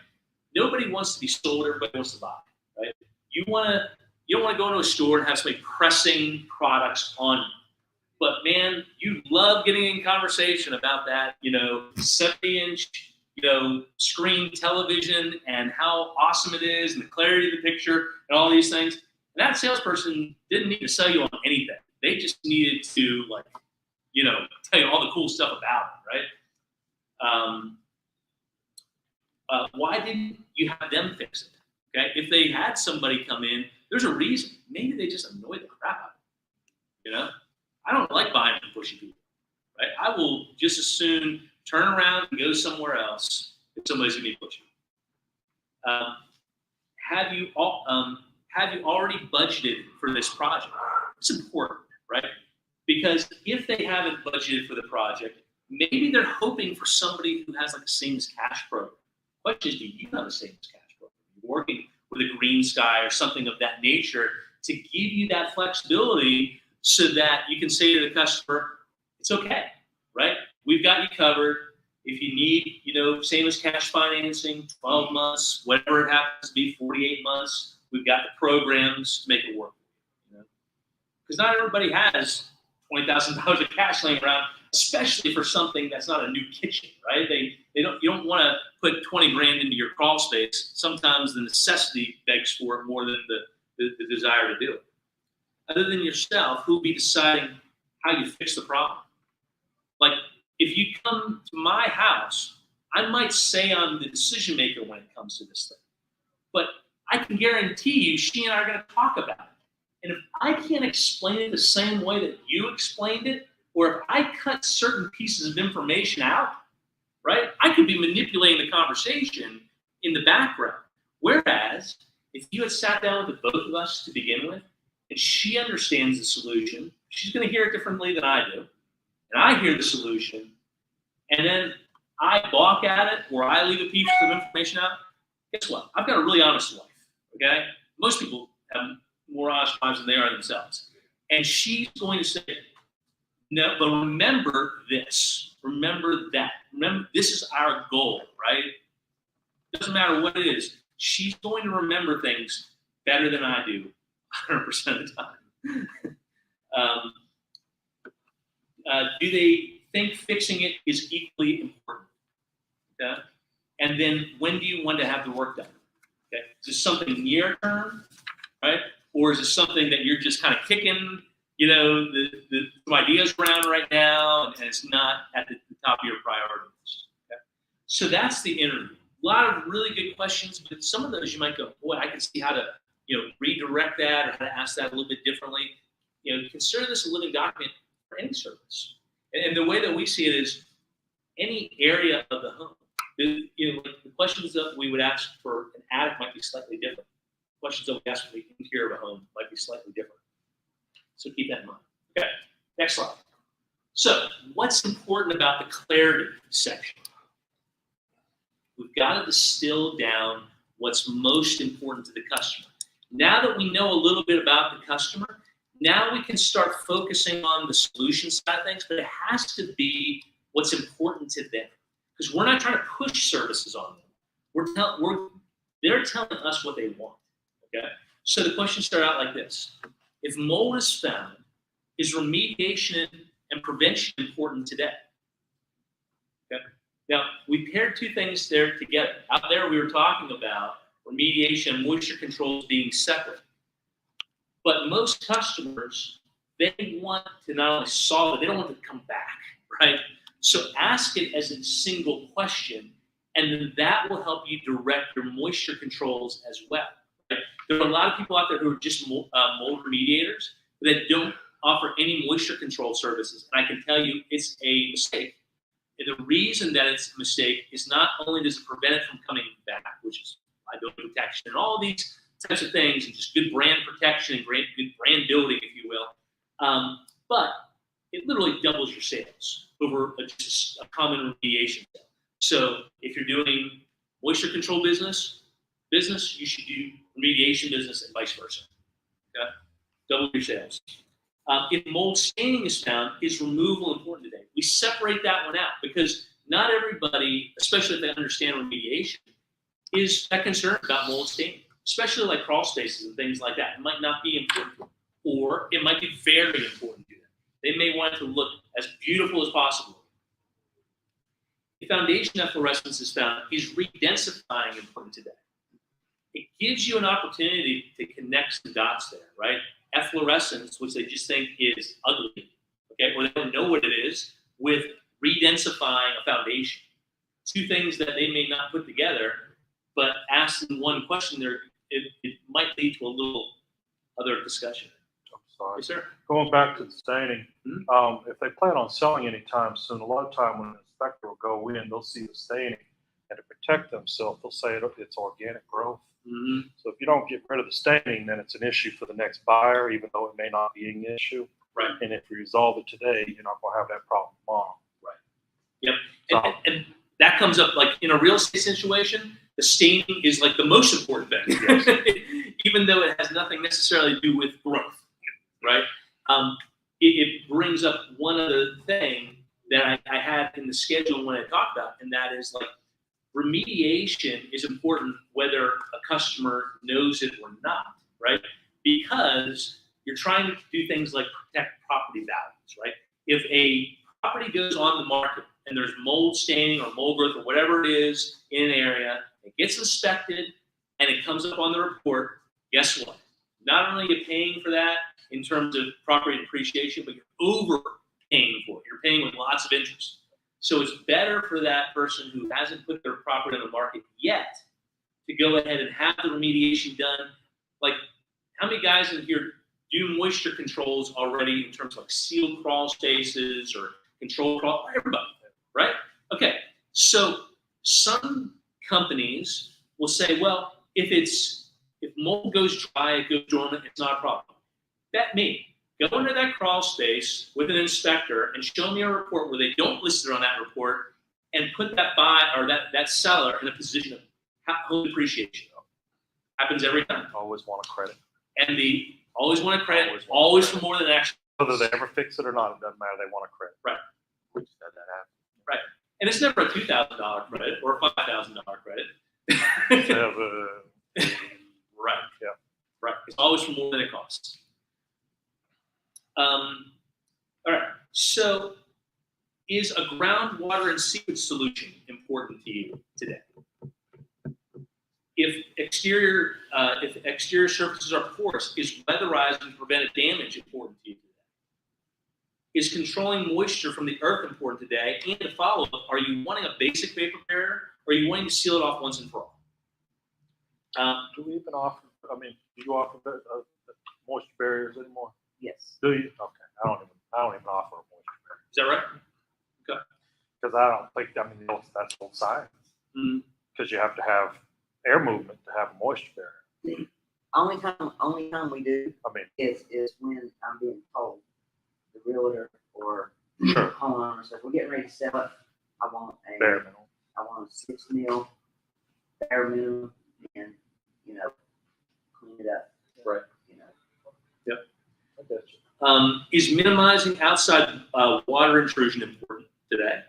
Nobody wants to be sold. Everybody wants to buy, right? You don't want to go into a store and have somebody pressing products on you. But man, you love getting in conversation about that, 70-inch, screen television and how awesome it is and the clarity of the picture and all these things. And that salesperson didn't need to sell you on anything. They just needed to tell you all the cool stuff about it, right? Why didn't you have them fix it? Okay, if they had somebody come in, there's a reason. Maybe they just annoyed the crap out of you. I don't like buying from pushy people, right? I will just as soon turn around and go somewhere else if somebody's gonna be pushy. Have you already budgeted for this project? It's important, right? Because if they haven't budgeted for the project, maybe they're hoping for somebody who has like a same as cash program. The question is, do you have a same as cash program? You're working with a green sky or something of that nature to give you that flexibility so that you can say to the customer, it's okay, right? We've got you covered. If you need, same as cash financing, 12 months, whatever it happens to be, 48 months, we've got the programs to make it work. Because not everybody has $20,000 of cash laying around, especially for something that's not a new kitchen, right? You don't want to put 20 grand into your crawl space. Sometimes the necessity begs for it more than the desire to do it. Other than yourself, who'll be deciding how you fix the problem? Like, if you come to my house, I might say I'm the decision maker when it comes to this thing. But I can guarantee you she and I are going to talk about it. And if I can't explain it the same way that you explained it, or if I cut certain pieces of information out, right, I could be manipulating the conversation in the background. Whereas if you had sat down with the both of us to begin with, and she understands the solution, she's going to hear it differently than I do, and I hear the solution, and then I balk at it, or I leave a piece of information out, guess what? I've got a really honest wife, okay? Most people have more honest wives than they are themselves. And she's going to say, no, but remember this. Remember that. Remember, this is our goal, right? Doesn't matter what it is. She's going to remember things better than I do 100% of the time. Do they think fixing it is equally important? Okay? And then when do you want to have the work done? Okay? Is this something near term, right? Or is it something that you're just kind of kicking, some ideas around right now, and it's not at the top of your priority list? Okay? So that's the interview. A lot of really good questions, but some of those you might go, boy, I can see how to, redirect that or how to ask that a little bit differently. Consider this a living document for any service. And the way that we see it is any area of the home. The questions that we would ask for an attic might be slightly different. Questions that we ask for the interior of a home might be slightly different. So keep that in mind. Okay, next slide. So what's important about the clarity section? We've got to distill down what's most important to the customer. Now that we know a little bit about the customer, now we can start focusing on the solution side of things, but it has to be what's important to them. Because we're not trying to push services on them. They're telling us what they want. Okay? So the questions start out like this. If mold is found, is remediation and prevention important today? Okay? Now, we paired two things there together. Out there, we were talking about remediation and moisture controls being separate. But most customers, they want to not only solve it, they don't want to come back, right? So ask it as a single question, and then that will help you direct your moisture controls as well. Right? There are a lot of people out there who are just mold remediators that don't offer any moisture control services. And I can tell you it's a mistake. And the reason that it's a mistake is not only does it prevent it from coming back, which is liability protection and all these types of things, and just good brand protection and good brand building, if you will, but it literally doubles your sales over just a common remediation sale. So if you're doing moisture control business, you should do remediation business and vice versa. Okay? Double your sales. If mold staining is found, is removal important today? We separate that one out because not everybody, especially if they understand remediation, is that concerned about mold staining, especially like crawl spaces and things like that. It might not be important, or it might be very important to them. They may want it to look as beautiful as possible. If foundation efflorescence is found, is redensifying important today? It gives you an opportunity to connect the dots there, right? Efflorescence, which they just think is ugly, okay, or they don't know what it is, with redensifying a foundation. Two things that they may not put together, but asked in one question there, it might lead to a little other discussion. I'm sorry. Yes, sir. Going back to the staining, if they plan on selling anytime soon, a lot of time when an inspector will go in, they'll see the staining, and to protect themselves, they'll say it's organic growth. Mm-hmm. So if you don't get rid of the staining, then it's an issue for the next buyer, even though it may not be an issue. Right. And if you resolve it today, you're not going to have that problem tomorrow. Right. Yep. And that comes up like in a real estate situation, the staining is like the most important thing, yes. Even though it has nothing necessarily to do with growth, right? It brings up one other thing that I had in the schedule when I talked about, and that is like remediation is important whether a customer knows it or not, right? Because you're trying to do things like protect property values, right? If a property goes on the market and there's mold staining or mold growth or whatever it is in an area, it gets inspected and it comes up on the report, guess what? Not only are you paying for that in terms of property depreciation, but you're overpaying for it. You're paying with lots of interest. So it's better for that person who hasn't put their property on the market yet to go ahead and have the remediation done. Like, how many guys in here do moisture controls already in terms of like sealed crawl spaces or control crawl, everybody, right? Okay, so some companies will say, well, if mold goes dry, it goes dormant, it's not a problem. Bet me, go into that crawl space with an inspector and show me a report where they don't list it on that report and put that that seller in a position of home depreciation. Happens every time. Always want a credit. And always want a credit, always for more than actual. Whether they ever fix it or not, it doesn't matter. They want a credit. Right. We just had that happen. Right. And it's never a $2,000 credit or a $5,000 credit. Right. Yeah. Right. It's always for more than it costs. All right. So, is a groundwater and seepage solution important to you today? If exterior surfaces are porous, is weatherizing to prevent damage important to you today? Is controlling moisture from the earth important today? And to follow up, are you wanting a basic vapor barrier, or are you wanting to seal it off once and for all? Do we even offer? I mean, do you offer moisture barriers anymore? Yes. Do you? Okay. I don't even offer a moisture barrier. Is that right? Okay. Because I don't think, that's old science. Because you have to have air movement to have a moisture barrier. Only time we do I mean, is when I'm being told, the realtor or sure. homeowner says, we're getting ready to sell it. I want Bare minimum. a 6 mil bare minimum, and clean it up. Right. I get you. Is minimizing outside water intrusion important today?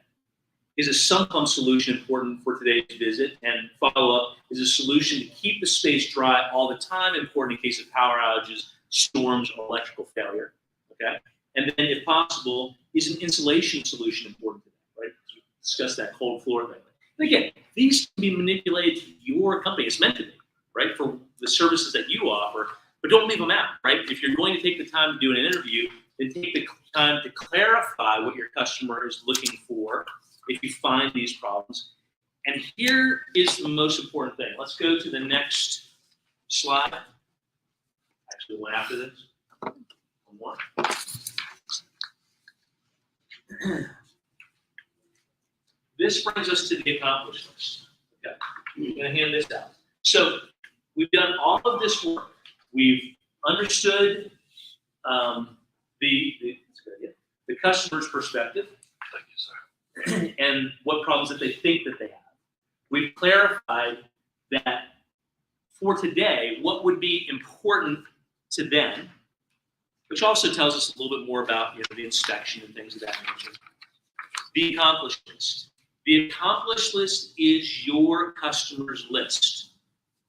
Is a sump pump solution important for today's visit? And follow up, is a solution to keep the space dry all the time important in case of power outages, storms, or electrical failure? Okay. And then, if possible, is an insulation solution important today? Right? We discussed that cold floor thing. And again, these can be manipulated to your company. It's meant to be, right, for the services that you offer. But don't leave them out, right? If you're going to take the time to do an interview, then take the time to clarify what your customer is looking for if you find these problems. And here is the most important thing. Let's go to the next slide. Actually, one after this. One more. This brings us to the accomplished list. Okay, I'm going to hand this out. So we've done all of this work. We've understood the customer's perspective. Thank you, sir. And what problems that they think that they have. We've clarified that for today, what would be important to them, which also tells us a little bit more about the inspection and things of that nature. The accomplished list. The accomplished list is your customer's list.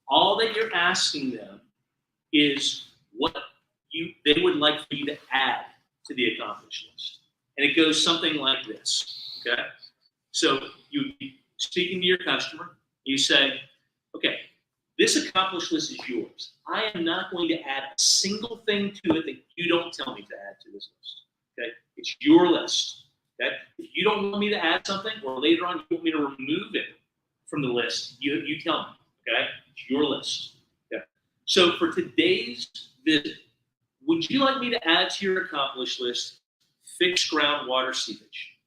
All that you're asking them is what they would like for you to add to the accomplished list. And it goes something like this, okay? So you speaking to your customer, you say, okay, this accomplished list is yours. I am not going to add a single thing to it that you don't tell me to add to this list, okay? It's your list, okay? If you don't want me to add something, or later on you want me to remove it from the list, you tell me, okay? It's your list, okay? So for today's visit, would you like me to add to your accomplished list fixed groundwater seepage?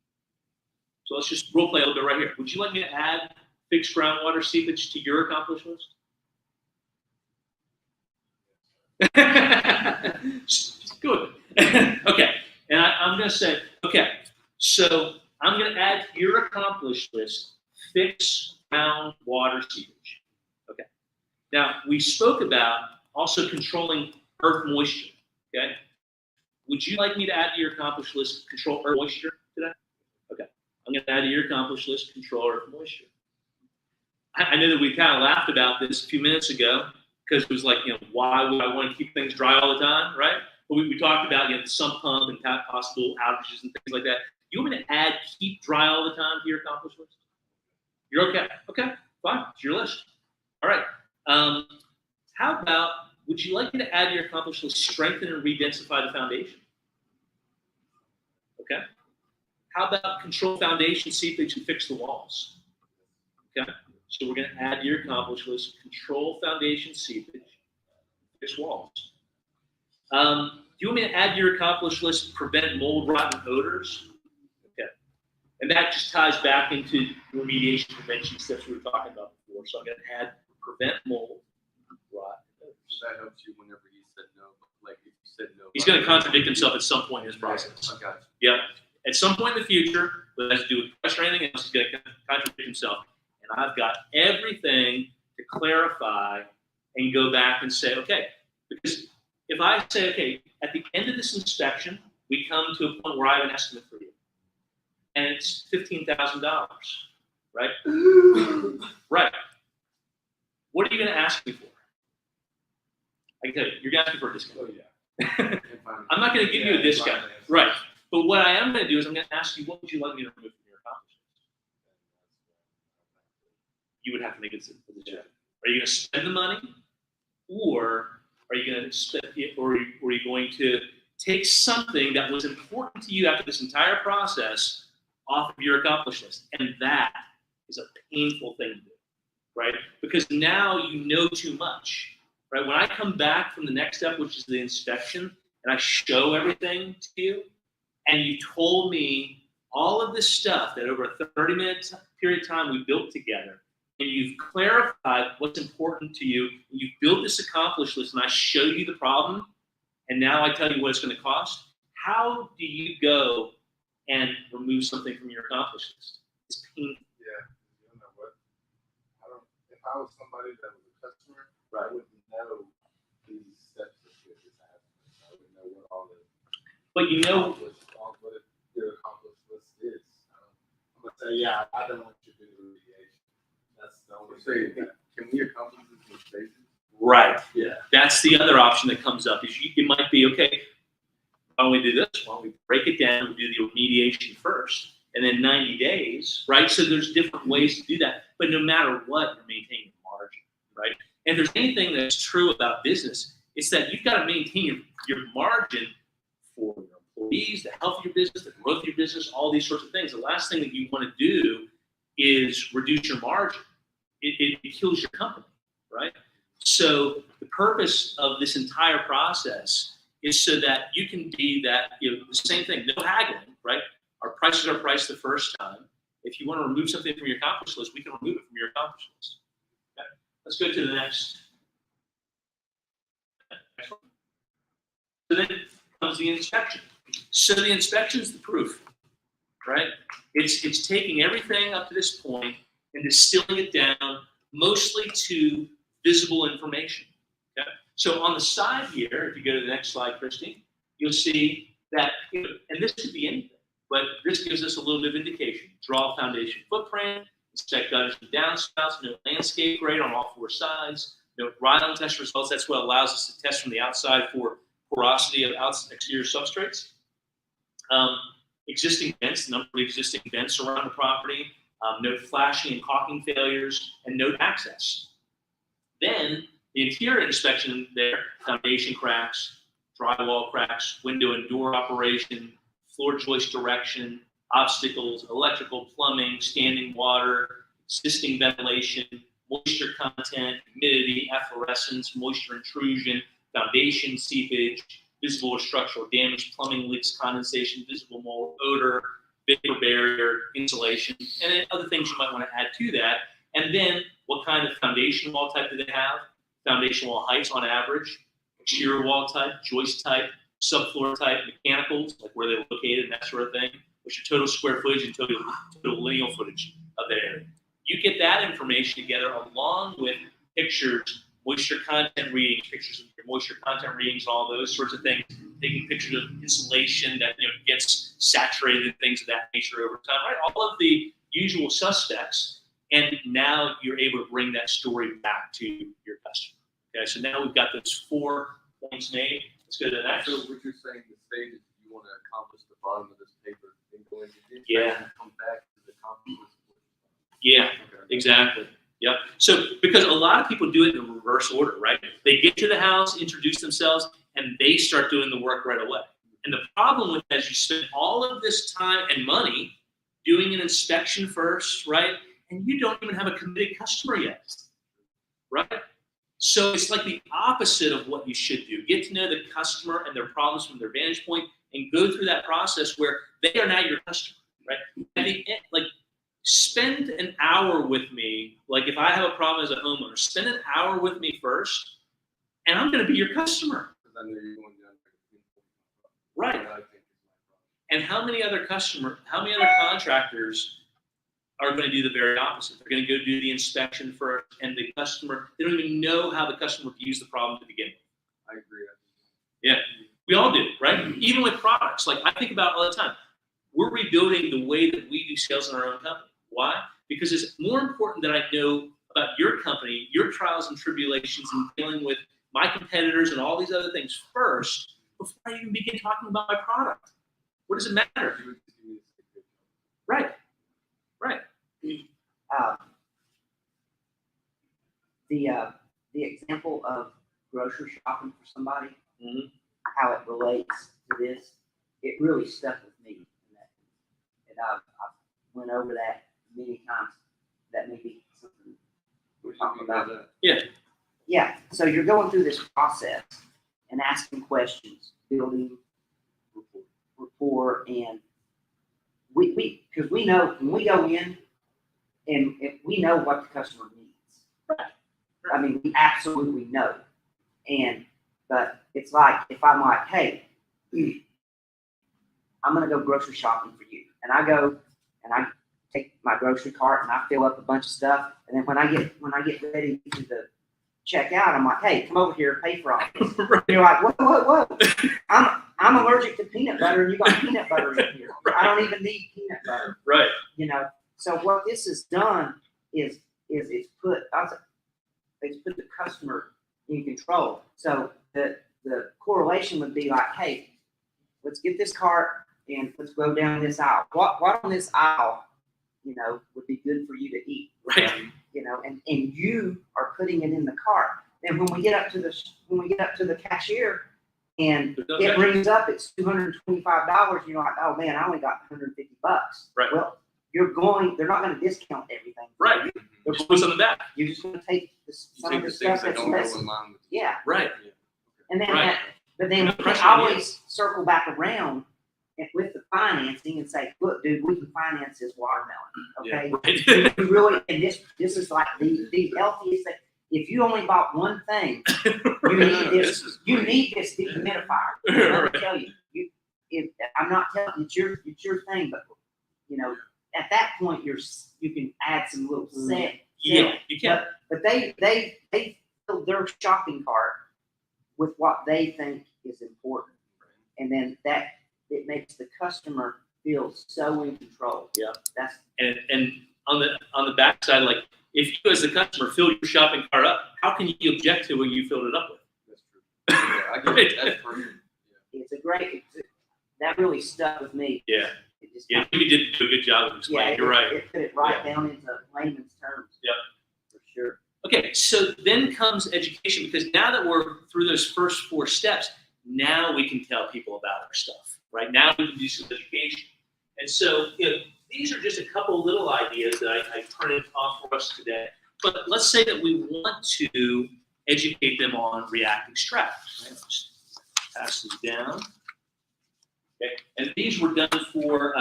So let's just role play a little bit right here. Would you like me to add fixed groundwater seepage to your accomplished list? Good. Okay. And I'm going to say, okay, so I'm going to add to your accomplished list fixed groundwater seepage. Okay. Now, we spoke about also controlling earth moisture. Okay. Would you like me to add to your accomplished list control earth moisture today? Okay. I'm going to add to your accomplished list control earth moisture. I know that we kind of laughed about this a few minutes ago because it was like, why would I want to keep things dry all the time, right? But we talked about the sump pump and possible outages and things like that. You want me to add keep dry all the time to your accomplished list? You're okay. Okay, fine. It's your list. All right. How about, would you like me to add to your accomplished list strengthen and re-densify the foundation? Okay. How about control foundation seepage and fix the walls? Okay. So we're going to add to your accomplished list control foundation seepage, fix walls. Do you want me to add to your accomplished list prevent mold, rot, and odors? Okay. And that just ties back into the remediation prevention steps we were talking about before. So I'm going to add prevent mold, rot, and odors. That helps you whenever he said no. Like if you said no. He's going to contradict himself at some point in his process. I got you. Yep. At some point in the future, whether it has to do with price or anything else, he's going to contradict himself. And I've got everything to clarify and go back and say, okay, because if I say, okay, at the end of this inspection, we come to a point where I have an estimate for you, and it's $15,000, right? Right. What are you going to ask me for? I can tell you, you're going to ask me for a discount. Oh, yeah. I'm not going to give you a discount. Right. But what I am going to do is I'm going to ask you, what would you like me to remove from your accomplishments? You would have to make a decision. Are you going to spend the money, or are you going to spend it, or are you going to take something that was important to you after this entire process off of your accomplished list? And that is a painful thing to do, right? Because now you know too much, right? When I come back from the next step, which is the inspection, and I show everything to you, and you told me all of this stuff that over a 30-minute period of time we built together, and you've clarified what's important to you, and you've built this accomplished list, and I showed you the problem, and now I tell you what it's going to cost, how do you go and remove something from your accomplished list? It's painful. Yeah, you know what? If I was somebody that was a customer, Right. I wouldn't know these steps that you just have. I wouldn't know what all the But you know, what your accomplished list is. I'm gonna say, yeah, I don't want you to do the remediation. That's the only thing. Can we accomplish this with spaces? right. Yeah. That's the other option that comes up. Is it might be, okay, why don't we do this? Why don't we break it down and do the remediation first? And then 90 days, right? So there's different ways to do that. But no matter what, you're maintaining margin, right? And if there's anything that's true about business, it's that you've got to maintain your margin for your employees, the health of your business, the growth of your business, all these sorts of things. The last thing that you want to do is reduce your margin. It kills your company, right? So the purpose of this entire process is so that you can be that, the same thing, no haggling, right? Our prices are priced the first time. If you want to remove something from your accomplished list, we can remove it from your accomplished list. Okay? Let's go to the next one. So then comes the inspection. So the inspection is the proof, right? It's taking everything up to this point and distilling it down mostly to visible information. Okay? So on the side here, if you go to the next slide, Christy, you'll see that, and this could be anything, but this gives us a little bit of indication. Draw foundation footprint, inspect gutters and downspouts, note landscape grade on all four sides, note ride-on test results. That's what allows us to test from the outside for porosity of exterior substrates. Existing vents, the number of existing vents around the property, note flashing and caulking failures, and note access. Then the interior inspection there, foundation cracks, drywall cracks, window and door operation, floor joist direction, obstacles, electrical, plumbing, standing water, existing ventilation, moisture content, humidity, efflorescence, moisture intrusion, foundation seepage, visible or structural damage, plumbing leaks, condensation, visible mold, odor, vapor barrier, insulation, and then other things you might want to add to that. And then what kind of foundation wall type do they have? Foundation wall heights on average, exterior wall type, joist type, subfloor type, mechanicals, like where they're located and that sort of thing, which are total square footage and total lineal footage of the area. You get that information together along with pictures, moisture content readings, pictures of your moisture content readings, all those sorts of things, taking pictures of insulation that gets saturated and things of that nature over time, right? All of the usual suspects, and now you're able to bring that story back to your customer. Okay, so now we've got those 4 points made. Let's go to the next. So what you're saying, the stages you want to accomplish the bottom of this paper and go into this Yeah. and come back to the accomplishments. Yeah, exactly. Yep. So because a lot of people do it in reverse order, right? They get to the house, introduce themselves, and they start doing the work right away. And the problem with that is you spend all of this time and money doing an inspection first, right? And you don't even have a committed customer yet, right? So it's like the opposite of what you should do. Get to know the customer and their problems from their vantage point, and go through that process where they are now your customer, right? At the end, like, spend an hour with me. Like, if I have a problem as a homeowner, spend an hour with me first, and I'm going to be your customer. Because I know you're going down Right. what I think is my problem. And how many other contractors are going to do the very opposite? They're going to go do the inspection first, and the customer, they don't even know how the customer views the problem to begin with. I agree. Yeah, we all do, right? Even with products, like I think about all the time. We're rebuilding the way that we do sales in our own company. Why? Because it's more important that I know about your company, your trials and tribulations, and dealing with my competitors and all these other things first before I even begin talking about my product. What does it matter? You would just give me this good job. Right. Right. The example of grocery shopping for somebody, Mhm. how it relates to this, it really stuck with me. And I've went over that many times. That may be something What do you Talk mean about by that? Yeah, so you're going through this process and asking questions, building rapport, and because we know when we go in, and we know what the customer needs. Right. I mean, we absolutely know. But it's like, if I'm like, hey, I'm gonna go grocery shopping for you, and I go and I take my grocery cart and I fill up a bunch of stuff, and then when I get ready to the checkout, I'm like, hey, come over here, pay for all this. Right. You're like, whoa. I'm allergic to peanut butter, and you got peanut butter in here. I don't even need peanut butter, Right. you know. So what this has done is it's put the customer in control. So the correlation would be like, hey, let's get this cart and let's go down this aisle. What on this aisle, you know, would be good for you to eat? Right. You know, and you are putting it in the cart. Then when we get up to the cashier and There's no it cashier. rings up, it's $225. You're like, oh man, I only got $150. Right. Well, they're not going to discount everything. Right. They're Just put something back. You're just going to take You some take of the the things stuff that that's don't go less. in line with. Yeah, Right. and then Right. but then No we can pressure on you. always circle back around with the financing and say, look, dude, we can finance this watermelon. Okay. Yeah. Right. You really, and this is like the healthiest thing. If you only bought one thing, you need This this. is You great. need this dehumidifier. I'm gonna Right. tell you. I'm not telling you it's your thing, but you know, at that point, you can add some little set. Yeah. You can't. But they fill their shopping cart with what they think is important, and then it makes the customer feel so in control. Yeah. That's And on the backside, like, if you as the customer fill your shopping cart up, how can you object to what you filled it up with? That's true. Yeah, I get it. That's perfect. that really stuck with me. Yeah. It just Yeah. You did do a good job of explaining. You're right. It put it right down into layman's terms. Yep. For sure. Okay, so then comes education, because now that we're through those first 4 steps, now we can tell people about our stuff, right? Now we can do some education. And so, these are just a couple little ideas that I printed off for us today. But let's say that we want to educate them on React Extract. Right? Just pass these down. Okay, and these were done for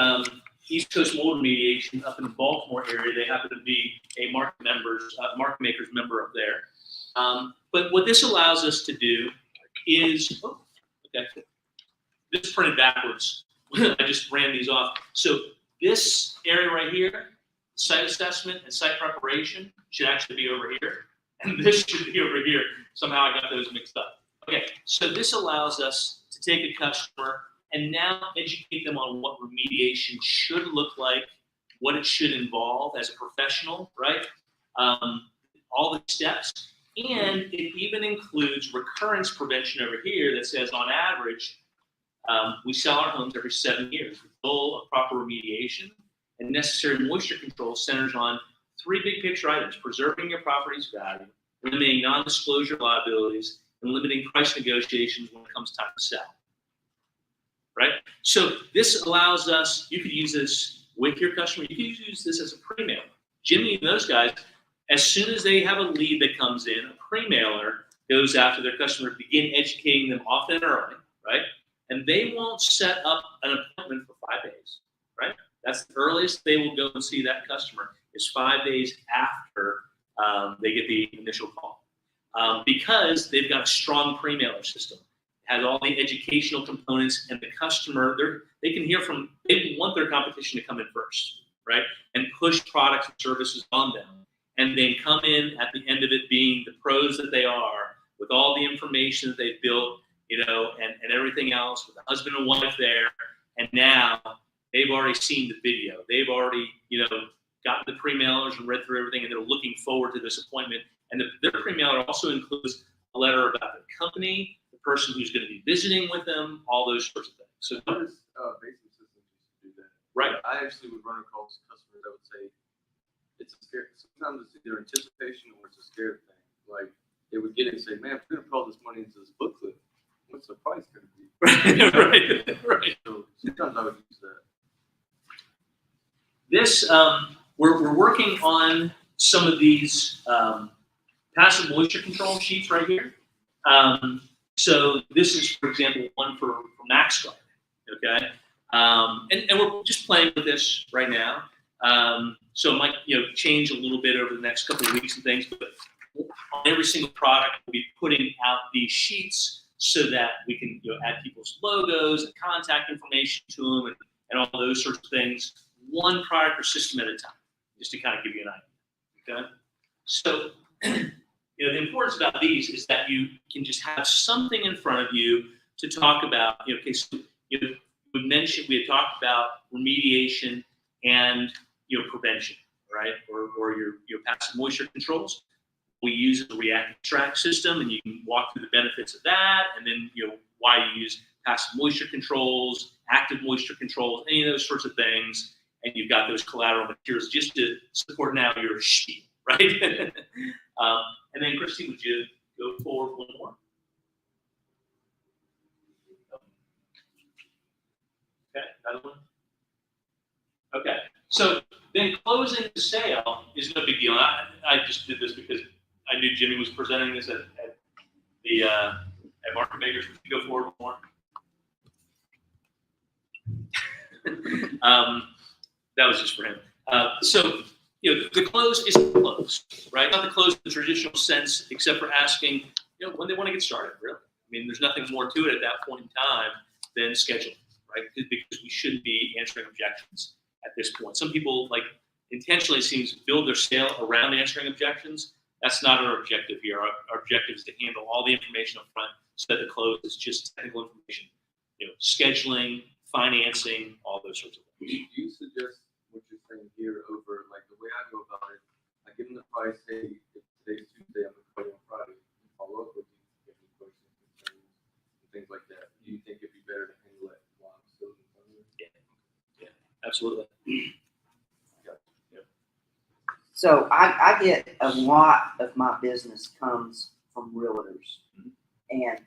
East Coast Mold Remediation up in the Baltimore area. They happen to be a market makers member up there. But what this allows us to do is, this printed backwards. I just ran these off. So this area right here, site assessment and site preparation, should actually be over here. And this should be over here. Somehow I got those mixed up. Okay, so this allows us to take a customer and now educate them on what remediation should look like, what it should involve as a professional, right? All the steps. And it even includes recurrence prevention over here that says, on average, we sell our homes every 7 years. The goal of proper remediation and necessary moisture control centers on 3 big picture items: preserving your property's value, limiting non-disclosure liabilities, and limiting price negotiations when it comes time to sell. Right? So this allows us, you could use this with your customer. You could use this as a pre-mail. Jimmy and those guys, as soon as they have a lead that comes in, a pre-mailer goes out to their customer, begin educating them often and early, right? And they won't set up an appointment for 5 days, right? That's the earliest they will go and see that customer is 5 days after they get the initial call. Because they've got a strong pre-mailer system. It has all the educational components, and the customer, they can hear from, they want their competition to come in first, right? And push products and services on them. And then come in at the end of it being the pros that they are, with all the information that they've built, you know, and everything else, with the husband and wife there. And now they've already seen the video. They've already, you know, gotten the pre-mailers and read through everything, and they're looking forward to this appointment. And their pre-mailer also includes a letter about the company, the person who's going to be visiting with them, all those sorts of things. So, What is basic systems used to do that? right. I actually would run across customers that would say it's a scare. Sometimes it's either anticipation or it's a scared thing. Like they would get it and say, "Man, we're gonna put all this money into this booklet. What's the price gonna be?" right. So sometimes I would use that. This, we're working on some of these passive moisture control sheets right here. So this is, for example, one for MaxGuard, okay? And we're just playing with this right now. So it might, you know, change a little bit over the next couple of weeks and things, but on every single product, we'll be putting out these sheets so that we can, you know, add people's logos and contact information to them and all those sorts of things, one product or system at a time, just to kind of give you an idea, okay? So, you know, the importance about these is that you can just have something in front of you to talk about, you know, okay, so, you know, we had talked about remediation and, you know, prevention, right? Or your passive moisture controls. We use a reactive track system, and you can walk through the benefits of that, and then, you know, why you use passive moisture controls, active moisture controls, any of those sorts of things, and you've got those collateral materials just to support now your sheet, right? And then, Christy, would you go forward one more? Okay, another one. Okay, so then closing the sale is no big deal. I just did this because I knew Jimmy was presenting this at the at Market Makers. Would you go forward one more? That was just for him. So, you know, the close is the close, right? Not the close in the traditional sense, except for asking, you know, when they want to get started, really. I mean, there's nothing more to it at that point in time than scheduling, right? Because we shouldn't be answering objections at this point. Some people, like, intentionally seems to build their sale around answering objections. That's not our objective here. Our objective is to handle all the information up front so that the close is just technical information, you know, scheduling, financing, all those sorts of things. Do you suggest what you're saying here over, like, the way I go about it? I give them the price, hey, if today's Tuesday, I'm going to call you on Friday and follow up with you, get any questions, concerns, and things like that. Do you think it'd be better to handle it while I'm still in front of you? Yeah, absolutely. So I get a lot of my business comes from realtors, and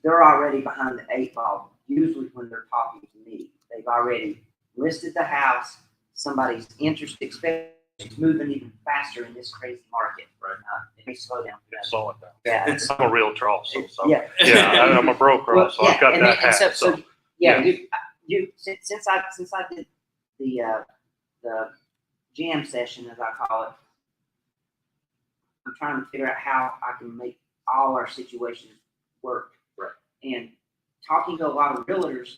they're already behind the 8 ball. Usually when they're talking to me, they've already listed the house. Somebody's interested, especially moving even faster in this crazy market. Right. It may slow down. Slow it down. Yeah. I'm a realtor also, so. Yeah. Yeah, I'm a broker Well, also. I've got and that then- and hat, so. yeah, yeah. Since I did the jam session, as I call it, I'm trying to figure out how I can make all our situations work. Right. And talking to a lot of realtors,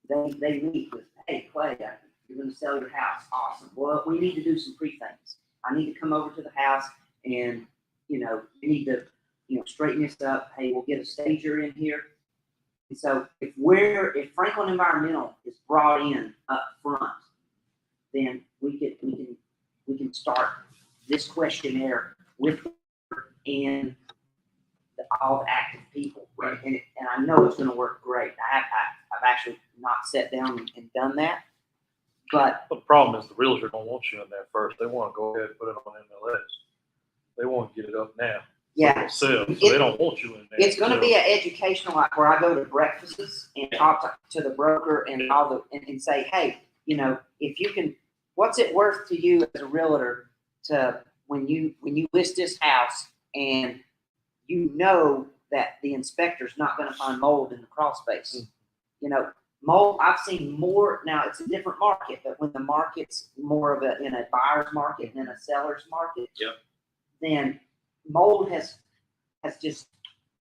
they lead with, hey, Clay, you're going to sell your house. Awesome. Well, we need to do some pre-things. I need to come over to the house and, you know, we need to, you know, straighten this up. Hey, we'll get a stager in here. And so if Franklin Environmental is brought in up front, then we can start this questionnaire with and all the active people. Right. And I know it's going to work great. I've actually not sat down and done that, but The problem is the realtor don't want you in there first. They want to go ahead and put it on MLS. They want to get it up now. yeah, So they don't want you in there. it's going to be an educational, like where I go to breakfasts and talk to the broker and all and say, hey, you know, if you can, what's it worth to you as a realtor to when you list this house, and you know that the inspector's not gonna find mold in the crawl space. You know, mold, I've seen more, now it's a different market, but when the market's more of in a buyer's market than a seller's market. Yep. Then mold has just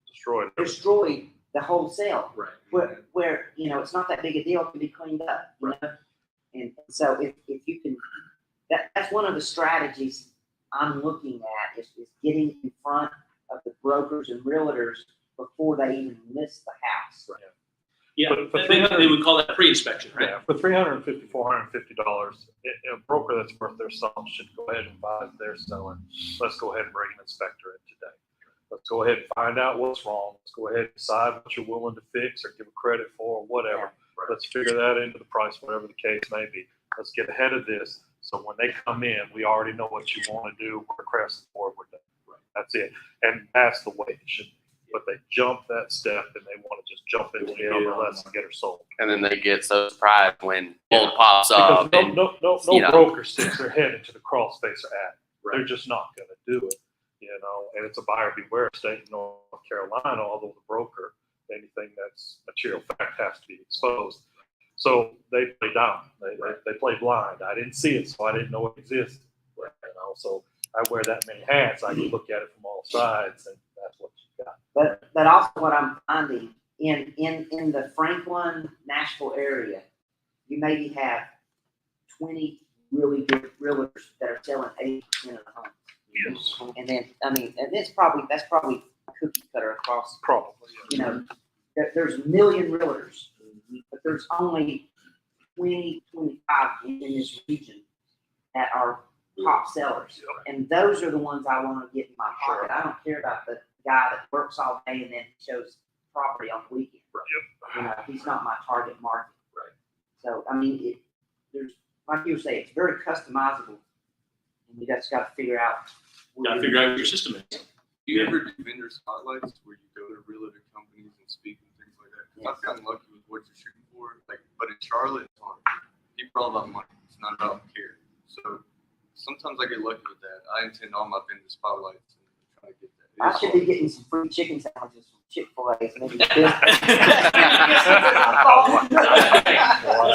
Destroyed. destroyed the whole sale. Right. Where, you know, it's not that big a deal, it can be cleaned up, you know? And so if you can, that's one of the strategies I'm looking at is getting in front of the brokers and realtors before they even list the house. Right. Yeah, But they would call that pre-inspection, right? Yeah, for $350, $450, a broker that's worth their salt should go ahead and buy their selling. Let's go ahead and bring an inspector in today. Let's go ahead and find out what's wrong. Let's go ahead and decide what you're willing to fix or give a credit for or whatever. Right. Let's figure that into the price, whatever the case may be. Let's get ahead of this. So when they come in, we already know what you want to do. We're across the board. We're done. Right. That's it. And that's the way it should be. But they jump that step and they want to just jump into the MLS and get her sold. And then they get so surprised when mold pops up. Because And, no you know. broker sticks their head into the crawl space or ad. Right. They're just not going to do it, you know. And it's a buyer beware state in North Carolina. Although the broker, anything that's material fact has to be exposed. So they play dumb. They play blind. I didn't see it, so I didn't know it existed. You know, so I wear that many hats. I can look at it from all sides, and that's what you got. But also what I'm finding in the Franklin, Nashville area, you maybe have 20 really good realtors that are selling 80% of the homes. Yes. And then, I mean, and that's probably cookie cutter across, Probably. you know, there's a million realtors, but there's only 20, 25 in this region that are top sellers. And those are the ones I want to get in my pocket. I don't care about the guy that works all day and then shows property on the weekend. You know, he's not my target market. Right. So, I mean, there's, like you were saying, it's very customizable. And you just got to figure out. Got to figure out what your system is. Do you ever do vendor spotlights where you go to realtor companies and speak and things like that? 'Cause I've gotten lucky with what you're shooting for. Like, but in Charlotte, it's hard. People are all about money. It's not about care. So sometimes I get lucky with that. I attend all my vendor spotlights and try to get that. It I is should hard. be getting some free chicken sandwiches from Chick-fil-A. Maybe That's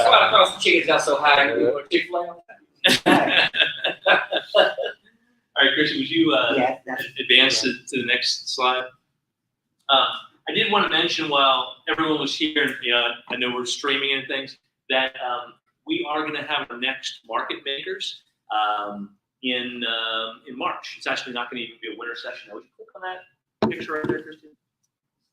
why the cost of chickens got so high. We were Chick-fil-A. All right, Christian, would you Yeah, that's, advance to the next slide? I did want to mention while everyone was here, you know, I know we're streaming and things, that we are going to have our next market makers in March. It's actually not going to even be a winter session. Now, would you click on that picture right there, Christian?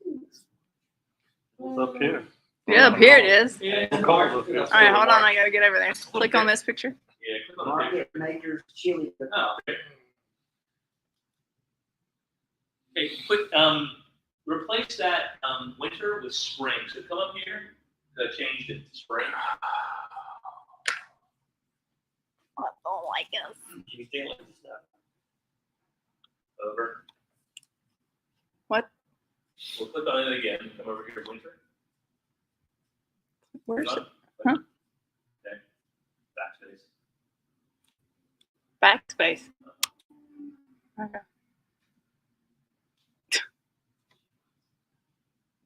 It's up here. Yeah, up here it is. Yeah. What color is it? All right, hold on. I gotta get over there. Click on this picture. Yeah, click on the picture. market makers chili. Oh, okay. Okay, quick, replace that winter with spring. So come up here, changed it to spring. I don't like it. You can't look at stuff. Over. What? We'll click on it again. Come over here, winter. Where's Done? it? Huh? Okay. Backspace. Backspace. Okay.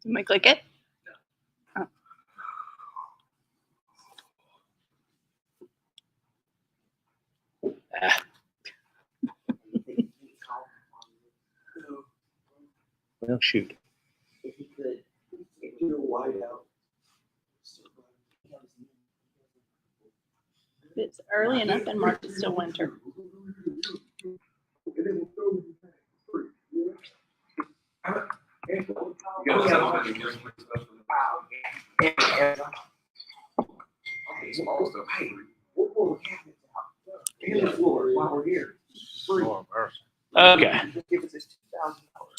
Did I click it? Oh. Well, shoot. If he could, if You're white out. It's early enough in March. It's still winter. You got something to give them stuff for the small stuff. Hey, we'll pull the cabinets out. And the floor while we're here. Free. Oh, mercy. Okay. Just give us this $2,000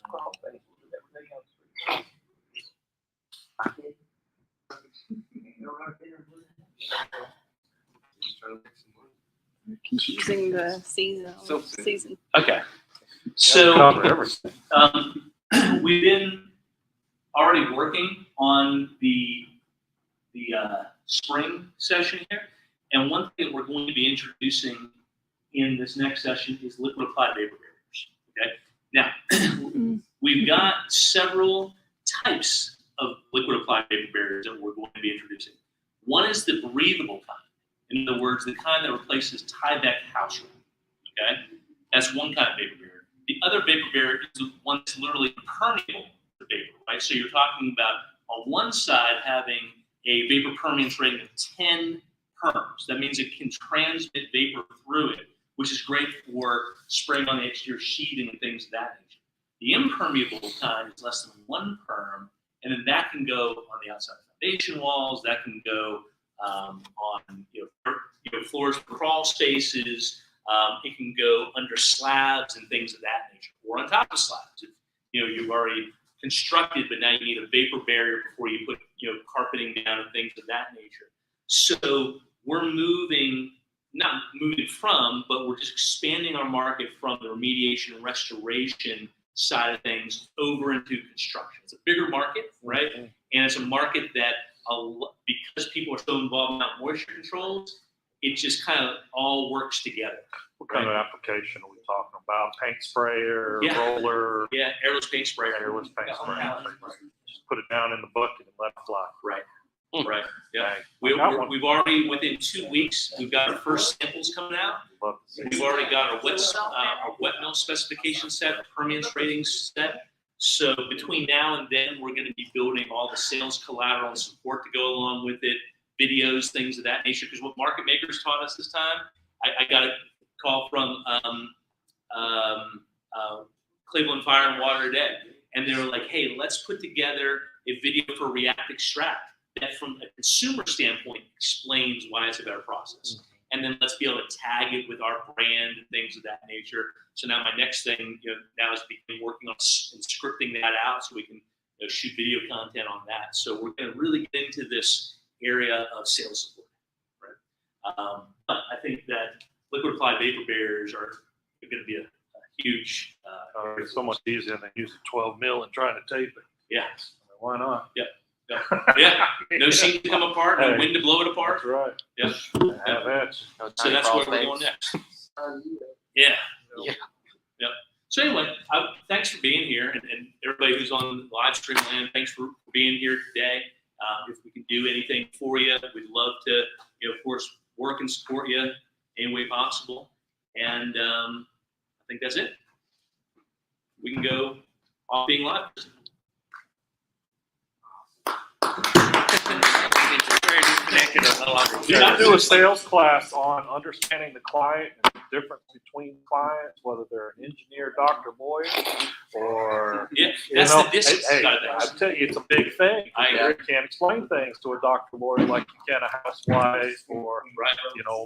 crawl space. Everything else free. I did. You know, right there. Just trying to make some money. We're confusing the season. Okay. So, Cover everything. we've been already working on the spring session here, and one thing that we're going to be introducing in this next session is liquid applied vapor barriers. Okay, Now, we've got several types of liquid applied vapor barriers that we're going to be introducing. One is the breathable kind. In other words, the kind that replaces Tyvek house wrap. Okay, that's one kind of vapor barrier. The other vapor barrier is the one that's literally permeable to vapor, right? So you're talking about on one side having a vapor permeance rating of 10 perms. That means it can transmit vapor through it, which is great for spraying on the exterior sheathing and things of that nature. The impermeable kind is less than 1 perm, and then that can go on the outside foundation walls. That can go on floors for crawl spaces. It can go under slabs and things of that nature, or on top of slabs. If, you've already constructed, but now you need a vapor barrier before you put carpeting down and things of that nature. So we're not moving from, but we're just expanding our market from the remediation and restoration side of things over into construction. It's a bigger market, right? And it's a market that, because people are so involved in moisture controls, it just kind of all works together. What kind of application are we talking about? Paint sprayer, roller? Yeah, airless paint sprayer. Airless paint sprayer. Just put it down in the bucket and let it fly. Right. Right. Yeah. Dang. We've already, within 2 weeks, we've got our first samples coming out. Love to see We've already got our wet mill specification set, our permeance ratings set. So between now and then, we're going to be building all the sales collateral and support to go along with it, videos, things of that nature. Because what market makers taught us this time, I got a call from Cleveland Fire and Water today, and they were like, "Hey, let's put together a video for React Extract that, from a consumer standpoint, explains why it's a better process." And then let's be able to tag it with our brand and things of that nature. So now my next thing, now is working on and scripting that out so we can shoot video content on that. So we're going to really get into this area of sales support, right? But I think that liquid applied vapor barriers are going to be a huge. It's so much easier than using 12 mil and trying to tape it. Yeah. Why not? Yep. Yeah. No seam to come apart, no wind to blow it apart. That's right. Yep. Have that. So that's where we're going next. Yeah. Yeah. Yep. So anyway, thanks for being here, and everybody who's on live stream land, thanks for being here today. If we can do anything for you, we'd love to, of course, work and support you any way possible. And I think that's it. We can go off being live. Did I do a sales class on understanding the client and the difference between clients, whether they're an engineer, doctor, lawyer, or that's the distance hey, side of I things. tell you, it's a big thing. You can't explain things to a doctor, lawyer like you can a housewife or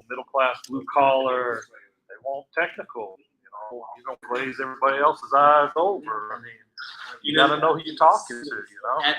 middle class blue collar. They want technical. You don't glaze everybody else's eyes over. I mean, you got to know who you're talking to. At